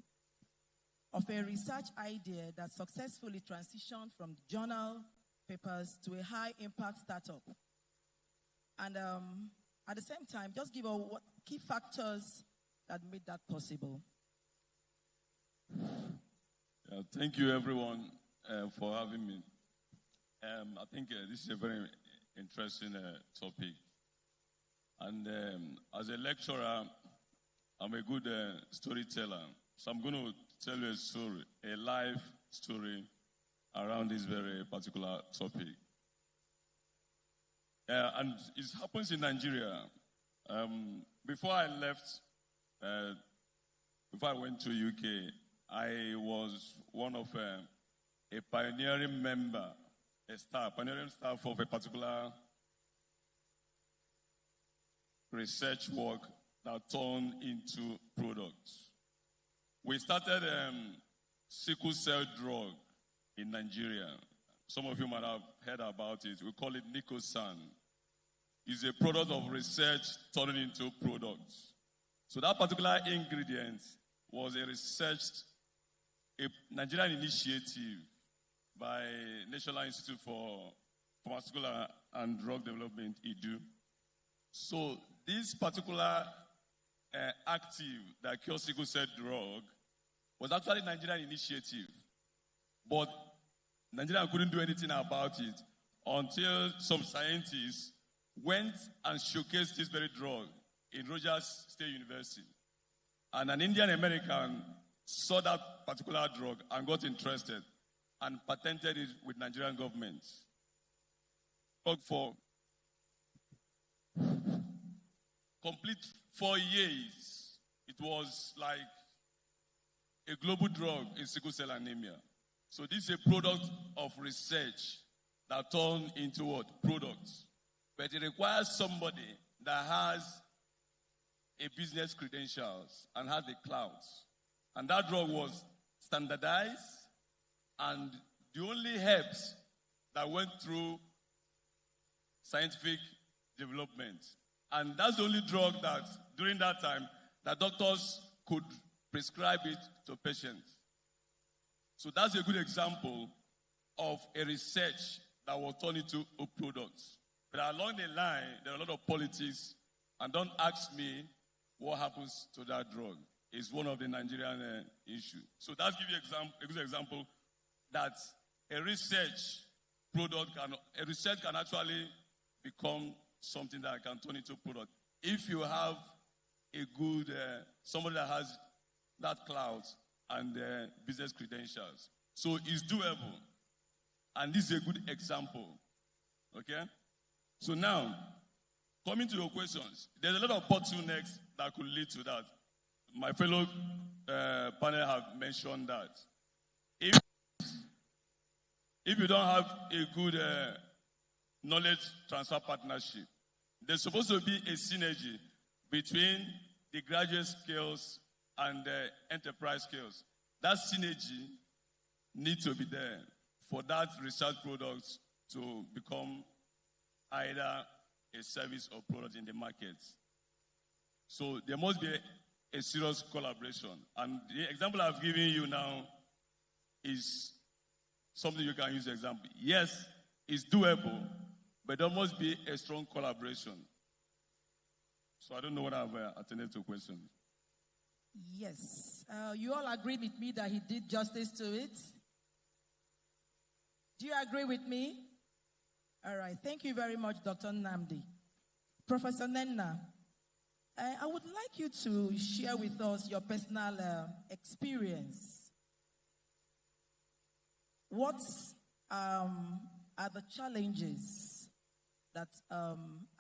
of a research idea that successfully transitioned from journal papers to a high-impact startup? And at the same time, just give us what key factors that made that possible. Yeah, thank you, everyone, for having me. I think this is a very interesting topic. And as a lecturer, I'm a good storyteller. So I'm going to tell you a story, a life story around this very particular topic. And it happens in Nigeria. Before I left, before I went to UK, I was one of a pioneering member, pioneering staff of a particular research work that turned into products. We started sickle cell drug in Nigeria. Some of you might have heard about it. We call it Nicosan. It's a product of research turning into products. So that particular ingredient was a Nigerian initiative by National Institute for Pharmaceutical and Drug Development, IDU. So this particular active that cures sickle cell drug was actually a Nigerian initiative. But Nigeria couldn't do anything about it until some scientists went and showcased this very drug in Rogers State University. And an Indian American saw that particular drug and got interested and patented it with Nigerian government. For complete 4 years, it was like a global drug in sickle cell anemia. So this is a product of research that turned into what? Products. But it requires somebody that has a business credentials and has the clouds. And that drug was standardized and the only herbs that went through scientific development. And that's the only drug that, during that time, that doctors could prescribe it to patients. So that's a good example of a research that was turned into a product. But along the line, there are a lot of politics, and don't ask me what happens to that drug. It's one of the Nigerian issues. So that's give you a good example that a research can actually become something that can turn into a product. If you have a good, somebody that has that clout and business credentials. So it's doable. And this is a good example. Okay? So now, coming to your questions, there's a lot of bottlenecks that could lead to that. My fellow panel have mentioned that. If you don't have a good knowledge transfer partnership, there's supposed to be a synergy between the graduate skills and the enterprise skills. That synergy needs to be there for that research product to become either a service or product in the market. So there must be a serious collaboration. And the example I've given you now is something you can use as an example. Yes, it's doable, but there must be a strong collaboration. So I don't know what I've attended to questions. Yes. You all agree with me that he did justice to it? Do you agree with me? All right. Thank you very much, Dr. Nnamdi. Professor Nenna, I would like you to share with us your personal experience. What are the challenges that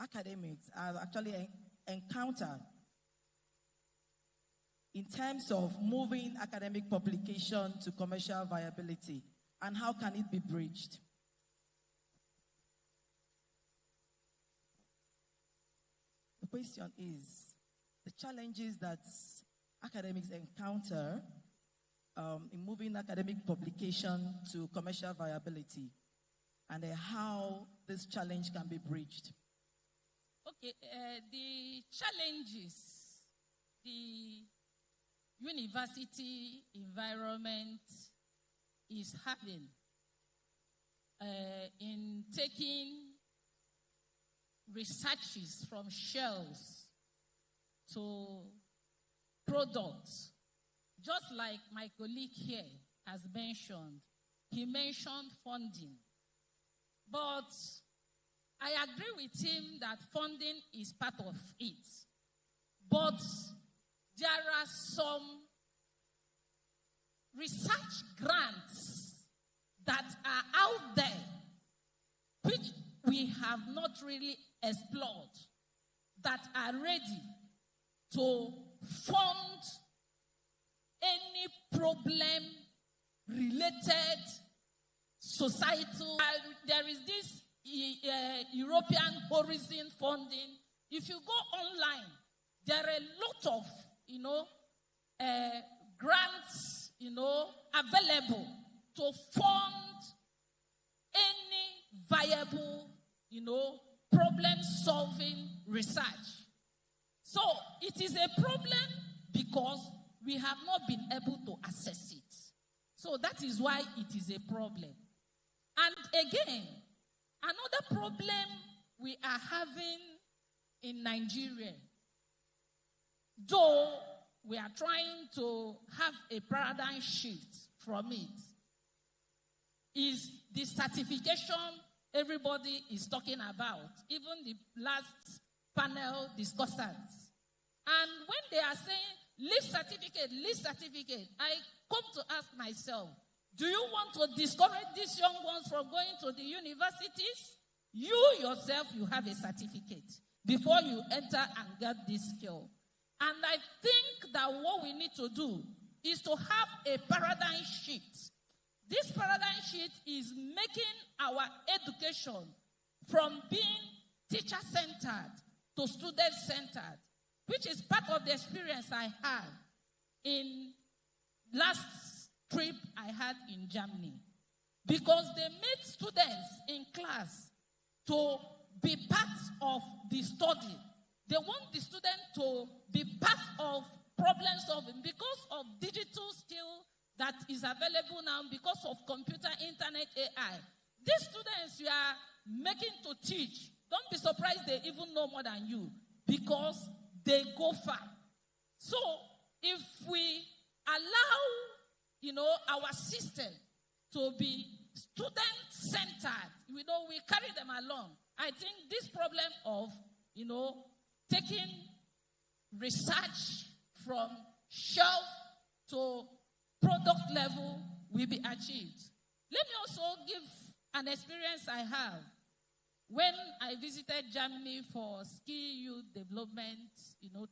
academics are actually encountered in terms of moving academic publication to commercial viability, and how can it be bridged? The question is the challenges that academics encounter in moving academic publication to commercial viability, and how this challenge can be bridged. Okay, the challenges the university environment is having in taking researches from shells to products. Just like my colleague here has mentioned, he mentioned funding. But I agree with him that funding is part of it. But there are some research grants that are out there which we have not really explored, that are ready to fund any problem related societal. There is this European Horizon funding. If you go online, there are a lot of grants available to fund any viable problem-solving research. So it is a problem because we have not been able to assess it. So that is why it is a problem. And again, another problem we are having in Nigeria, though we are trying to have a paradigm shift from it, is the certification everybody is talking about, even the last panel discussants. And when they are saying, leave certificate, I come to ask myself, do you want to discourage these young ones from going to the universities? You yourself, you have a certificate before you enter and get this skill. And I think that what we need to do is to have a paradigm shift. This paradigm shift is making our education from being teacher-centered to student-centered, which is part of the experience I had in last trip I had in Germany. because they made students in class to be part of the study. They want the student to be part of problem solving because of digital skill that is available now, because of computer, internet, AI. These students you are making to teach, don't be surprised they even know more than you because they go far. So if we allow, our system to be student-centered, we carry them along. I think this problem of, taking research from shelf to product level will be achieved. Let me also give an experience I have when I visited Germany for skill youth development,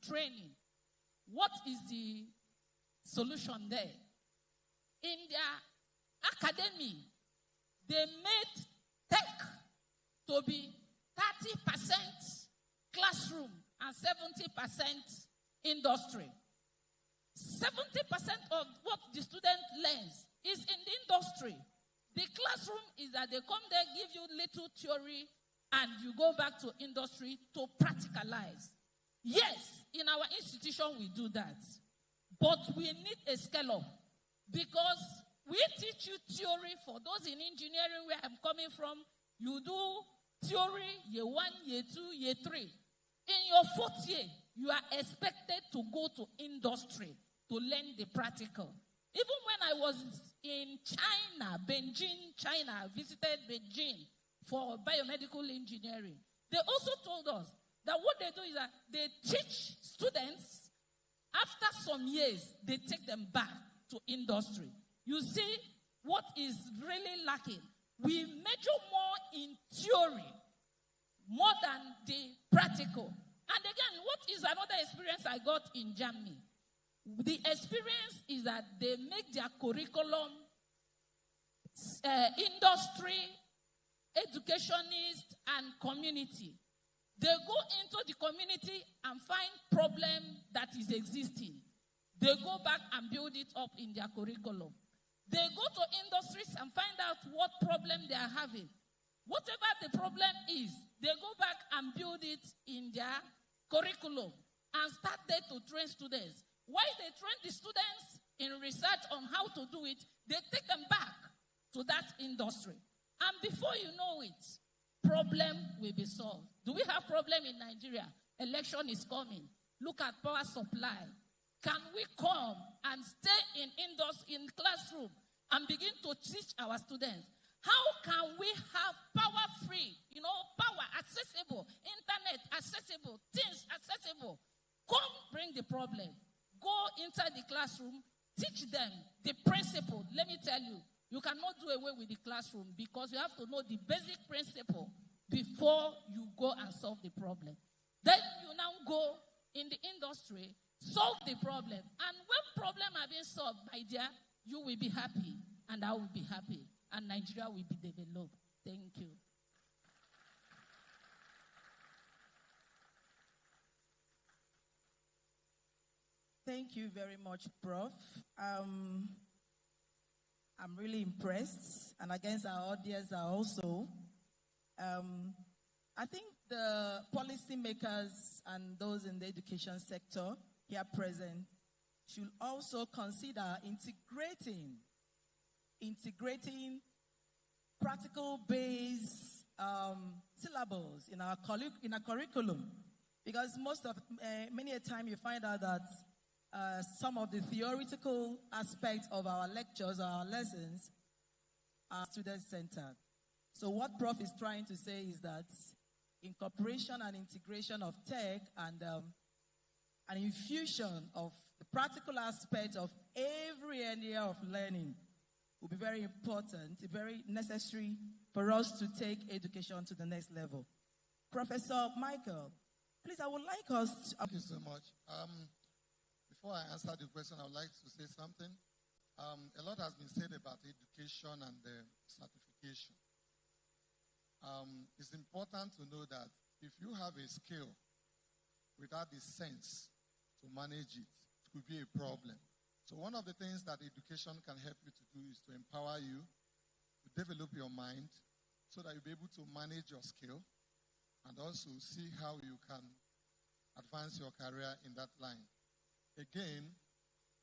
training. What is the solution there? In their academy, they made tech to be 30% classroom and 70% industry. 70% of what the student learns is in the industry. The classroom is that they come there, give you little theory, and you go back to industry to practicalize. Yes, in our institution we do that. But we need a scale-up because we teach you theory. For those in engineering where I'm coming from, you do theory year 1, year 2, year 3. In your 4th year, you are expected to go to industry to learn the practical. Even when I was in China, Beijing, China, visited Beijing for biomedical engineering, they also told us that what they do is that they teach students, after some years, they take them back to industry. You see what is really lacking. We major more in theory more than the practical. And again, what is another experience I got in Germany? The experience is that they make their curriculum industry, educationist, and community. They go into the community and find problem that is existing. They go back and build it up in their curriculum. They go to industries and find out what problem they are having. Whatever the problem is, they go back and build it in their curriculum and start there to train students. While they train the students in research on how to do it, they take them back to that industry. And before you know it, problem will be solved. Do we have problem in Nigeria? Election is coming. Look at power supply. Can we come and stay in classroom and begin to teach our students? How can we have power free, power accessible, internet accessible, things accessible? Come bring the problem. Go inside the classroom, teach them the principle. Let me tell you, you cannot do away with the classroom because you have to know the basic principle before you go and solve the problem. Then you now go in the industry, solve the problem. And when problems are being solved, my dear, you will be happy and I will be happy. And Nigeria will be developed. Thank you. Thank you very much, Prof. I'm really impressed, and I guess our audience are also. I think the policymakers and those in the education sector here present should also consider integrating practical-based syllables in our curriculum, because many a time you find out that some of the theoretical aspects of our lectures or our lessons are student-centered. So what Prof is trying to say is that incorporation and integration of tech and an infusion of the practical aspect of every area of learning will be very important, very necessary for us to take education to the next level. Professor Michael, please, I would like us to... Thank you so much. Before I answer the question, I would like to say something. A lot has been said about education and certification. It's important to know that if you have a skill without the sense to manage it, it could be a problem. So one of the things that education can help you to do is to empower you to develop your mind so that you'll be able to manage your skill and also see how you can advance your career in that line. Again,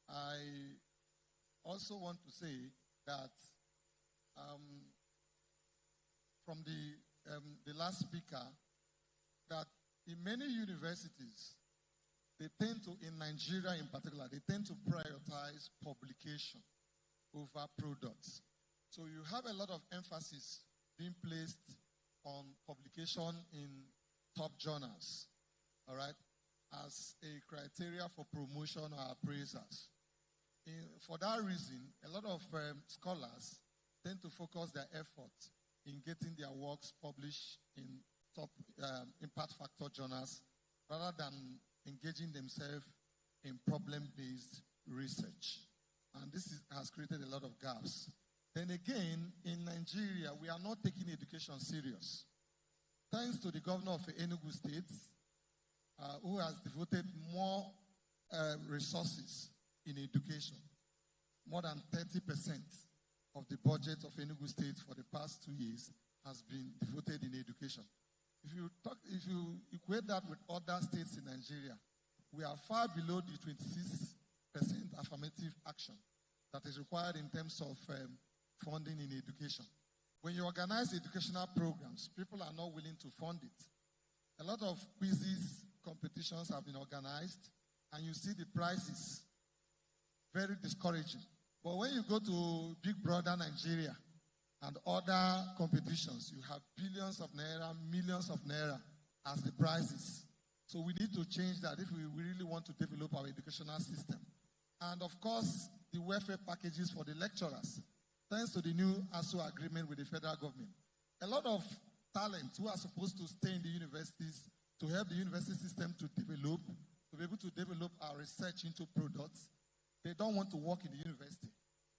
I also want to say that from the last speaker, that in many universities, they tend to, in Nigeria in particular, they tend to prioritize publication over products. So you have a lot of emphasis being placed on publication in top journals, all right, as a criteria for promotion or appraisals. For that reason, a lot of scholars tend to focus their efforts in getting their works published in top impact factor journals rather than engaging themselves in problem-based research. And this has created a lot of gaps. Then again, in Nigeria, we are not taking education serious. Thanks to the governor of Enugu State, who has devoted more resources in education. More than 30% of the budget of Enugu State for the past 2 years has been devoted in education. If you equate that with other states in Nigeria, we are far below the 26% affirmative action that is required in terms of funding in education. When you organize educational programs, people are not willing to fund it. A lot of quizzes, competitions have been organized, and you see the prices, very discouraging. But when you go to Big Brother Nigeria and other competitions, you have billions of naira, millions of naira as the prizes. So we need to change that if we really want to develop our educational system. And of course, the welfare packages for the lecturers, thanks to the new ASU agreement with the federal government. A lot of talents who are supposed to stay in the universities to help the university system to develop, to be able to develop our research into products, they don't want to work in the university.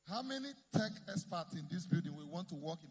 How many tech experts in this building will want to work in